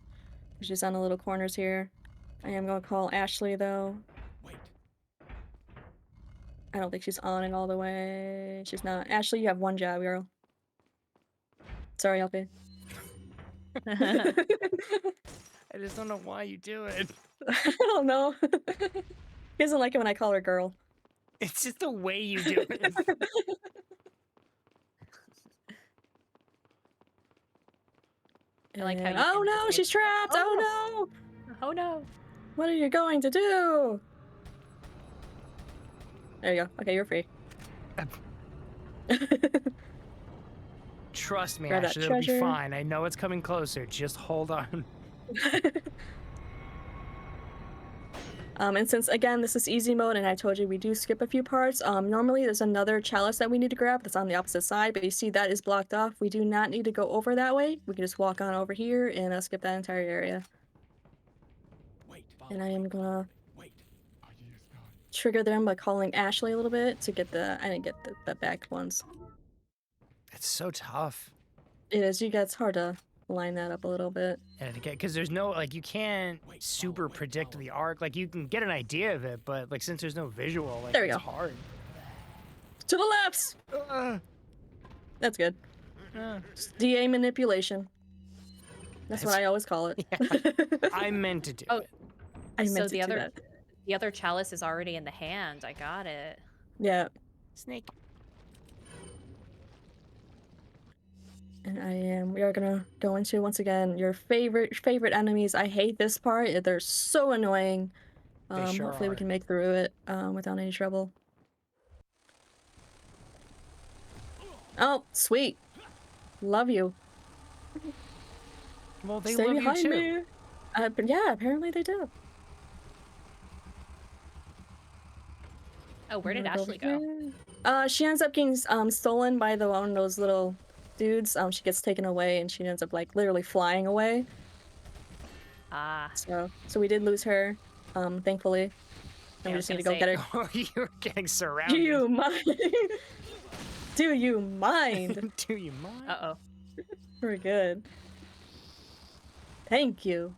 just on the little corners here. I am gonna call Ashley though.
Wait.
I don't think she's on it all the way. She's not. Ashley, you have one job, girl. Sorry, Alfie.
I just don't know why you do it.
I don't know. He doesn't like it when I call her girl.
It's just the way you do it.
I like how you
Oh
can
no,
just, like-
she's trapped! Oh no!
Oh no.
What are you going to do? There you go. Okay, you're free.
Trust me,
Grab that
Ashley, it'll be
treasure.
fine. I know it's coming closer. Just hold on.
And since again this is easy mode and I told you we do skip a few parts, normally there's another chalice that we need to grab that's on the opposite side, but you see that is blocked off. We do not need to go over that way. We can just walk on over here and skip that entire area.
Wait.
And I am gonna
Wait.
trigger them by calling Ashley a little bit to get I didn't get the back ones.
It's so tough.
It is, it's hard to line that up a little bit.
And again, because there's no, like, you can't super predict the arc. Like, you can get an idea of it, but, like, since there's no visual, like,
There we
it's
go.
hard.
To the left! That's good. Just DA manipulation. That's what I always call it.
I meant to do
Oh,
it.
I
so
meant to
the
do
other
that.
the other chalice is already in the hand. I got it.
Yeah.
Snake.
And we are gonna go into once again your favorite enemies. I hate this part. They're so annoying.
They sure
Hopefully we
are.
can make through it without any trouble. Oh, sweet. Love you.
Well, they
Stay
love
behind
you too.
me. But yeah, apparently they do.
Oh, where did
I'm gonna
Ashley
over
go?
here. She ends up getting stolen by one of those little dudes. She gets taken away and she ends up like literally flying away.
Ah.
So we did lose her, thankfully.
Yeah,
And
I
we
was
just need to
gonna
go
say-
get her.
Oh, you're getting surrounded.
Do you mind? Do you mind?
Do you mind?
Uh-oh.
We're good. Thank you.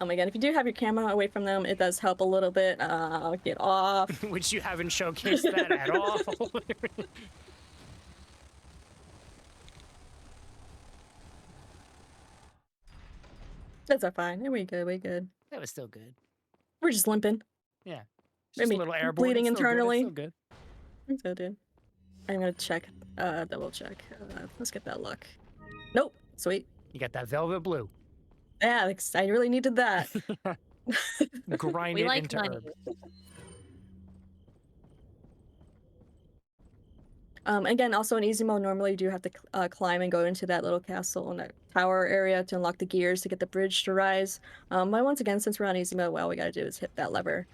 Oh my god, if you do have your camera away from them, it does help a little bit. Get off.
Which you haven't showcased that at all.
That's all fine. We good, we good.
That was still good.
We're just limping.
Yeah. It's just
Maybe
a little airborne.
bleeding
It's still good,
internally.
It's still good.
It's so dude. I'm gonna check, double check. Let's get that luck. Nope. Sweet.
You got that velvet blue.
Yeah, I really needed that.
Grind
We
it
like
into
money.
herb.
Again, also in easy mode, normally you do have to climb and go into that little castle and that tower area to unlock the gears to get the bridge to rise. But once again, since we're on easy mode, all we gotta do is hit that lever.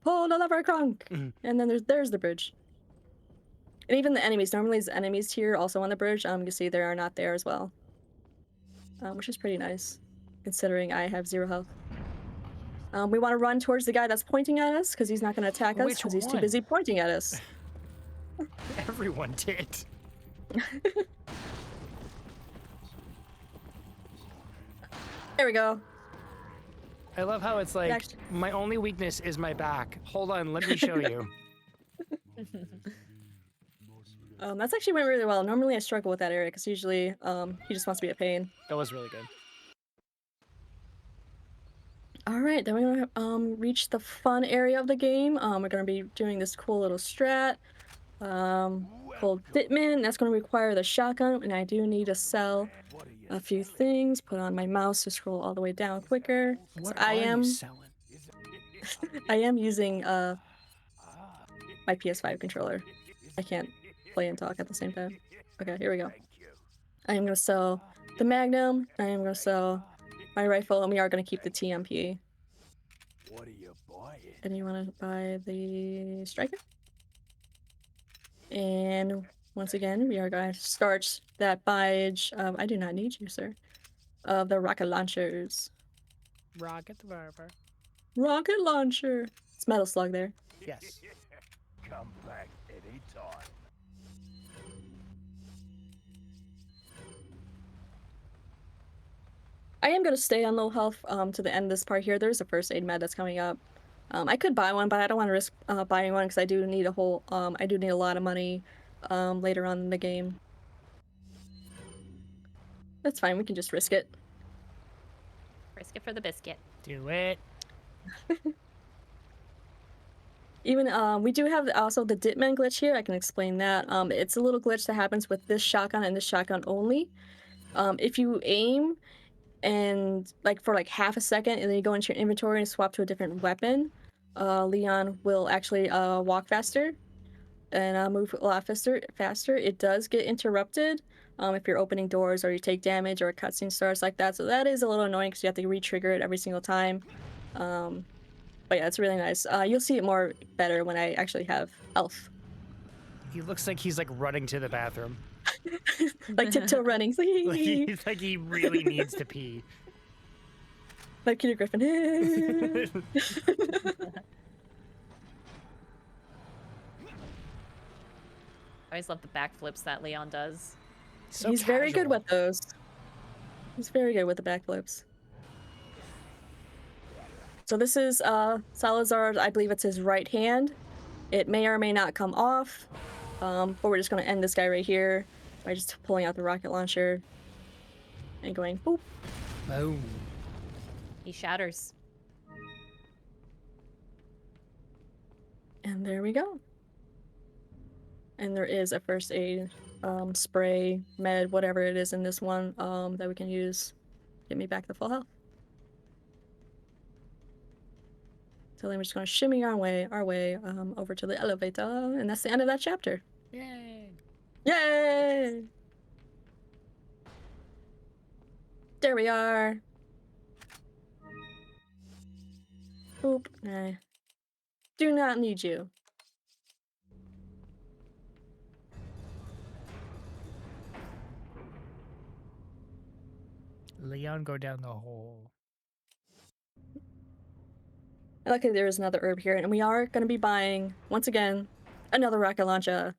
Pull the lever, Kronk!
Mhm.
And then there's the bridge. And even the enemies, normally there's enemies here also on the bridge. You can see they are not there as well. Which is pretty nice, considering I have 0 health. We want to run towards the guy that's pointing at us, because he's not going to attack us,
Which
because he's too
one?
busy pointing at us.
Everyone did.
There we go.
I love how it's like,
Actually-
my only weakness is my back. Hold on, let me show you.
That's actually went really well. Normally I struggle with that area, because usually he just wants to be a pain.
That was really good.
Alright, then we're gonna reach the fun area of the game. We're gonna be doing this cool little strat called Ditman. That's gonna require the shotgun, and I do need to sell a few things. Put on my mouse to scroll all the way down quicker.
What
I
are
am
you selling?
I am using my PS5 controller. I can't play and talk at the same time. Okay, here we go. I am gonna sell the Magnum. I am gonna sell my rifle, and we are gonna keep the TMP.
What are you buying?
And you want to buy the striker? And once again, we are going to start that buyage. I do not need you, sir. Of the rocket launchers.
Rocket the Barber.
Rocket launcher. It's Metal Slug there.
Yes.
Come back anytime.
I am going to stay on low health to the end of this part here. There's a first aid med that's coming up. I could buy one, but I don't want to risk buying one because I do need I do need a lot of money later on in the game. That's fine, we can just risk it.
Risk it for the biscuit.
Do it.
Even we do have also the Ditman glitch here. I can explain that. It's a little glitch that happens with this shotgun and this shotgun only. If you aim and for half a second, and then you go into your inventory and swap to a different weapon, Leon will actually walk faster and move a lot faster. It does get interrupted if you're opening doors or you take damage or a cutscene starts like that. So that is a little annoying because you have to re-trigger it every single time. But yeah, it's really nice. You'll see it more better when I actually have health.
He looks like he's running to the bathroom.
Like tiptoe running.
He's like he really needs to pee.
Like Peter Griffin.
I always love the backflips that Leon does.
So
He's very good
casual.
with those. He's very good with the backflips. So this is Salazar, I believe it's his right hand. It may or may not come off. But we're just gonna end this guy right here by just pulling out the rocket launcher and going boop.
Boom.
He shatters.
And there we go. And there is a first aid spray, med, whatever it is in this one that we can use. Get me back to full health. So then we're just gonna shimmy our way over to the elevator, and that's the end of that chapter.
Yay.
Yay! There we are. Oop. Nah. Do not need you.
Leon, go down the hole.
Luckily, there is another herb here, and we are going to be buying, once again, another rocket launcher.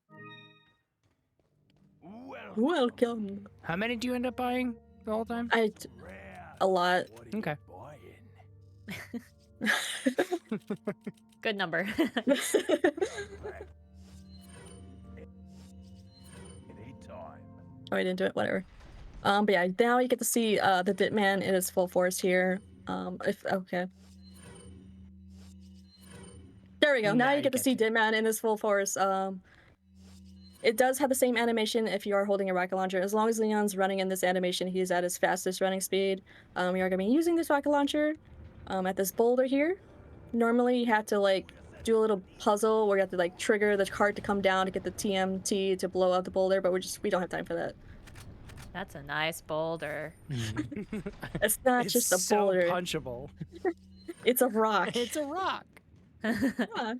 Welcome.
How many do you end up buying the whole time?
A lot.
Okay.
Good number.
Oh, I didn't do it. Whatever. But yeah, now you get to see the Ditman in its full force here. Okay. There we go. Now you get to see Ditman in his full force. It does have the same animation if you are holding a rocket launcher. As long as Leon's running in this animation, he's at his fastest running speed. We are going to be using this rocket launcher at this boulder here. Normally, you have to like do a little puzzle where you have to like trigger the cart to come down to get the TMT to blow up the boulder, but we don't have time for that.
That's a nice boulder.
It's not
It's
just a
so
boulder.
punchable.
It's a rock.
It's a rock.
Rock.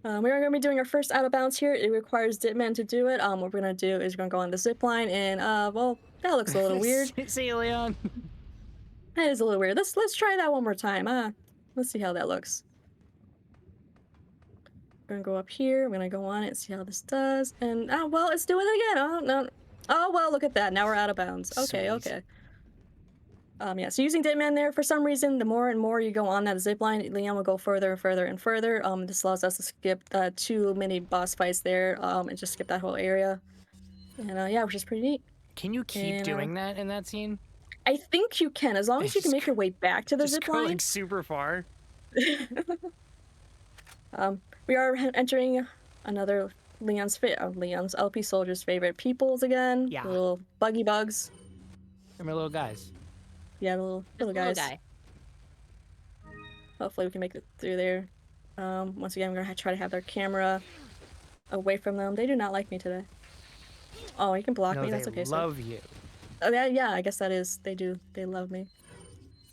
We are going to be doing our first out of bounds here. It requires Ditman to do it. What we're going to do is we're going to go on the zip line, and well, that looks a little weird.
See you, Leon.
That is a little weird. Let's try that one more time. Let's see how that looks. We're gonna go up here. We're gonna go on it and see how this does. And well, it's doing it again. Oh no. Oh well, look at that. Now we're out of bounds. Okay,
Sweet.
okay. Yeah. So using Ditman there, for some reason, the more and more you go on that zip line, Leon will go further and further and further. This allows us to skip 2 mini boss fights there. And just skip that whole area. And yeah, which is pretty neat.
Can you keep doing that in that scene?
I think you can, as long as you can make your way back to the
Just
zip
go
line.
like super far.
We are entering another Leon's LP Soldier's favorite peoples again.
Yeah.
Little buggy bugs.
Remember little guys.
Yeah, little guys.
Guy.
Hopefully we can make it through there. Once again, we're gonna try to have their camera away from them. They do not like me today. Oh, you can block
No,
me.
they
That's okay.
love you.
Oh, yeah, I guess that is. They do. They love me.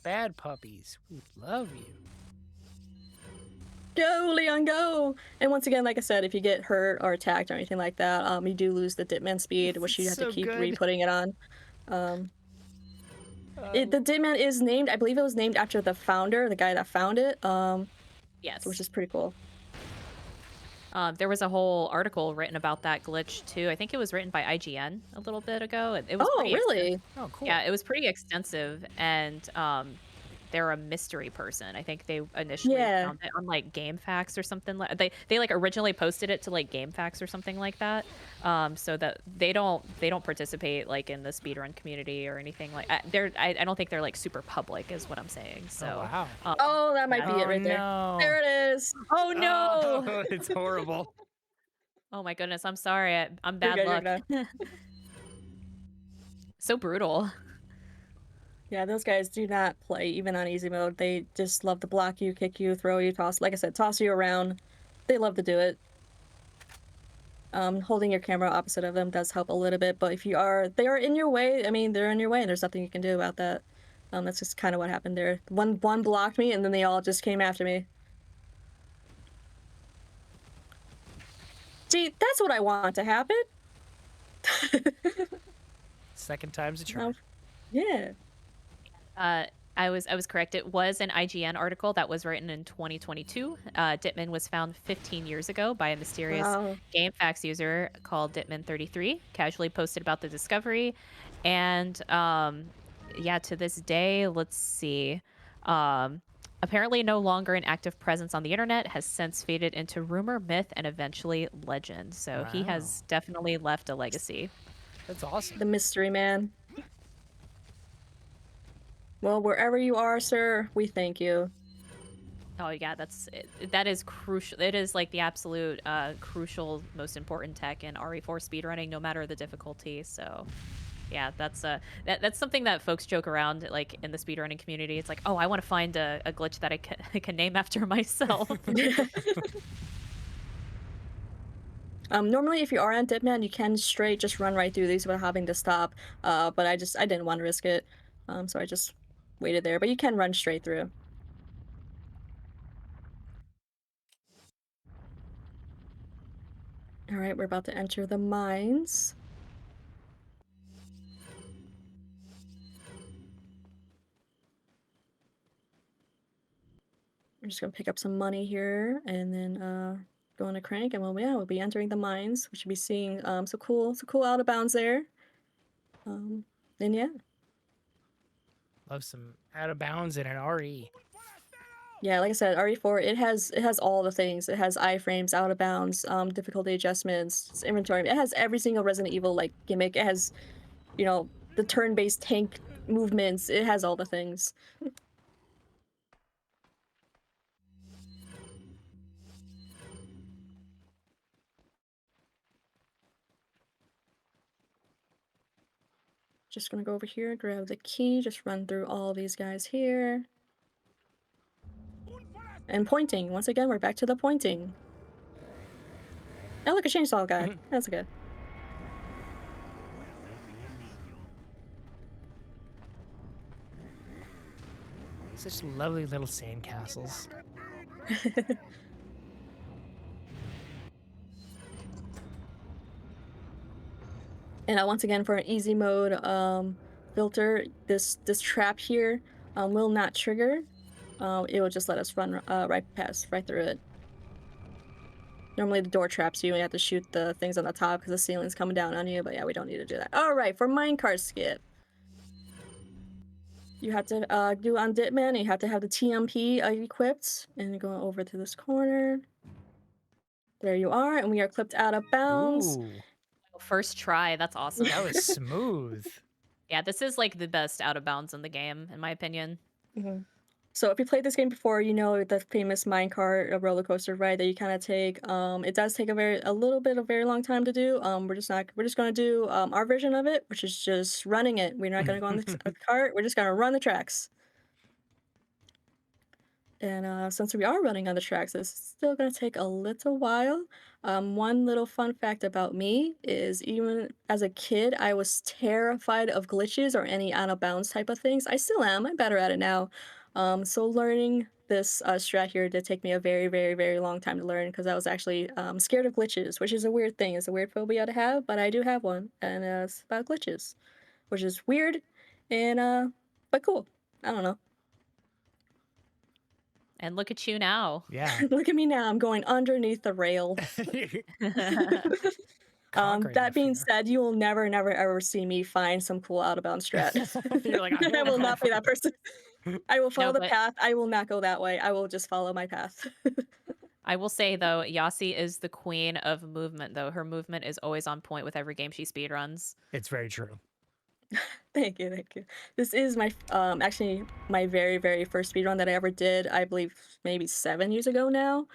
Bad puppies. We love you.
Go, Leon, go! And once again, like I said, if you get hurt or attacked or anything like that, you do lose the Ditman speed, which you have
So
to keep
good.
re-putting it on. The Ditman is named, I believe it was named after the founder, the guy that found it,
Yes.
which is pretty cool.
There was a whole article written about that glitch too. I think it was written by IGN a little bit ago. It was
Oh,
pretty
really?
Oh, cool.
Yeah, it was pretty extensive, and they're a mystery person. I think they initially
Yeah.
found it on like GameFAQs or something. They like originally posted it to like GameFAQs or something like that. So that they don't participate like in the speedrun community or anything like. I don't think they're like super public, is what I'm saying. So.
Oh, wow.
Oh, that might be it
Oh,
right there.
no.
There it is. Oh no!
Oh, it's horrible.
Oh my goodness, I'm sorry. I'm
You're
bad
good, you're
luck. So brutal.
Yeah, those guys do not play even on easy mode. They just love to block you, kick you, throw you, toss. Like I said, toss you around. They love to do it. Holding your camera opposite of them does help a little bit, but if they are in your way. I mean, they're in your way, and there's nothing you can do about that. That's just kind of what happened there. One blocked me, and then they all just came after me. See, that's what I want to happen.
Second time's a charm.
Yeah.
I was correct. It was an IGN article that was written in 2022. Ditman was found 15 years ago by a mysterious
Wow.
GameFAQs user called Ditman33. Casually posted about the discovery, and yeah, to this day, let's see. Apparently, no longer an active presence on the internet, has since faded into rumor, myth, and eventually legend. So he has definitely left a legacy.
That's awesome.
The mystery man. Well, wherever you are, sir, we thank you.
Oh yeah, that is crucial. It is like the absolute crucial, most important tech in RE4 speedrunning, no matter the difficulty. So, yeah, that's something that folks joke around like in the speedrunning community. It's like, oh, I want to find a glitch that I can name after myself.
Normally, if you are on Ditman, you can straight just run right through these without having to stop. But I didn't want to risk it, so I just waited there. But you can run straight through. All right, we're about to enter the mines. I'm just gonna pick up some money here, and then go on a crank, and we'll be entering the mines. We should be seeing some cool out of bounds there. And yeah.
Love some out of bounds in an RE.
Yeah, like I said, RE4, it has all the things. It has iframes, out of bounds, difficulty adjustments, inventory. It has every single Resident Evil like gimmick. It has, the turn-based tank movements. It has all the things. just gonna go over here, grab the key, just run through all these guys here. And pointing. Once again, we're back to the pointing. Oh, look, a chainsaw guy. That's good.
Such lovely little sandcastles.
And once again, for an easy mode filter, this trap here will not trigger. It will just let us run right through it. Normally the door traps you and you have to shoot the things on the top because the ceiling's coming down on you, but yeah, we don't need to do that. Alright, for minecart skip. You have to do on Ditman, and you have to have the TMP equipped. And go over to this corner. There you are, and we are clipped out of bounds.
Ooh,
First try, that's awesome.
that was smooth.
Yeah, this is like the best out of bounds in the game, in my opinion.
So if you played this game before, you know the famous minecart roller coaster ride that you kind of take. It does take a very long time to do. We're just gonna do our version of it, which is just running it. We're not gonna go on the cart. We're just gonna run the tracks. And since we are running on the tracks, it's still gonna take a little while. One little fun fact about me is even as a kid, I was terrified of glitches or any out of bounds type of things. I still am. I'm better at it now. So learning this strat here did take me a very, very, very long time to learn because I was actually scared of glitches, which is a weird thing. It's a weird phobia to have, but I do have one, and it's about glitches, which is weird and but cool. I don't know.
And look at you now.
Yeah.
Look at me now. I'm going underneath the rail. That being said, you will never, never, ever see me find some cool out of bounds strat.
You're like,
I will not be that person. I will follow
No,
the path. I will not go that way. I will just follow my path.
I will say though, Yasi is the queen of movement. Though her movement is always on point with every game she speedruns.
It's very true.
Thank you, thank you. This is my actually my very, very first speedrun that I ever did. I believe maybe 7 years ago now.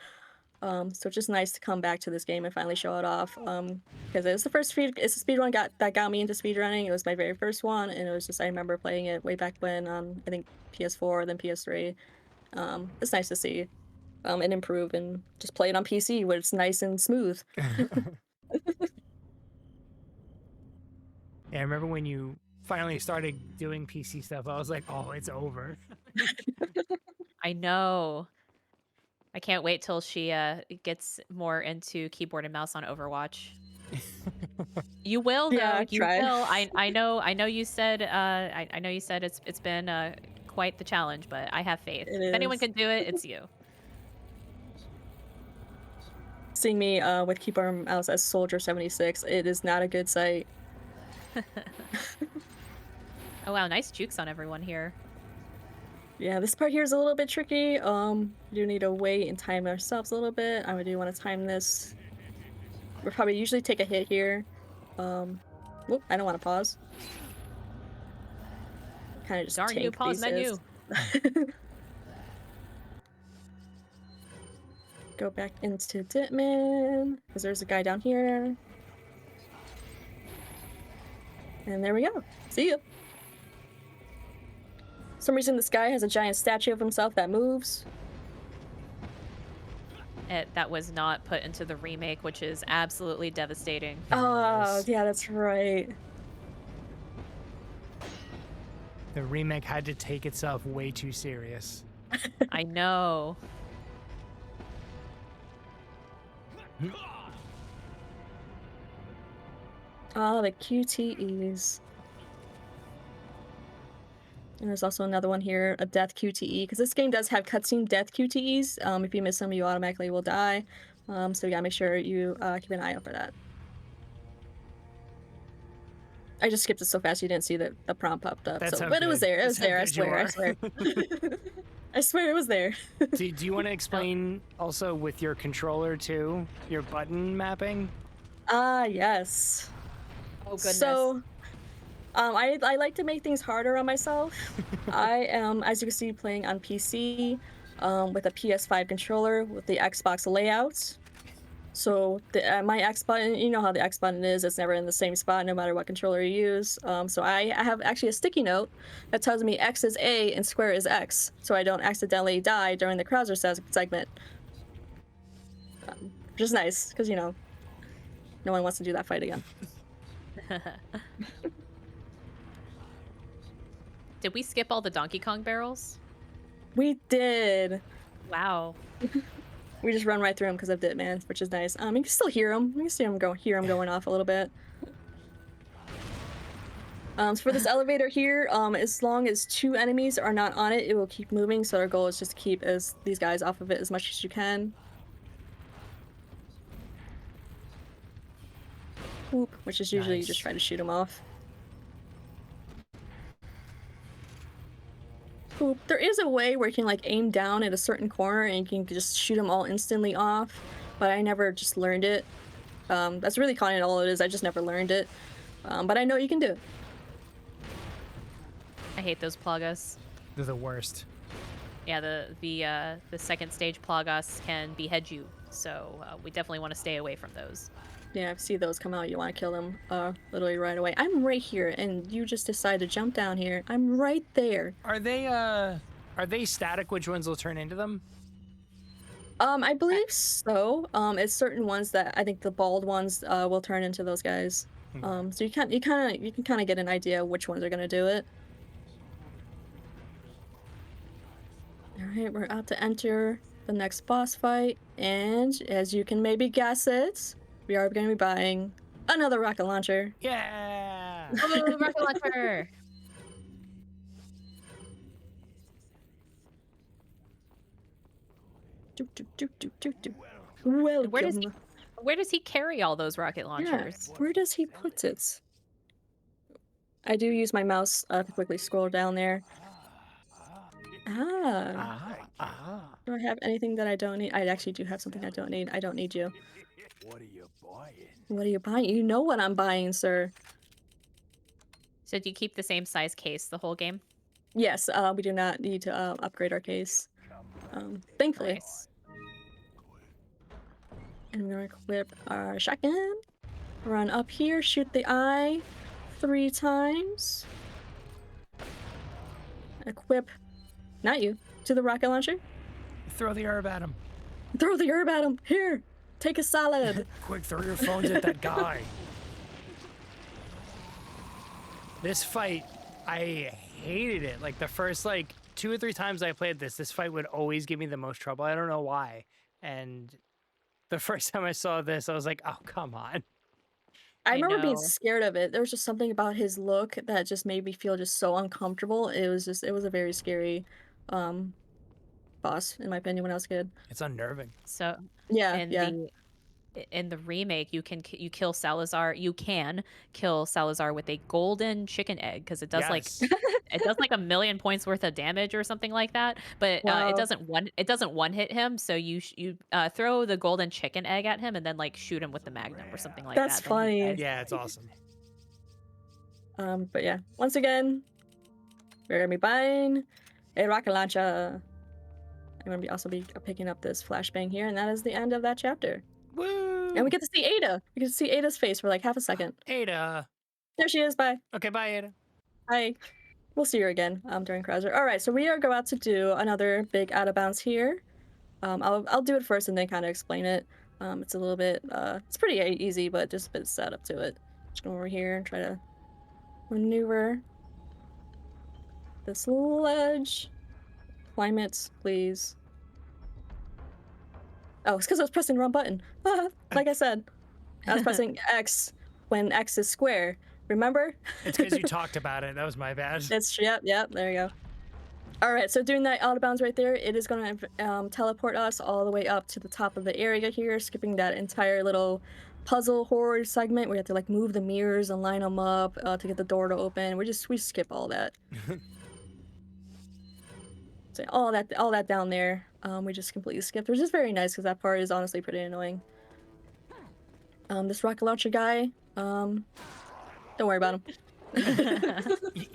So it's just nice to come back to this game and finally show it off. Because it's the speedrun that got me into speedrunning. It was my very first one, and it was just I remember playing it way back when on I think PS4, then PS3. It's nice to see it improve and just play it on PC where it's nice and smooth.
Yeah, I remember when you finally started doing PC stuff, I was like, oh, it's over.
I know. I can't wait till she gets more into keyboard and mouse on Overwatch. You will, though.
Yeah,
You
try.
will. I know. You said. I know you said it's been quite the challenge, but I have faith.
It
If anyone
is.
can do it, it's you.
Seeing me with keyboard and mouse as Soldier 76, it is not a good sight.
Oh wow, nice jukes on everyone here.
Yeah, this part here is a little bit tricky. You do need to wait and time ourselves a little bit. I do want to time this. We'll probably usually take a hit here. Whoop, I don't want to pause. Kind of just
Darn you,
tank
pause
these
menu.
hits. Go back into Ditman, because there's a guy down here. And there we go. See ya. For some reason, this guy has a giant statue of himself that moves.
That was not put into the remake, which is absolutely devastating.
Oh, yeah, that's right.
The remake had to take itself way too serious.
I know.
Oh, the QTEs. And there's also another one here, a death QTE, because this game does have cutscene death QTEs. If you miss them, you automatically will die. So you gotta make sure you keep an eye out for that. I just skipped it so fast you didn't see that the prompt popped up.
That's
So,
how
but it was
good-
there. It was
that's how
there. I
good you
swear. I
are.
swear. I swear it was there.
Do you want to explain also with your controller too, your button mapping?
Ah, yes.
Oh goodness.
So, I like to make things harder on myself. I am, as you can see, playing on PC with a PS5 controller with the Xbox layout. So my X button, you know how the X button is, it's never in the same spot no matter what controller you use. So I have actually a sticky note that tells me X is A and square is X, so I don't accidentally die during the Krauser segment. Which is nice, because, you know, no one wants to do that fight again.
Did we skip all the Donkey Kong barrels?
We did.
Wow.
We just run right through them because of Ditman, which is nice. You can still hear them. You can see them hear them going off a little bit. So for this elevator here, as long as 2 enemies are not on it, it will keep moving. So our goal is just to keep these guys off of it as much as you can. Whoop, which is usually you just try to shoot them off. Whoop. There is a way where you can like aim down at a certain corner and you can just shoot them all instantly off, but I never just learned it. That's really kind of all it is. I just never learned it, but I know you can do it.
I hate those Plagas.
They're the worst.
Yeah, the second stage Plagas can behead you, so we definitely want to stay away from those.
Yeah, if you see those come out, you want to kill them literally right away. I'm right here, and you just decide to jump down here. I'm right there.
Are they static? Which ones will turn into them?
I believe so. It's certain ones that I think the bald ones will turn into those guys. So you can kind of get an idea which ones are gonna do it. All right, we're about to enter the next boss fight, and as you can maybe guess it, we are going to be buying another rocket launcher.
Yeah!
Oh, rocket launcher!
Welcome.
Where does he carry all those rocket launchers?
Yeah, where does he put it? I do use my mouse to quickly scroll down there. Do I have anything that I don't need? I actually do have something I don't need. I don't need you.
What are you buying?
What are you buying? You know what I'm buying, sir.
So do you keep the same size case the whole game?
Yes, we do not need to upgrade our case. Thankfully.
Nice.
And we're gonna equip our shotgun. Run up here, shoot the eye 3 times. Equip, not you, to the rocket launcher.
Throw the herb at him.
Throw the herb at him. Here, take a salad.
Quick, throw your phones at that guy. This fight, I hated it. Like the first 2 or 3 times I played this fight would always give me the most trouble. I don't know why. And the first time I saw this, I was like, oh, come on.
I remember being
know.
scared of it. There was just something about his look that just made me feel just so uncomfortable. It was a very scary boss, in my opinion, when I was a kid.
It's unnerving.
So
Yeah,
yeah.
in the remake, you kill Salazar. You can kill Salazar with a golden chicken egg because it does
Yes.
it does like 1,000,000 points worth of damage or something like that. But
Wow.
it doesn't one hit him. So you throw the golden chicken egg at him and then shoot him with the magnum or something like
That's
that. Then he
funny.
dies.
Yeah, it's awesome.
But yeah, once again, we're gonna be buying a rocket launcher. I'm gonna also be picking up this flashbang here, and that is the end of that chapter.
Woo!
And we get to see Ada. We get to see Ada's face for like half a second.
Ada.
There she is. Bye.
Okay, bye, Ada.
Hi. We'll see her again during Krauser. All right, so we are about to do another big out of bounds here. I'll do it first and then kind of explain it. It's a little bit it's pretty easy, but just a bit setup to it. Just go over here and try to maneuver this ledge. Climb it, please. Oh, it's because I was pressing the wrong button. Like I said, I was pressing X when X is square. Remember?
It's because you talked about it. That was my bad.
Yep, there you go. All right, so doing that out of bounds right there, it is going to teleport us all the way up to the top of the area here, skipping that entire little puzzle horror segment where you have to like move the mirrors and line them up to get the door to open. We skip all that. So all that down there, we just completely skipped, which is very nice because that part is honestly pretty annoying. This rocket launcher guy, don't worry about him.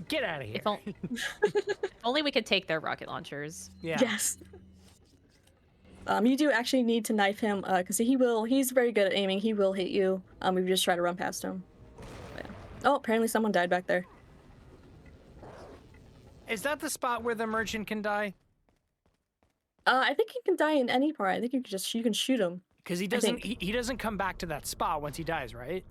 Get out of here.
If only we could take their rocket launchers.
Yeah.
Yes. You do actually need to knife him, because he's very good at aiming. He will hit you, if you just try to run past him. But yeah. Oh, apparently someone died back there.
Is that the spot where the merchant can die?
I think he can die in any part. I think you can shoot him.
Because he doesn't he doesn't come back to that spot once he dies, right?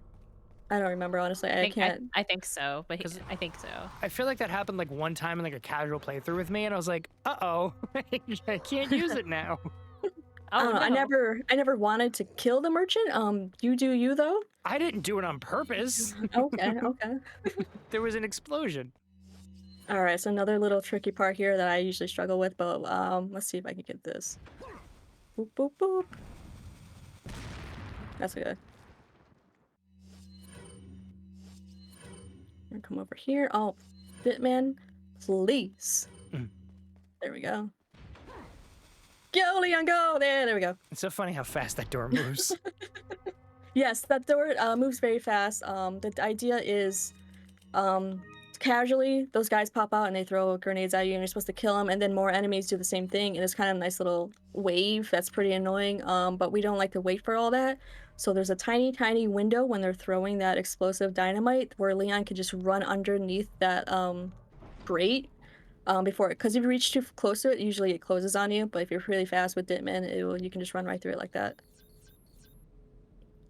I don't remember, honestly. I can't.
I think so, but I think so.
I feel like that happened like one time in like a casual playthrough with me, and I was like, uh-oh, I can't use it now.
I don't know. I never wanted to kill the merchant. You do you though.
I didn't do it on purpose.
Okay.
There was an explosion.
All right, so another little tricky part here that I usually struggle with, but let's see if I can get this. Boop boop boop. That's good. I'm gonna come over here. Oh, Bitman, please. There we go. Go, Leon, go! There we go.
It's so funny how fast that door moves.
Yes, that door moves very fast. The idea is, casually, those guys pop out and they throw grenades at you, and you're supposed to kill them, and then more enemies do the same thing, and it's kind of a nice little wave that's pretty annoying. But we don't like to wait for all that. So there's a tiny window when they're throwing that explosive dynamite where Leon can just run underneath that grate before it, because if you reach too close to it, usually it closes on you. But if you're really fast with Ditman, you can just run right through it like that.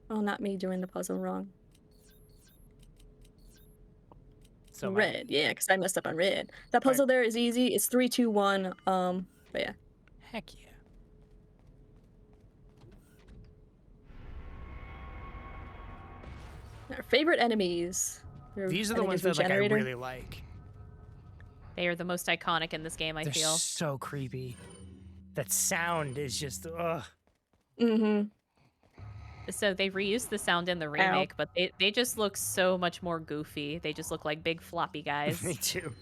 Oh, not me doing the puzzle wrong.
So
red, yeah, because I messed up on red. That puzzle there is easy. It's 3, 2, 1. But yeah.
Heck yeah.
Our favorite enemies.
These are the ones that I really like.
They are the most iconic in this game, I
They're
feel.
so creepy. That sound is just ugh.
Mm-hmm.
So they reused the sound in the remake, but they just look so much more goofy. They just look like big floppy guys.
Me too.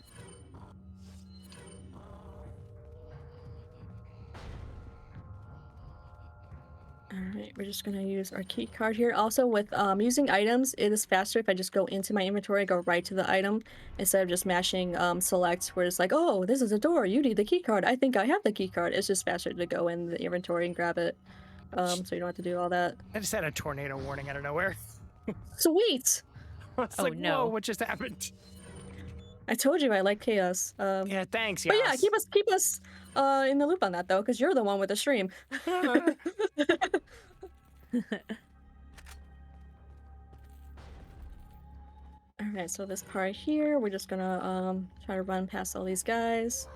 Alright, we're just gonna use our key card here. Also, with using items, it is faster if I just go into my inventory, go right to the item, instead of just mashing select, where it's like, oh, this is a door, you need the key card. I think I have the key card. It's just faster to go in the inventory and grab it. So you don't have to do all that.
I just had a tornado warning out of nowhere.
Sweet!
I was like,
no.
whoa, what just happened?
I told you I like chaos.
Yeah, thanks,
But yeah,
Yas.
keep us in the loop on that though, because you're the one with the stream. Alright, so this part here, we're just gonna try to run past all these guys.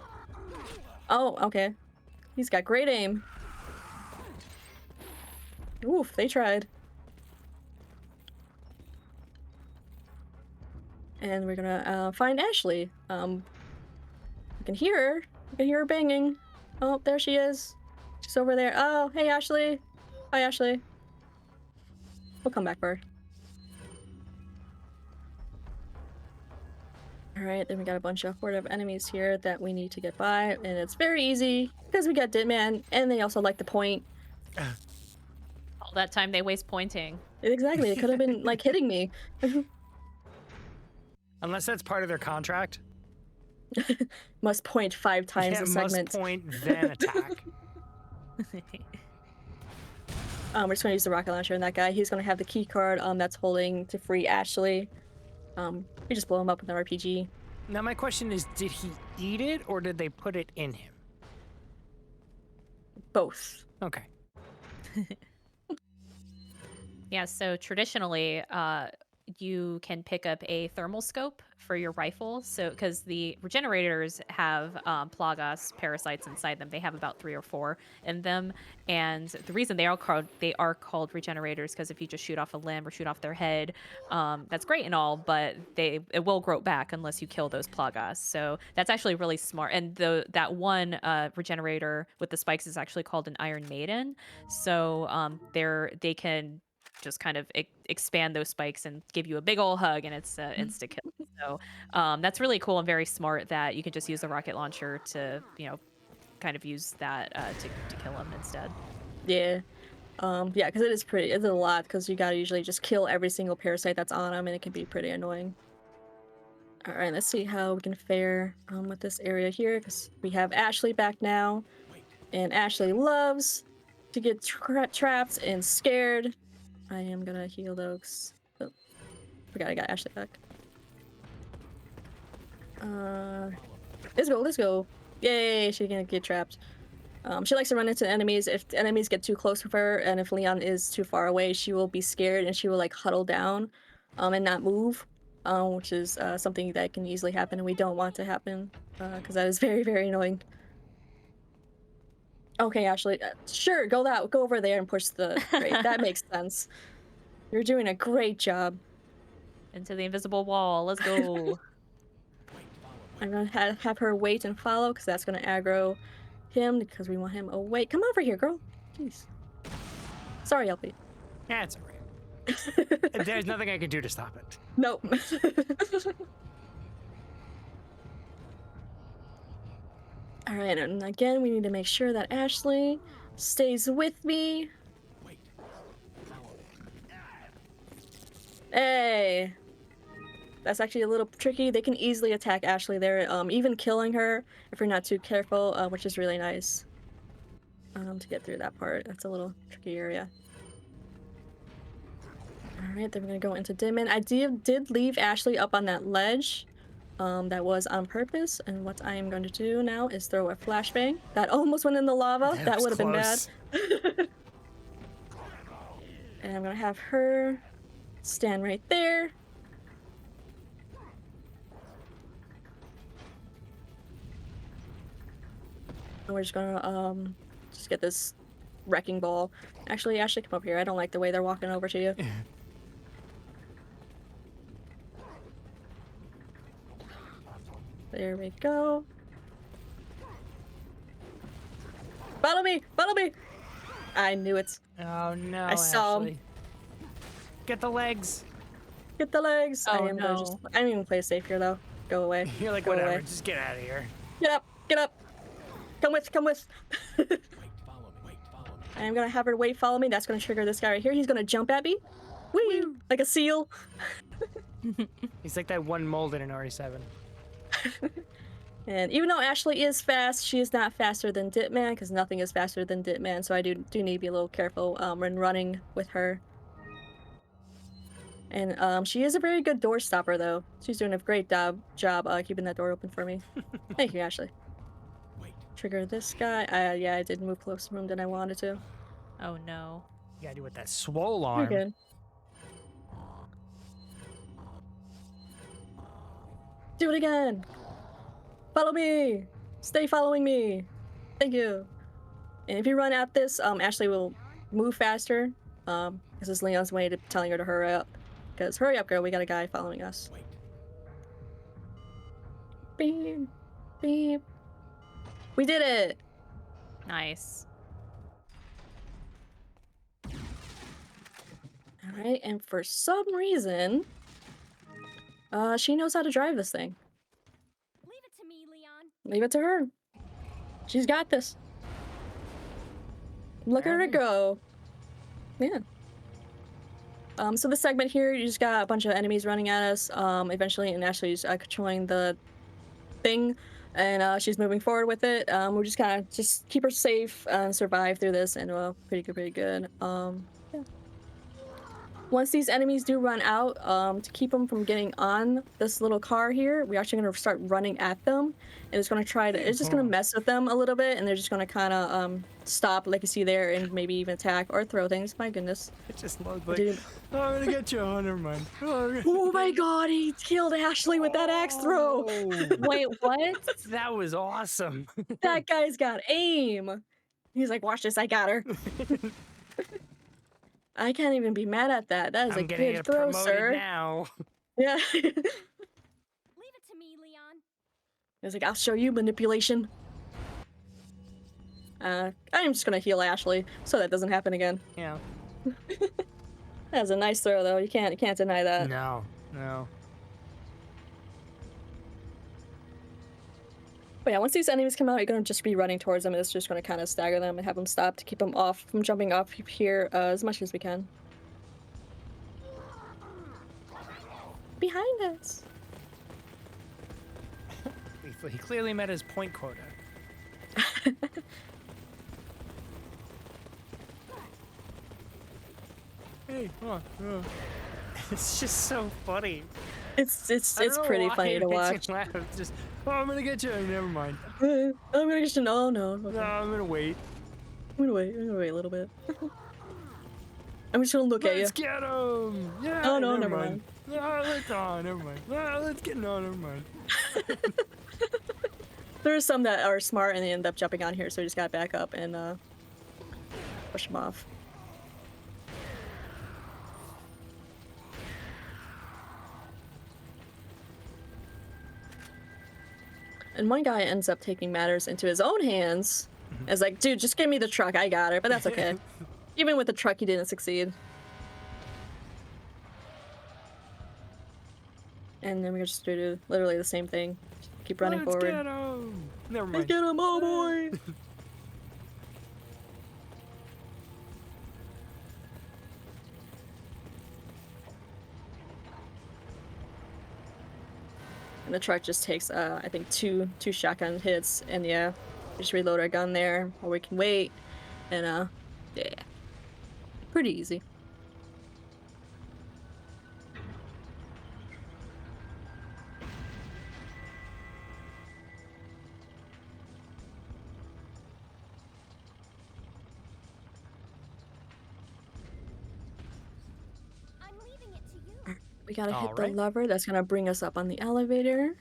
Oh, okay. He's got great aim. Oof, they tried. And we're gonna find Ashley. I can hear her. I can hear her banging. Oh, there she is. She's over there. Oh, hey Ashley. Hi Ashley. We'll come back for her. Alright, then we got a bunch of horde of enemies here that we need to get by, and it's very easy because we got Ditman, and they also like to point.
All that time they waste pointing.
Exactly, it could have been like hitting me.
Unless that's part of their contract.
Must point 5 times
Yeah,
a segment.
must point, then attack.
We're just gonna use the rocket launcher on that guy. He's gonna have the key card that's holding to free Ashley. We just blow him up with an RPG.
Now my question is, did he eat it or did they put it in him?
Both.
Okay.
Yeah, so traditionally, you can pick up a thermal scope for your rifle. So, because the regenerators have Plagas parasites inside them, they have about 3 or 4 in them, and the reason they are called regenerators because if you just shoot off a limb or shoot off their head, that's great and all, but it will grow back unless you kill those Plagas. So that's actually really smart. And that one regenerator with the spikes is actually called an Iron Maiden. So they can just kind of expand those spikes and give you a big old hug, and it's insta kill. So that's really cool and very smart that you can just use the rocket launcher to kind of use that to kill them instead.
Yeah. Yeah, because it's a lot, because you gotta usually just kill every single parasite that's on them, and it can be pretty annoying. Alright, let's see how we can fare with this area here, because we have Ashley back now, and Ashley loves to get trapped and scared. I am gonna heal those. Oh, forgot I got Ashley back. Let's go, let's go. Yay, she's gonna get trapped. She likes to run into enemies. If the enemies get too close with her, and if Leon is too far away, she will be scared and she will like huddle down, and not move, which is something that can easily happen, and we don't want to happen, because that is very, very annoying. Okay, Ashley, sure, go over there and push the crate. That makes sense. You're doing a great job.
Into the invisible wall. Let's go.
I'm gonna have her wait and follow, because that's gonna aggro him, because we want him away. Come over here, girl. Jeez. Sorry, LP.
Yeah, it's alright. There's nothing I can do to stop it.
Nope. Alright, and again, we need to make sure that Ashley stays with me. Hey! That's actually a little tricky. They can easily attack Ashley there, even killing her if you're not too careful, which is really nice. To get through that part. That's a little tricky area. Alright, then we're gonna go into Dimmin. I did leave Ashley up on that ledge. That was on purpose, and what I am going to do now is throw a flashbang. That almost went in the lava. That would have been bad. And I'm gonna have her stand right there. And we're just gonna just get this wrecking ball. Actually, Ashley, come over here. I don't like the way they're walking over to you. There we go. Follow me! Follow me! I knew it.
Oh no,
I saw him.
Ashley. Get the legs.
Get the legs.
Oh,
I am
no.
I don't even play safe here though. Go away.
You're like,
Go
whatever,
away.
just get out of here.
Get up! Get up! Come with! Come with! I'm gonna have her wait, follow me. That's gonna trigger this guy right here. He's gonna jump at me. Whee! Like a seal.
He's like that one mold in an RE7.
And even though Ashley is fast, she is not faster than Ditman, because nothing is faster than Ditman, so I do need to be a little careful when running with her. And she is a very good door stopper, though. She's doing a great job keeping that door open for me. Thank you, Ashley. Trigger this guy. Yeah, I did move closer to him than I wanted to.
Oh no.
You gotta do with that swole
You're
arm.
good. Do it again! Follow me! Stay following me! Thank you! And if you run at this, Ashley will move faster. This is Leon's way to telling her to hurry up. Because hurry up, girl, we got a guy following us. Beep. Beep. We did it!
Nice.
Alright, and for some reason, she knows how to drive this thing.
Leave it to me, Leon.
Leave it to her. She's got this. Look at her go. Yeah. So this segment here, you just got a bunch of enemies running at us. Eventually, and Ashley's controlling the thing, and she's moving forward with it. We're just kind of just keep her safe and survive through this, and pretty good. Yeah. Once these enemies do run out, to keep them from getting on this little car here, we're actually going to start running at them. And it's going to it's just going to mess with them a little bit, and they're just going to kind of stop, like you see there, and maybe even attack or throw things. My goodness.
It just looked like, oh, I'm gonna get you. Oh, never mind.
Oh my god, he killed Ashley with that axe throw.
Wait, what?
That was awesome.
That guy's got aim. He's like, watch this, I got her. I can't even be mad at that. That is
I'm
a
gonna
good
get
throw,
promoted
sir.
now.
Yeah.
Leave it to me, Leon.
He's like, I'll show you manipulation. I'm just gonna heal Ashley so that doesn't happen again.
Yeah.
That was a nice throw, though. You can't deny that.
No.
But yeah, once these enemies come out, you're gonna just be running towards them, and it's just gonna kind of stagger them and have them stop to keep them off from jumping off here as much as we can. Behind us.
He clearly met his point quota. Hey, come on. It's just so funny.
It's
I don't know
pretty
why
funny
it
to
makes me
watch.
laugh. It's just, oh, I'm gonna get you. Never mind.
I'm gonna just no. Okay.
No, I'm gonna wait.
I'm gonna wait a little bit. I'm just gonna look at you.
Let's get him. Yeah.
Oh no,
never
never
mind. No, let's never mind. No, let's get no, never mind.
There are some that are smart and they end up jumping on here, so we just gotta back up and push them off. And one guy ends up taking matters into his own hands. It's like, dude, just give me the truck, I got it, but that's okay. Even with the truck, he didn't succeed. And then we just do literally the same thing. Just keep running
Let's
forward.
Get him. Never
Let's
mind.
get him, oh boy! And the truck just takes, I think, two shotgun hits, and yeah, we just reload our gun there, or we can wait, and yeah, pretty easy. We gotta hit the lever that's gonna bring us up on the elevator.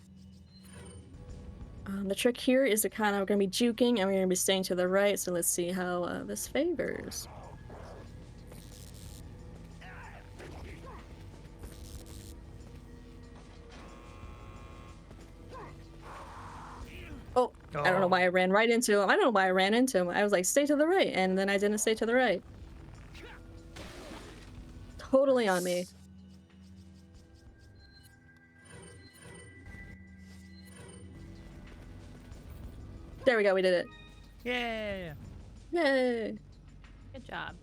The trick here is to kind of gonna be juking, and we're gonna be staying to the right. So let's see how this favors. Oh, I don't know why I ran right into him. I don't know why I ran into him. I was like, stay to the right, and then I didn't stay to the right. Totally on me. There we go, we did it.
Yeah.
Yay!
Good job.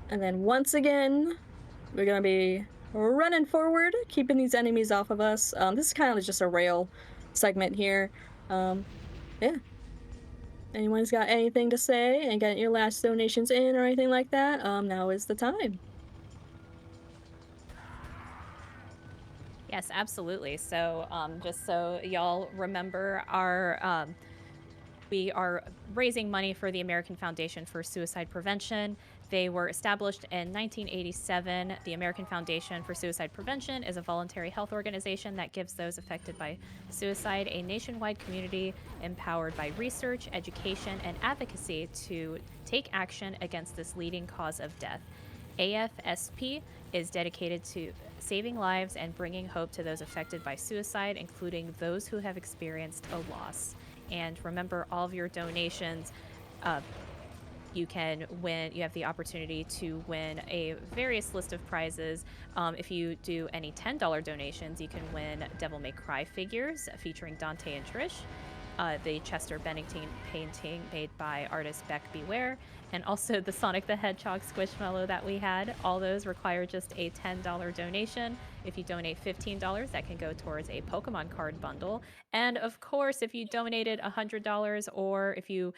And then once again, we're gonna be running forward, keeping these enemies off of us. This is kind of just a rail segment here. Yeah. Anyone's got anything to say and get your last donations in or anything like that? Now is the time.
Yes, absolutely. So, just so y'all remember, we are raising money for the American Foundation for Suicide Prevention. They were established in 1987. The American Foundation for Suicide Prevention is a voluntary health organization that gives those affected by suicide a nationwide community empowered by research, education, and advocacy to take action against this leading cause of death. AFSP is dedicated to saving lives and bringing hope to those affected by suicide, including those who have experienced a loss. And remember, all of your donations, you can win. You have the opportunity to win a various list of prizes. If you do any $10 donations, you can win Devil May Cry figures featuring Dante and Trish, the Chester Bennington painting made by artist Beck Beware, and also the Sonic the Hedgehog Squishmallow that we had. All those require just a $10 donation. If you donate $15, that can go towards a Pokemon card bundle. And of course, if you donated $100, or if you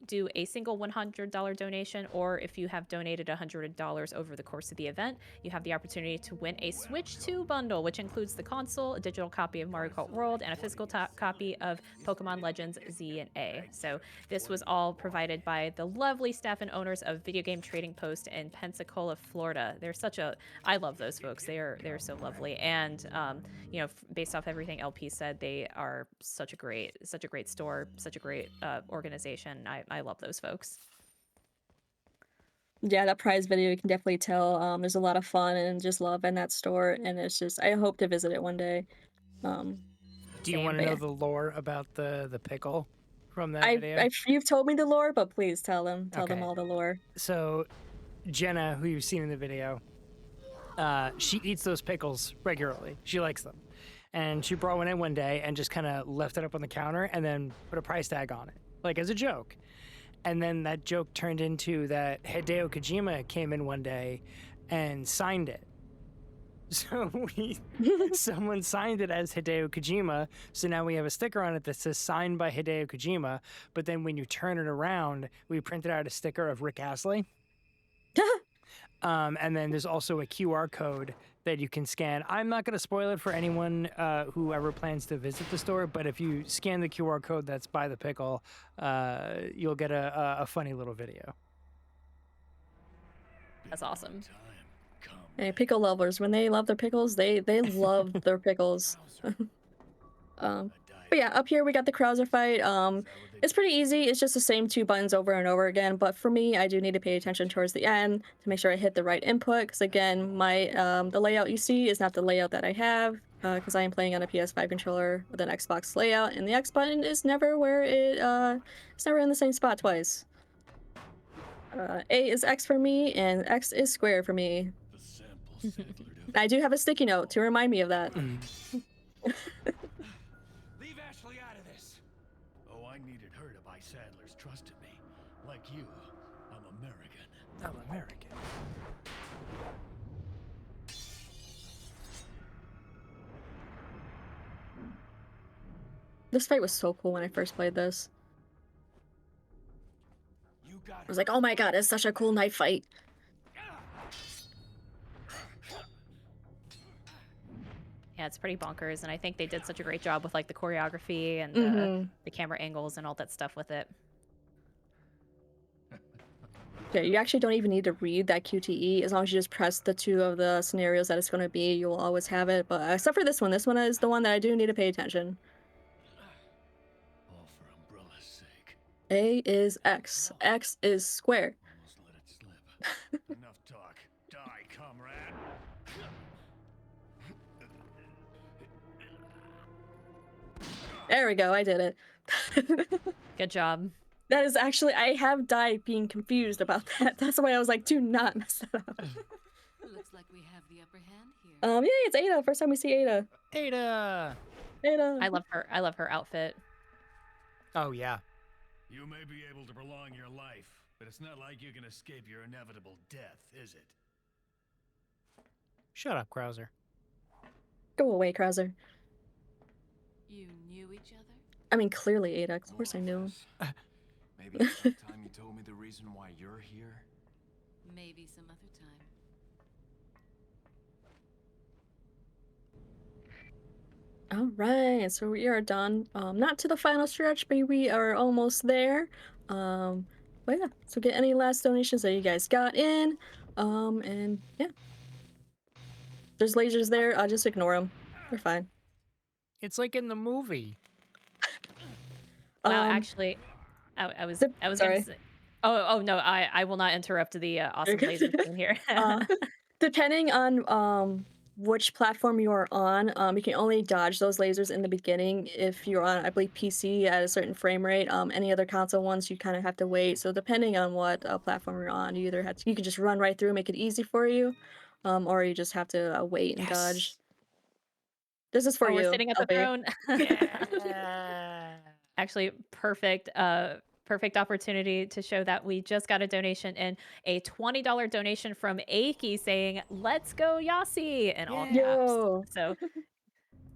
do a single $100 donation, or if you have donated $100 over the course of the event, you have the opportunity to win a Switch 2 bundle, which includes the console, a digital copy of Mario Kart World, and a physical copy of Pokemon Legends Z and A. So this was all provided by the lovely staff and owners of Video Game Trading Post in Pensacola, Florida. I love those folks. They're so lovely, and based off everything LP said, they are such a great store, such a great organization. I love those folks.
Yeah, that prize video, you can definitely tell there's a lot of fun and just love in that store, and it's just, I hope to visit it one day.
Do you want to know the lore about the pickle from that video?
You've told me the lore, but please tell them all the lore.
So Jenna, who you've seen in the video, she eats those pickles regularly. She likes them. And she brought one in one day and just kind of left it up on the counter and then put a price tag on it, like as a joke. And then that joke turned into that Hideo Kojima came in one day and signed it. So someone signed it as Hideo Kojima. So now we have a sticker on it that says signed by Hideo Kojima. But then when you turn it around, we printed out a sticker of Rick Astley. And then there's also a QR code that you can scan. I'm not going to spoil it for anyone who ever plans to visit the store, but if you scan the QR code that's by the pickle, you'll get a funny little video.
That's awesome.
Hey, pickle lovers, when they love their pickles, they love their pickles. But yeah, up here we got the Krauser fight. It's pretty easy. It's just the same 2 buttons over and over again. But for me, I do need to pay attention towards the end to make sure I hit the right input. Because again, my the layout you see is not the layout that I have. Because I am playing on a PS5 controller with an Xbox layout, and the X button is never where it it's never in the same spot twice. A is X for me, and X is square for me. I do have a sticky note to remind me of that.
Leave Ashley out of this. Oh, I needed her to buy Sadler's trust in me. Like you, I'm American.
I'm American.
This fight was so cool when I first played this. I was like, oh my god, it's such a cool knife fight.
Yeah, it's pretty bonkers, and I think they did such a great job with like the choreography and the camera angles and all that stuff with it.
Yeah, you actually don't even need to read that QTE. As long as you just press the 2 of the scenarios that it's going to be, you will always have it. But except for this one is the one that I do need to pay attention.
All for Umbrella's sake.
A is X. X is square.
Almost let it slip. Enough talk. Die, comrade.
There we go, I did it.
Good job.
That is actually, I have died being confused about that. That's why I was like, do not mess it up.
Looks like we have the upper hand here.
Yeah, it's Ada. First time we see Ada.
Ada!
Ada.
I love her outfit.
Oh, yeah.
You may be able to prolong your life, but it's not like you can escape your inevitable death, is it?
Shut up, Krauser.
Go away, Krauser.
You knew each other?
I mean, clearly Ada. Of course I knew.
Maybe it's about time you told me the reason why you're here.
Maybe some other time.
All right, so we are done. Not to the final stretch, but we are almost there. But yeah, so get any last donations that you guys got in. And yeah. There's lasers there. I'll just ignore them. They're fine.
It's like in the movie.
Wow, actually, I was
sorry.
gonna say. Oh no, I will not interrupt the awesome laser thing here.
Depending on which platform you are on, you can only dodge those lasers in the beginning if you're on, I believe, PC at a certain frame rate. Any other console ones, you kind of have to wait. So depending on what platform you're on, you either you can just run right through, make it easy for you, or you just have to wait and dodge. This is for you.
We're sitting at the
LB.
throne. Actually, perfect opportunity to show that we just got a donation in, a $20 donation from Aki saying, "Let's go Yasi," in all caps.
Yo.
So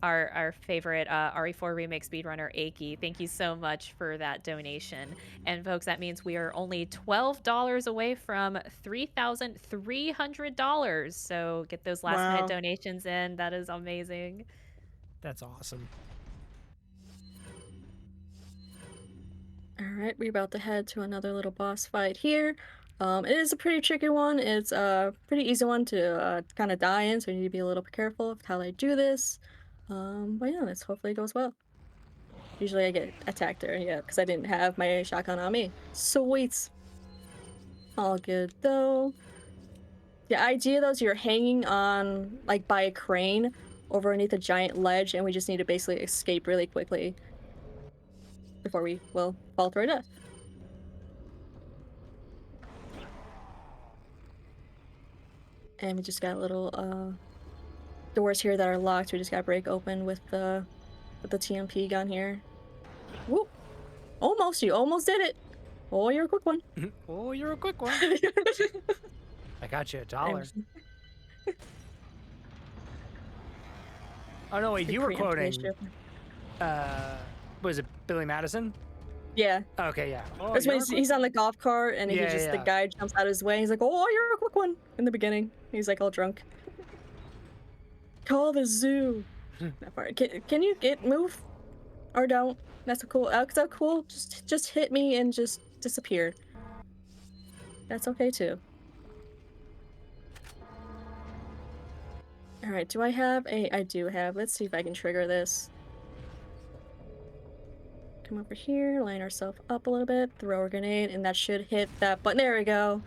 our favorite RE4 remake speedrunner Aki, thank you so much for that donation. And folks, that means we are only $12 away from $3,300. So get those last minute donations in. That is amazing.
That's awesome.
All right, we're about to head to another little boss fight here. It is a pretty tricky one. It's a pretty easy one to kind of die in, so you need to be a little careful of how I do this. But yeah, this hopefully goes well. Usually I get attacked there, yeah, because I didn't have my shotgun on me. Sweet. All good though. The idea though is you're hanging on, like, by a crane over underneath a giant ledge, and we just need to basically escape really quickly before we will fall to our death. And we just got little doors here that are locked. We just gotta break open with the TMP gun here. Whoop! Almost, you almost did it. Oh, you're a quick one.
Oh, you're a quick one. I got you $1. Oh no, wait,
The
you were
Korean
quoting.
spaceship.
Was it Billy Madison?
Yeah.
Okay, yeah. Oh,
That's when
you're a
he's on the golf cart and
Yeah,
he just the
yeah.
guy jumps out of his way. He's like, "Oh, you're a quick one." In the beginning, he's like all drunk. Call the zoo. That part. Can you move, or don't? That's so cool. That's so cool. Just hit me and just disappear. That's okay too. All right. Do I have a? I do have. Let's see if I can trigger this. Come over here, line ourselves up a little bit, throw a grenade, and that should hit that button. There we go.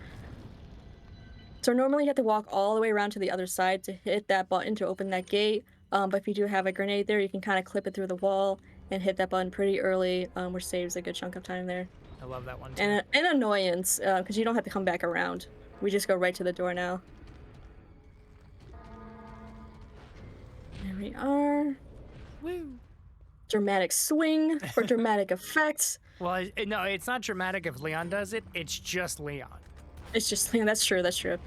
So normally you have to walk all the way around to the other side to hit that button to open that gate. But if you do have a grenade there, you can kind of clip it through the wall and hit that button pretty early, which saves a good chunk of time there.
I love that one too.
And an annoyance, because you don't have to come back around. We just go right to the door now. There we are.
Woo.
Dramatic swing for dramatic effects.
Well, no, it's not dramatic if Leon does it. It's just Leon.
It's just, yeah, that's true, that's true.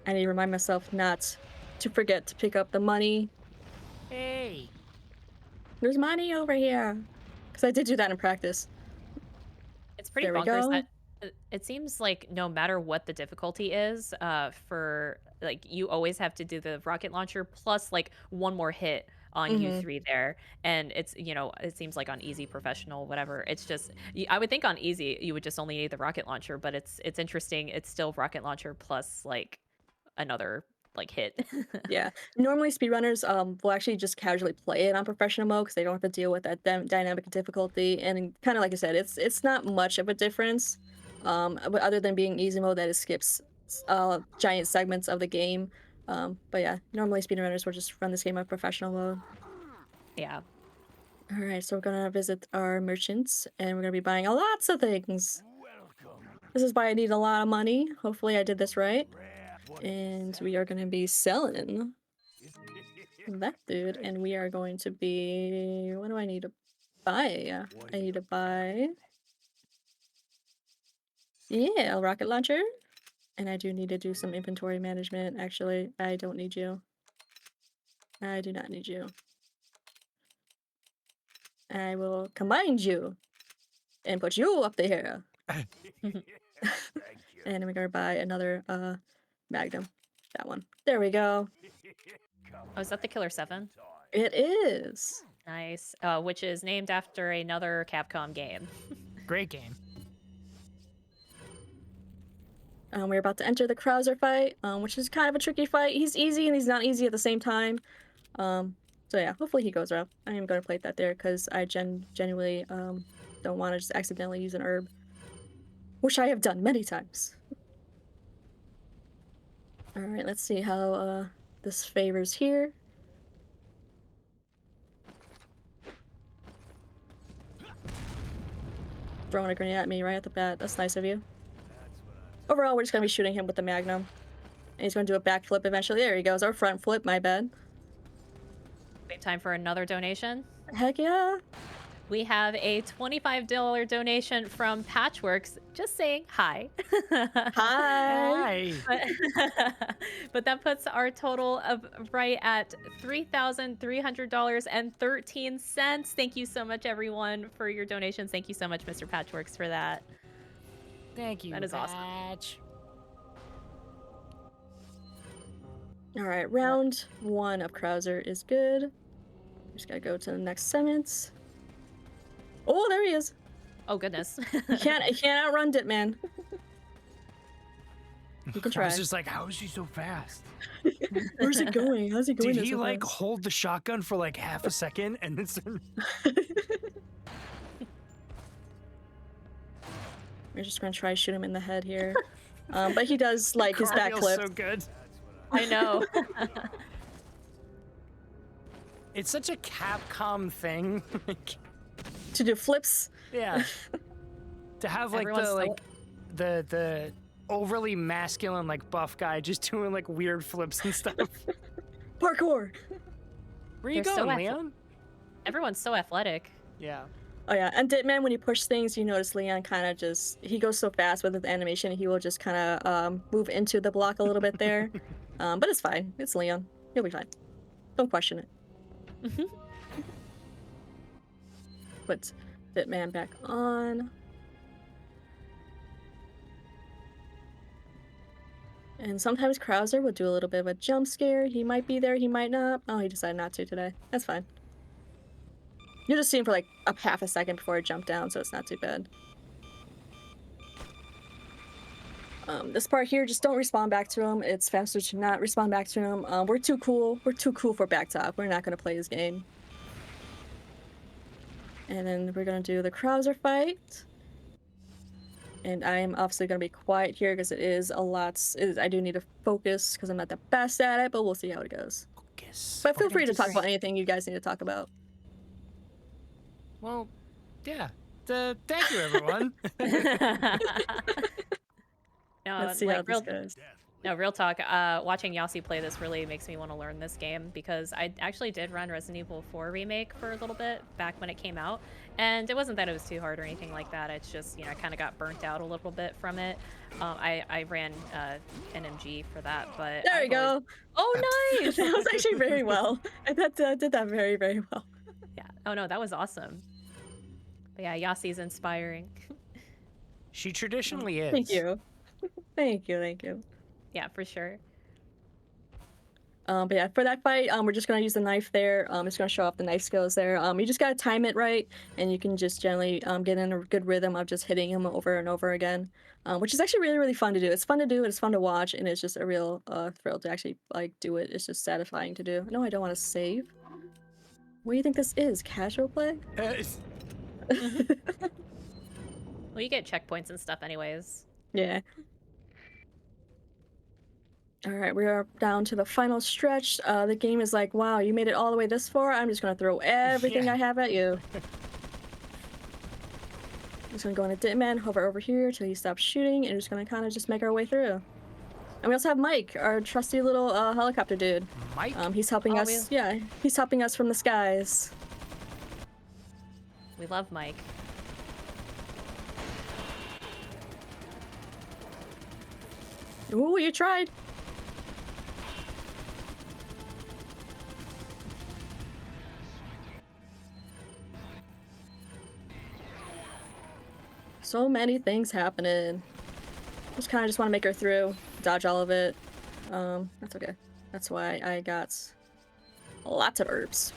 I need to remind myself not to forget to pick up the money.
Hey.
There's money over here. Because I did do that in practice.
It's pretty
There we
bonkers
go.
that it seems like no matter what the difficulty is, for like you always have to do the rocket launcher plus like one more hit on U3 there, and it's it seems like on easy, professional, whatever. It's just I would think on easy you would just only need the rocket launcher, but it's interesting. It's still rocket launcher plus like another like hit.
Yeah. Normally speedrunners will actually just casually play it on professional mode because they don't have to deal with that dynamic difficulty. And kind of like I said, it's not much of a difference, but other than being easy mode that it skips giant segments of the game. But yeah, normally speedrunners will just run this game on professional mode.
Yeah.
All right, so we're gonna visit our merchants and we're gonna be buying lots of things. This is why I need a lot of money. Hopefully I did this right. And we are gonna be selling that dude, and we are going to be, what do I need to buy? I need to buy, yeah, a rocket launcher. And I do need to do some inventory management. Actually, I don't need you. I do not need you. I will combine you and put you up there. And we're gonna buy another Magnum. That one. There we go.
Oh, is that the Killer 7?
It is.
Nice. Which is named after another Capcom game.
Great game.
We're about to enter the Krauser fight, which is kind of a tricky fight. He's easy and he's not easy at the same time. So yeah, hopefully he goes well. I am going to play that there because I genuinely don't want to just accidentally use an herb, which I have done many times. All right, let's see how this favors here. Throwing a grenade at me right at the bat. That's nice of you. Overall, we're just going to be shooting him with the Magnum. And he's going to do a backflip eventually. There he goes. Or front flip, my bad.
Wait, time for another donation.
Heck yeah.
We have a $25 donation from Patchworks, just saying hi.
Hi.
But that puts our total of right at $3,300.13. Thank you so much, everyone, for your donations. Thank you so much, Mr. Patchworks, for that.
Thank you.
That is awesome.
All right, round 1 of Krauser is good. Just gotta go to the next segment. Oh, there he is.
Oh goodness.
You can't outrun it, man. You can try.
I was just like, how is he so fast?
Where's he going? How's he going?
Did he
so
like
fast?
hold the shotgun for like half a second and then
We're just gonna try to shoot him in the head here. But he does like his
Car feels
backflip.
so good.
I know.
It's such a Capcom thing.
To do flips.
Yeah. To have like
Everyone's
the overly masculine like buff guy just doing like weird flips and stuff.
Parkour.
Where you
They're so
going, Leon?
Everyone's so athletic.
Yeah.
Oh yeah, and Ditman, when you push things, you notice Leon kind of he goes so fast with his animation, he will just kind of move into the block a little bit there. But it's fine. It's Leon. He'll be fine. Don't question it. Put Bitman back on. And sometimes Krauser will do a little bit of a jump scare. He might be there, he might not. Oh, he decided not to today. That's fine. You just see him for like a half a second before it jumped down, so it's not too bad. This part here, just don't respond back to him. It's faster to not respond back to him. We're too cool. We're too cool for Backtop. We're not going to play his game. And then we're going to do the Krauser fight. And I'm obviously going to be quiet here because it is a lot. I do need to focus because I'm not the best at it, but we'll see how it goes.
Focus.
But feel free to talk about anything you guys need to talk about.
Well, yeah. Thank you, everyone.
No,
Let's see how this goes.
No, real talk. Watching Yossi play this really makes me want to learn this game because I actually did run Resident Evil 4 Remake for a little bit back when it came out, and it wasn't that it was too hard or anything like that. It's just, you know, I kind of got burnt out a little bit from it. I ran NMG for that, but
There we go.
Oh, nice!
That was actually very well. I did that very, very well.
Yeah. Oh no, that was awesome. But yeah, Yossi's inspiring.
She traditionally is.
Thank you. Thank you, thank you.
Yeah, for sure.
But yeah, for that fight, we're just gonna use the knife there. It's gonna show off the knife skills there. You just gotta time it right, and you can just generally get in a good rhythm of just hitting him over and over again, which is actually really, really fun to do. It's fun to do, it's fun to watch, and it's just a real thrill to actually like do it. It's just satisfying to do. No, I don't want to save. What do you think this is? Casual play?
Well, you get checkpoints and stuff anyways.
Yeah. Alright, we are down to the final stretch. The game is like, wow, you made it all the way this far? I'm just gonna throw everything I have at you. I'm just gonna go into Ditman, hover over here till he stops shooting, and we're just gonna kind of just make our way through. And we also have Mike, our trusty little helicopter dude.
Mike?
He's helping us, yeah, he's helping us from the skies.
We love Mike.
Ooh, you tried. So many things happening. Just kind of just want to make her through, dodge all of it. That's okay. That's why I got lots of herbs.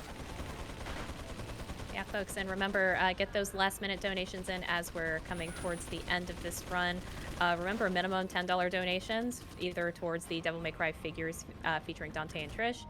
Yeah, folks, and remember, get those last-minute donations in as we're coming towards the end of this run. Remember, minimum $10 donations, either towards the Devil May Cry figures featuring Dante and Trish,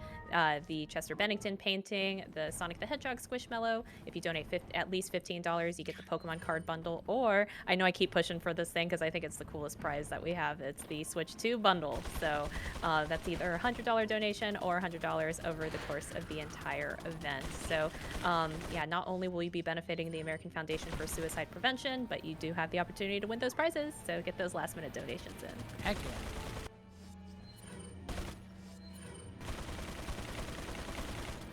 the Chester Bennington painting, the Sonic the Hedgehog Squishmallow. If you donate at least $15, you get the Pokemon card bundle, or I know I keep pushing for this thing because I think it's the coolest prize that we have. It's the Switch 2 bundle. So that's either a $100 donation or $100 over the course of the entire event. So yeah, not only will you be benefiting the American Foundation for Suicide Prevention, but you do have the opportunity to win those prizes. So get those last-minute donations in.
Heck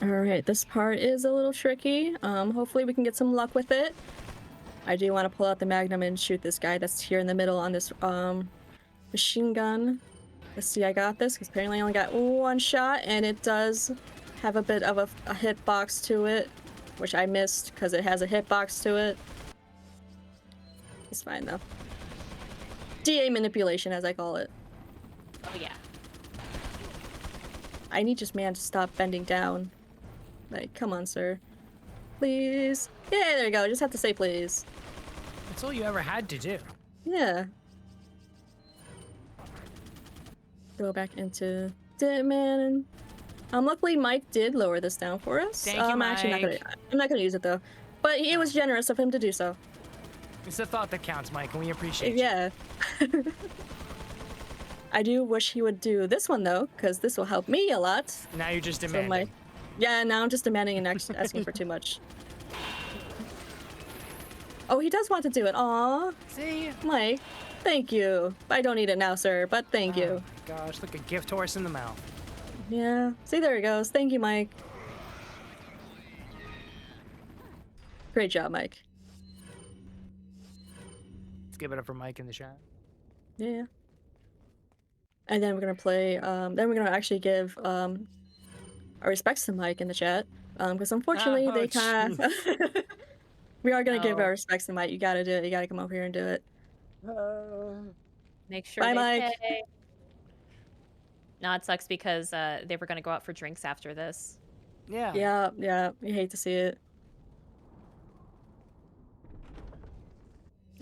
yeah.
Alright, this part is a little tricky. Hopefully we can get some luck with it. I do want to pull out the Magnum and shoot this guy that's here in the middle on this machine gun. Let's see, I got this, because apparently I only got one shot, and it does have a bit of a hitbox to it, which I missed because it has a hitbox to it. It's fine though. DA manipulation, as I call it.
Oh yeah.
I need this man to stop bending down. Like, come on, sir. Please. Yeah, there you go. Just have to say please.
That's all you ever had to do.
Yeah. Go back into Ditman. Luckily Mike did lower this down for us.
Thank you,
I'm actually not gonna use it though. But it was generous of him to do so.
It's the thought that counts, Mike, and we appreciate
Yeah. I do wish he would do this one though, because this will help me a lot.
you. Now you're just
So
demanding.
yeah, now I'm just demanding and asking for too much. Oh, he does want to do it. Aw.
See?
Mike, thank you. I don't need it now, sir, but thank you.
Oh, gosh, look, a gift horse in the mouth.
Yeah. See, there he goes. Thank you, Mike. Great job, Mike.
Let's give it up for Mike in the chat.
Yeah. And then we're gonna play, then we're gonna actually give, our respects to Mike in the chat. Because unfortunately they
ouch.
kind of we are gonna give
No.
our respects to Mike. You gotta do it. You gotta come over here and do it.
Make sure
Bye,
they
Mike.
pay. No, it sucks because they were gonna go out for drinks after this.
Yeah.
Yeah, yeah. You hate to see it.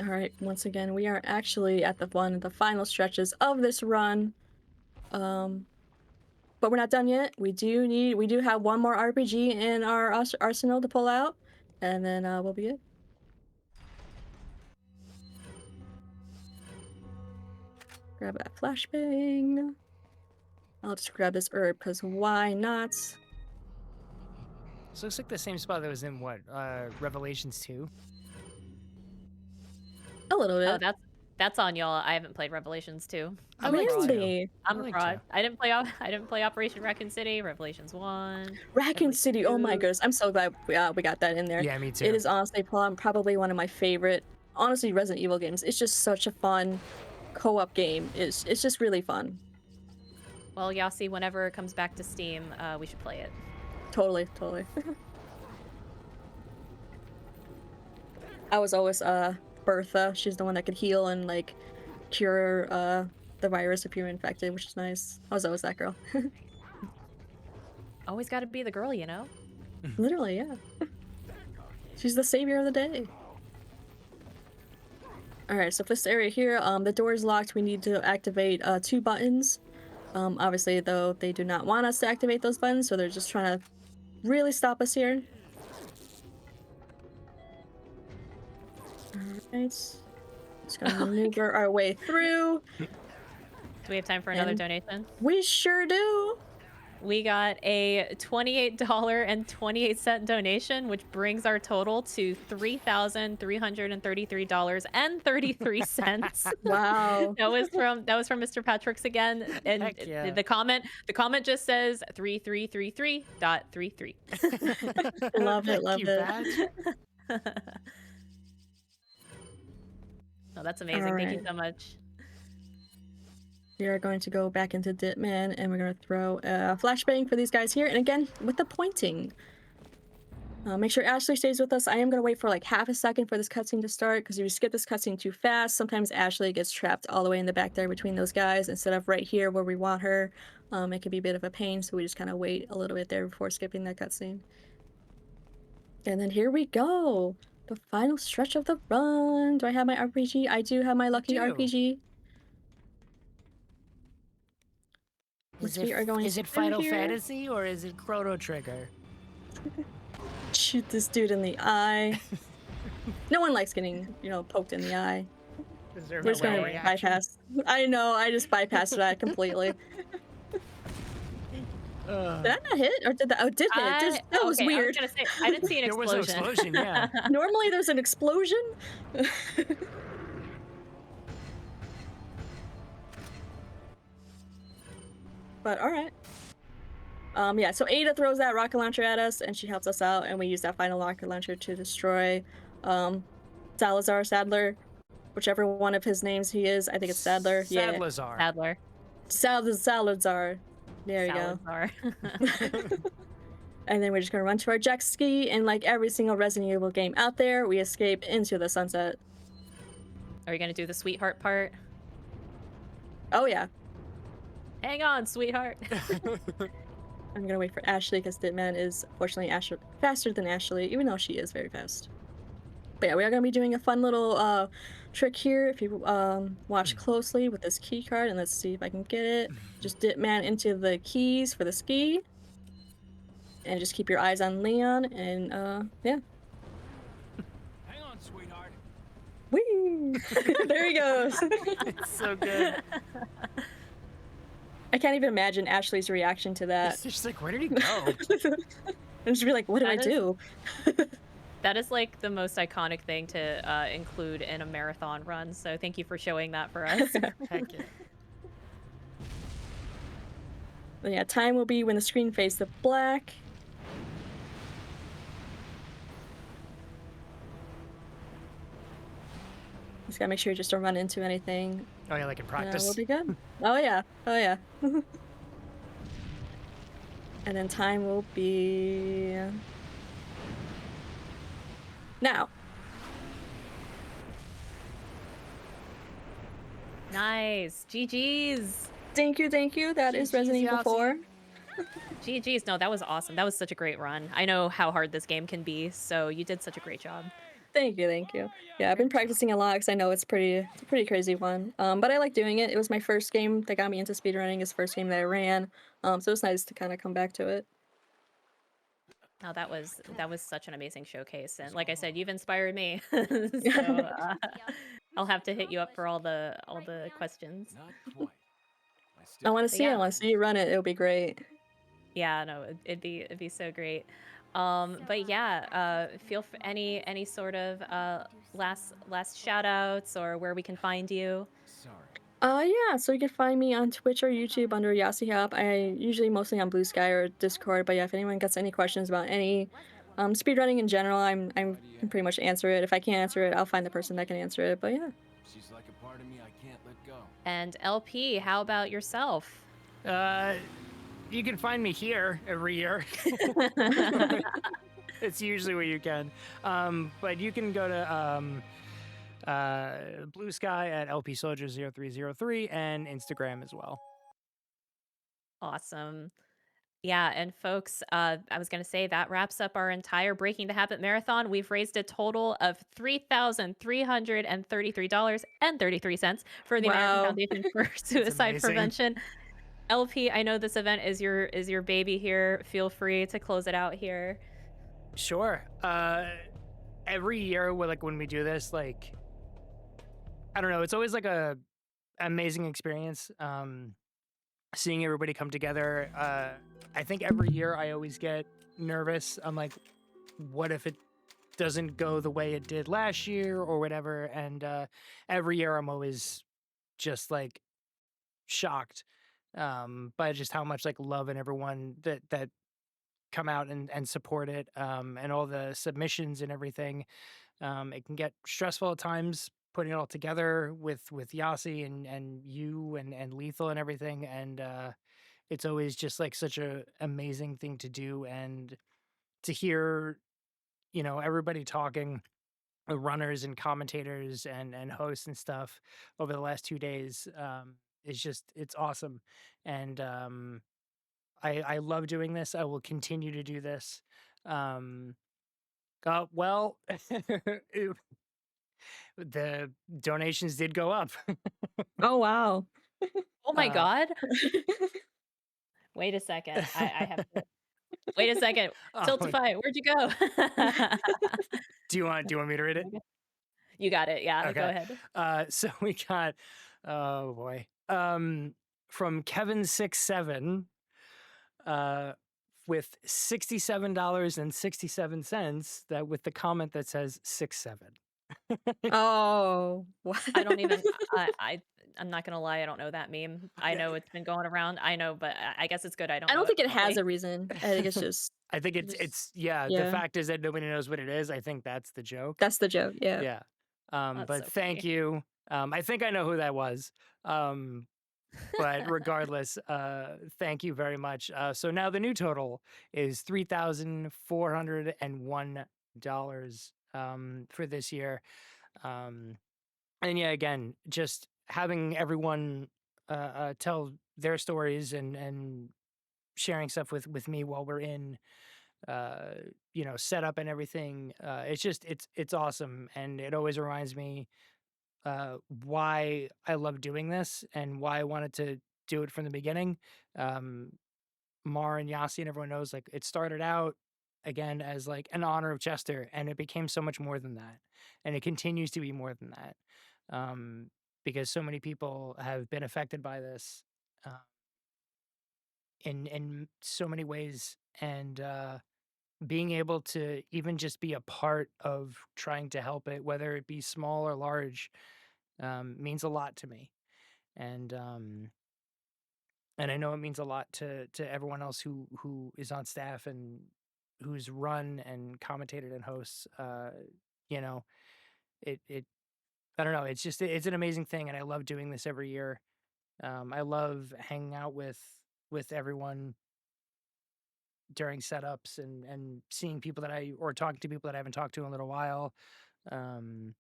All right. Once again, we are actually at the one of the final stretches of this run. But we're not done yet. We do have one more RPG in our arsenal to pull out, and then we'll be good. Grab that flashbang. I'll just grab this herb because why not?
This looks like the same spot that was in what? Revelations 2?
A little bit.
Oh, that's on y'all. I haven't played Revelations 2.
I like two.
Really?
I'm
I
a
like
fraud.
two.
I didn't play Operation Raccoon City, Revelations 1.
Raccoon City. Oh my
two.
goodness. I'm so glad we got that in there.
Yeah, me too.
It is honestly probably one of my favorite, honestly, Resident Evil games. It's just such a fun co-op game. It's just really fun.
Well, Yasi, whenever it comes back to Steam, we should play it.
Totally. I was always Bertha. She's the one that could heal and like cure the virus if you're infected, which is nice. I was always that girl.
Always got to be the girl, you know?
Literally, yeah. She's the savior of the day. Alright, so for this area here, the door is locked. We need to activate 2 buttons. Obviously, though, they do not want us to activate those buttons, so they're just trying to really stop us here. Alright. Just gonna maneuver our way through.
Do we have time for another
And-
donation?
We sure do!
We got a $28.28 donation, which brings our total to $3,333.33.
Wow.
That was from Mr. Patrick's again, and
Heck yeah.
the comment just says 3333.33.
Love it, love
Thank you,
it.
Badge.
Oh, that's amazing. Thank you
Alright.
so much.
We are going to go back into Ditman and we're going to throw a flashbang for these guys here. And again, with the pointing. Make sure Ashley stays with us. I am going to wait for like half a second for this cutscene to start because if you skip this cutscene too fast, sometimes Ashley gets trapped all the way in the back there between those guys instead of right here where we want her. It can be a bit of a pain, so we just kind of wait a little bit there before skipping that cutscene. And then here we go. The final stretch of the run. Do I have my RPG? I do have my lucky
do.
RPG.
Is
Which we are going
it
through
Final
here.
Fantasy or is it Chrono Trigger?
Shoot this dude in the eye. No one likes getting, poked in the eye.
Is there
We're just
no
gonna
reaction?
bypass. I know, I just bypassed that completely. Did I not hit? Or did that? Oh, it did hit. That was
okay,
weird.
I was gonna say, I didn't see an
There was
explosion.
no explosion, yeah.
Normally there's an explosion. But alright. Yeah, so Ada throws that rocket launcher at us and she helps us out and we use that final rocket launcher to destroy Sadler, whichever one of his names he is. I think it's Sadler. Yeah.
Sadler.
Salazar. There you go.
Salazar.
And then we're just gonna run to our jet ski, and like every single Resident Evil game out there, we escape into the sunset.
Are you gonna do the sweetheart part?
Oh yeah.
Hang on, sweetheart.
I'm gonna wait for Ashley because Ditman is fortunately faster than Ashley, even though she is very fast. But yeah, we are gonna be doing a fun little trick here. If you watch closely with this key card, and let's see if I can get it. Just Ditman into the keys for the ski. And just keep your eyes on Leon, and yeah.
Hang on, sweetheart.
Whee! There he goes.
It's so good.
I can't even imagine Ashley's reaction to that.
She's like, where did he go?
And she'd be like, what did I
That is-
do?
That is like the most iconic thing to include in a marathon run. So thank you for showing that for us.
Heck yeah.
But yeah, time will be when the screen fades to black. Just gotta make sure you just don't run into anything.
Oh yeah, like in
Yeah,
practice.
we'll be good. Oh yeah. Oh yeah. And then time will be now.
Nice. GG's.
Thank you, thank you. That is Resident Evil 4.
GG's. No, that was awesome. That was such a great run. I know how hard this game can be, so you did such a great job.
Thank you, thank you. Yeah, I've been practicing a lot because I know it's a pretty crazy one. But I like doing it. It was my first game that got me into speedrunning. It's the first game that I ran. So it's nice to kind of come back to it.
Oh, that was such an amazing showcase, and like I said, you've inspired me. So I'll have to hit you up for all the questions.
I want to
But
see it. I want to see you run it. It'll be great.
Yeah, no, it'd be so great. But yeah, feel for any sort of last shout outs or where we can find you.
Yeah, so you can find me on Twitch or YouTube under YassiHop. I usually mostly on Blue Sky or Discord, but yeah, if anyone gets any questions about any speedrunning in general, I can pretty much answer it. If I can't answer it, I'll find the person that can answer it. But yeah.
She's like a part of me I can't let go.
And LP, how about yourself?
You can find me here every year. It's usually where you can. But you can go to Blue Sky at LPSoldier0303 and Instagram as well.
Awesome. Yeah, and folks, I was going to say that wraps up our entire Breaking the Habit marathon. We've raised a total of $3,333.33 for the American Foundation for Suicide
amazing.
Prevention. LP, I know this event is your baby here. Feel free to close it out here.
Sure. Every year, when we do this, I don't know, it's always like a amazing experience. Seeing everybody come together. I think every year I always get nervous. I'm like, what if it doesn't go the way it did last year or whatever? And every year I'm always just shocked by just how much love and everyone that come out and support it, and all the submissions and everything. It can get stressful at times putting it all together with Yasi and you and Lethal and everything, and it's always just such a amazing thing to do, and to hear everybody talking, the runners and commentators and hosts and stuff over the last 2 days. It's awesome, and I love doing this. I will continue to do this. Well, the donations did go up.
Oh wow.
Oh my God. Wait a second. I have to. Wait a second. Tiltify, where'd you go?
Do you want me to read it?
You got it. Yeah,
Okay.
go ahead.
So we got, oh boy, from Kevin67, with $67.67, that with the comment that says 67.
Oh, what?
I don't even. I'm not gonna lie. I don't know that meme. I know it's been going around. I know, but I guess it's good. I don't.
I don't
know
think it has
probably.
a reason. I think it's just.
I think it's the fact is that nobody knows what it is. I think that's the joke.
That's the joke. Yeah.
Yeah.
That's
But
so
thank
funny.
you. I think I know who that was. But regardless, thank you very much. So now the new total is $3,401 for this year. And yeah, again, just having everyone tell their stories and sharing stuff with me while we're in setup and everything. It's awesome, and it always reminds me why I love doing this and why I wanted to do it from the beginning. Mar and Yasi and everyone knows it started out again as an honor of Chester, and it became so much more than that, and it continues to be more than that, because so many people have been affected by this in so many ways, and being able to even just be a part of trying to help it, whether it be small or large, means a lot to me, and I know it means a lot to everyone else who is on staff and who's run and commentated and hosts. It I don't know. It's an amazing thing, and I love doing this every year. I love hanging out with everyone during setups and seeing people that or talking to people that I haven't talked to in a little while. And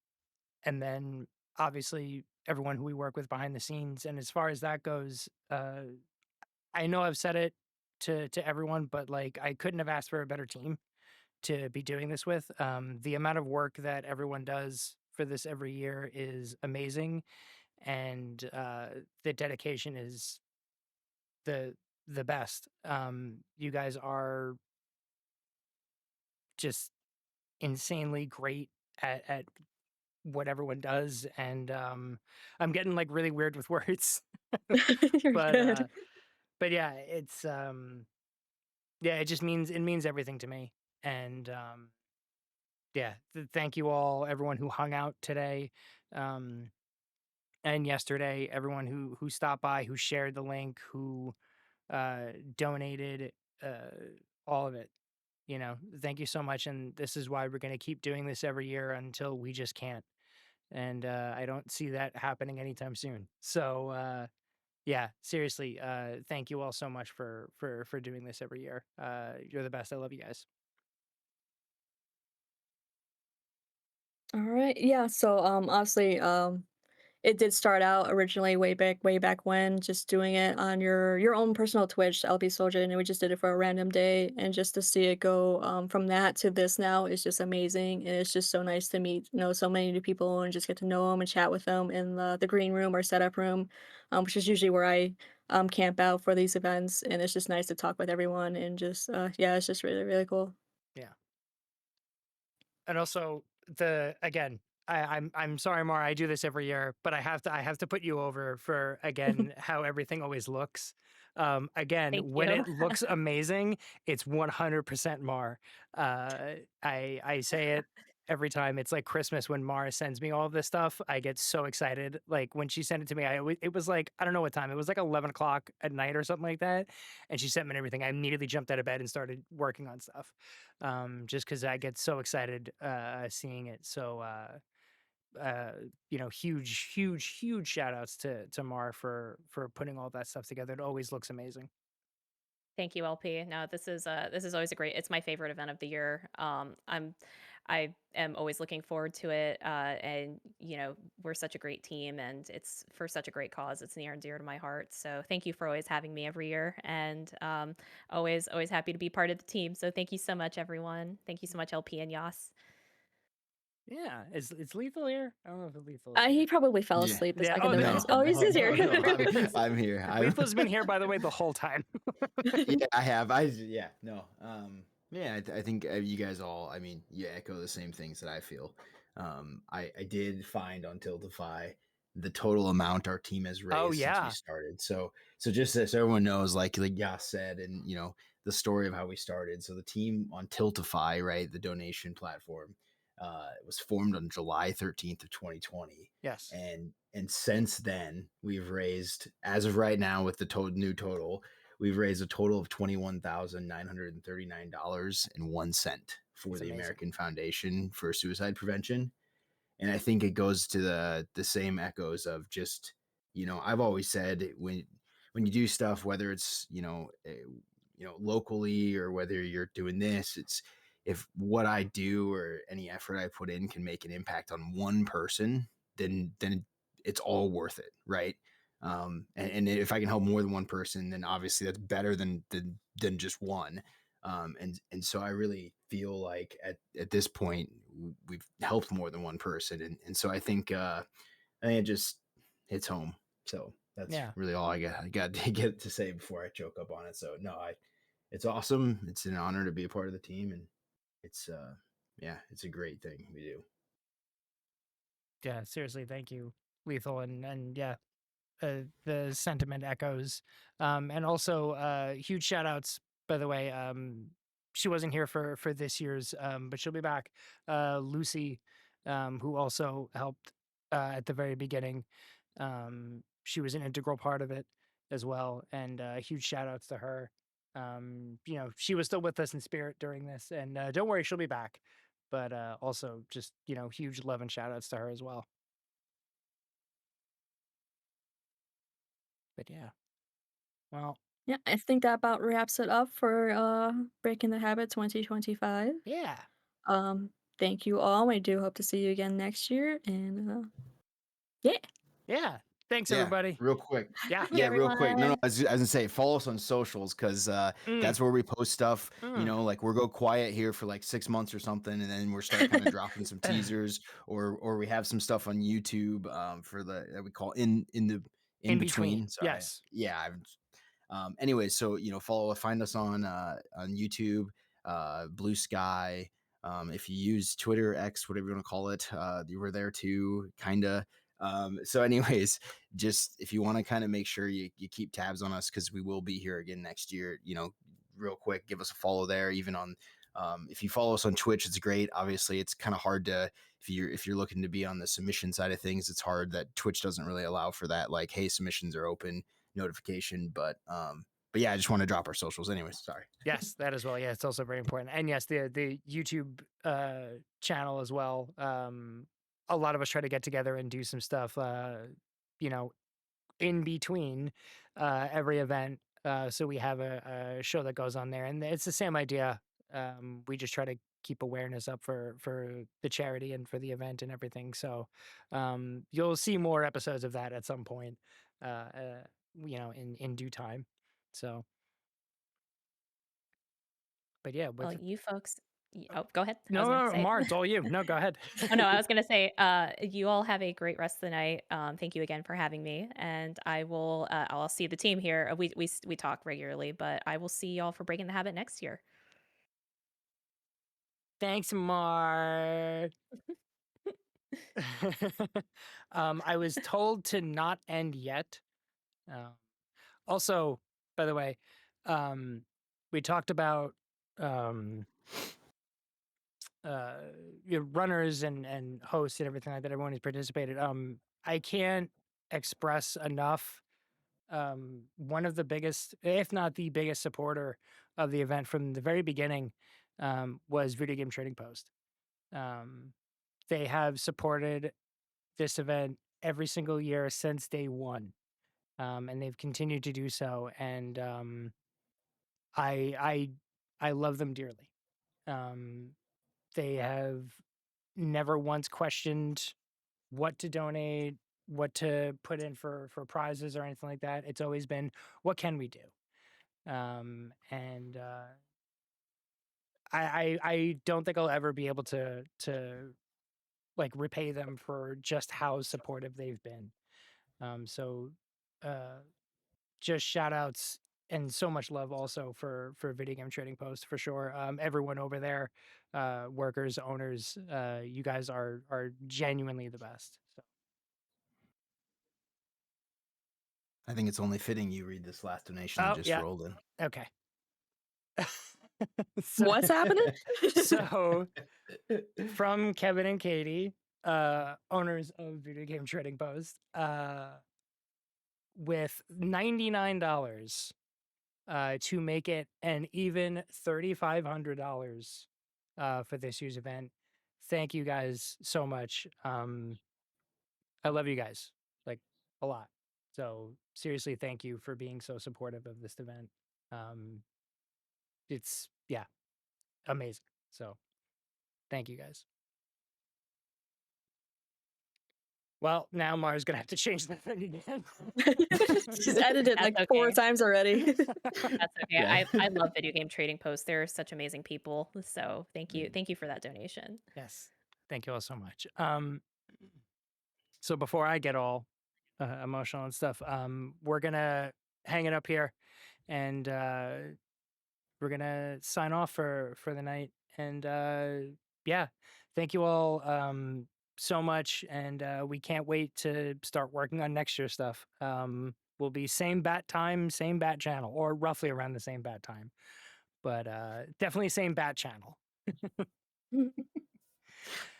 then obviously everyone who we work with behind the scenes. And as far as that goes, I know I've said it to everyone, but like I couldn't have asked for a better team to be doing this with. The amount of work that everyone does for this every year is amazing, and the dedication is the best. You guys are just insanely great at what everyone does, and I'm getting like really weird with words.
You're
but
good.
but yeah, it's yeah, it means everything to me. And yeah, thank you all, everyone who hung out today, and yesterday, everyone who stopped by, who shared the link, who donated, all of it. You know, thank you so much. And this is why we're going to keep doing this every year until we just can't. And I don't see that happening anytime soon. So yeah, seriously, thank you all so much for doing this every year. You're the best. I love you guys.
All right. Yeah. So obviously it did start out originally way back when, just doing it on your own personal Twitch, LB Soldier, and we just did it for a random day, and just to see it go from that to this now is just amazing, and it's just so nice to meet so many new people and just get to know them and chat with them in the green room or setup room, which is usually where I camp out for these events, and it's just nice to talk with everyone and just yeah, it's just really cool.
Yeah. And also again, I'm sorry, Mara, I do this every year, but I have to put you over for again how everything always looks. Again,
Thank
when
you.
it looks amazing, it's 100% Mar. I say it every time. It's like Christmas when Mara sends me all of this stuff. I get so excited. Like when she sent it to me, it was like, I don't know what time. It was like 11 o'clock at night or something like that. And she sent me everything. I immediately jumped out of bed and started working on stuff. Just because I get so excited seeing it. So huge shout outs to Mar for putting all that stuff together. It always looks amazing.
Thank you, LP. No, this is always a great. It's my favorite event of the year. I am always looking forward to it, and we're such a great team, and it's for such a great cause. It's near and dear to my heart. So thank you for always having me every year, and always happy to be part of the team. So thank you so much, everyone. Thank you so much, LP and Yas.
Yeah, it's Lethal here. I don't know if Lethal.
He probably fell
Yeah.
asleep the
Yeah.
second
Oh,
event.
no,
He's here.
I'm here.
Lethal's been here, by the way, the whole time.
Yeah, I have. Yeah, no. Yeah, I think you guys all. I mean, you echo the same things that I feel. I did find on Tiltify the total amount our team has raised
Oh,
since
yeah.
we started. So just so everyone knows, like Yas said, and the story of how we started. So the team on Tiltify, right, the donation platform, it was formed on July 13th of 2020.
Yes.
And since then, we've raised, as of right now, with the new total, we've raised a total of $21,939.01 for
That's
the
amazing.
American Foundation for Suicide Prevention. And I think it goes to the same echoes of just, I've always said when you do stuff, whether it's, locally or whether you're doing this, it's, if what I do or any effort I put in can make an impact on one person, then it's all worth it, right? And if I can help more than one person, then obviously that's better than just one. And so I really feel like at this point we've helped more than one person, and so I think it just hits home. So that's really all I got to get to say before I choke up on it. So no, it's awesome. It's an honor to be a part of the team, and it's it's a great thing we do.
Yeah, seriously, thank you, Lethal, and yeah, the sentiment echoes. And also huge shout outs, by the way. She wasn't here for this year's, but she'll be back. Lucy, who also helped at the very beginning. She was an integral part of it as well, and huge shout outs to her. She was still with us in spirit during this, and don't worry, she'll be back. But also just huge love and shout outs to her as well. But yeah, well,
Yeah, I think that about wraps it up for Breaking the Habit 2025.
Yeah.
Um, thank you all. I do hope to see you again next year. And yeah.
Yeah. Thanks,
Yeah,
everybody.
real quick.
Yeah.
Thank you,
Yeah, real quick. No,
everyone.
I was gonna say follow us on socials because
Mm.
that's where we post stuff. You
Mm.
know, like we'll go quiet here for like 6 months or something, and then we're start kind of dropping some teasers, or we have some stuff on YouTube for the that we call in between. Sorry,
Yes.
yeah. Anyway, so find us on YouTube, Blue Sky. If you use Twitter, X, whatever you want to call it, you were there too, kinda. So, anyways, just if you want to kind of make sure you keep tabs on us because we will be here again next year. Real quick, give us a follow there. Even on if you follow us on Twitch, it's great. Obviously, it's kind of hard to if you're looking to be on the submission side of things. It's hard that Twitch doesn't really allow for that. Like, hey, submissions are open notification, but yeah, I just want to drop our socials anyways. Sorry.
Yes, that as well. Yeah, it's also very important. And yes, the YouTube channel as well. A lot of us try to get together and do some stuff you know, in between every event. So we have a show that goes on there, and it's the same idea. We just try to keep awareness up for the charity and for the event and everything. So you'll see more episodes of that at some point, in due time. So, but yeah,
Well,
with
you folks. Oh, go ahead. I
no,
was gonna
no,
say.
Mar, it's all you. No, go ahead.
Oh no, I was gonna say. You all have a great rest of the night. Thank you again for having me, and I will. I'll see the team here. We talk regularly, but I will see y'all for Breaking the Habit next year.
Thanks, Mar. I was told to not end yet. Also, by the way, we talked about runners and hosts and everything like that. Everyone who's participated. I can't express enough. One of the biggest, if not the biggest supporter of the event from the very beginning, was Video Game Trading Post. They have supported this event every single year since day one, and they've continued to do so. And I love them dearly. They have never once questioned what to donate, what to put in for prizes or anything like that. It's always been, what can we do? And I don't think I'll ever be able to like repay them for just how supportive they've been. So just shout outs and so much love also for Video Game Trading Post for sure. Everyone over there, workers, owners, you guys are genuinely the best. So
I think it's only fitting you read this last donation that just rolled in.
Okay.
What's happening?
So from Kevin and Katie, owners of Video Game Trading Post, with $99 to make it an even $3,500 for this year's event. Thank you guys so much. I love you guys like a lot. So seriously, thank you for being so supportive of this event. It's amazing. So thank you guys. Well, now Mara's gonna have to change the thing again.
She's edited
That's
like 4
okay.
times already.
That's okay.
Yeah.
I love Video Game Trading Post. They're such amazing people. So thank you for that donation.
Yes. Thank you all so much. So before I get all emotional and stuff, we're gonna hang it up here, and we're gonna sign off for the night. And yeah, thank you all so much, and we can't wait to start working on next year's stuff. We'll be same bat time, same bat channel, or roughly around the same bat time, but definitely same bat channel.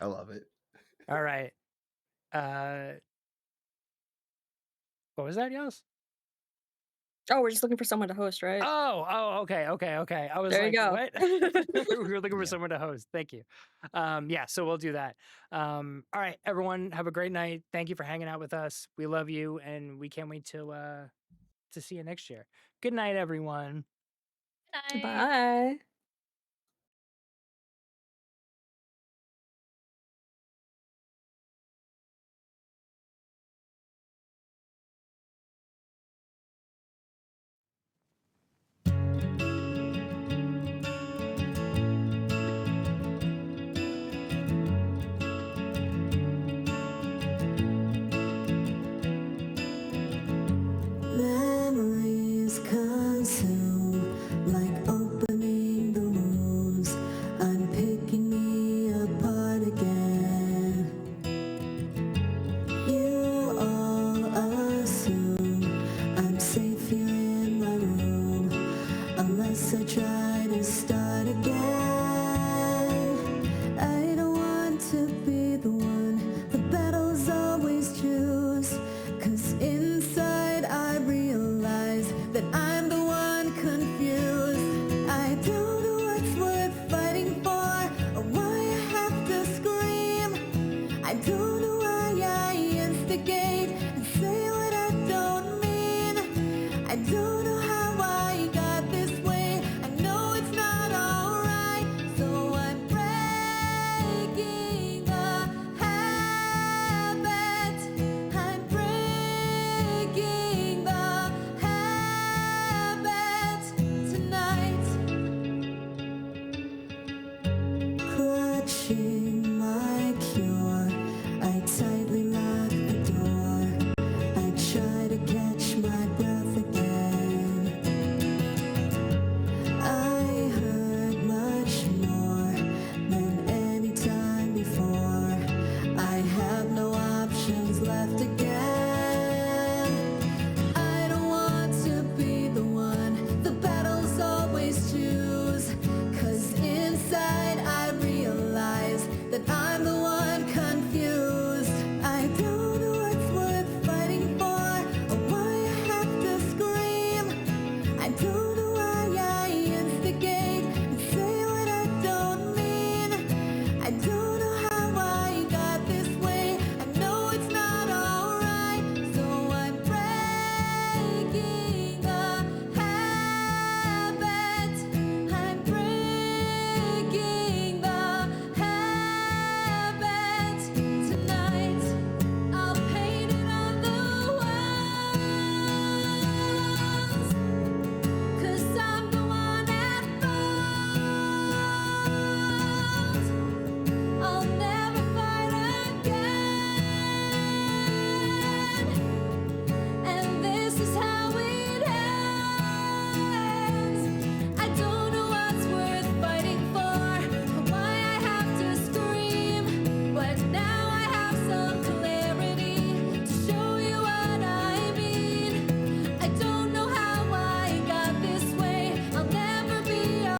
I love it.
All right. What was that, Yos?
Oh, we're just looking for someone to host, right?
Oh, okay. I was
There
like,
you go.
what? We were looking for someone to host. Thank you. Yeah, so we'll do that. All right, everyone, have a great night. Thank you for hanging out with us. We love you, and we can't wait to to see you next year. Good night, everyone.
Good night.
Bye.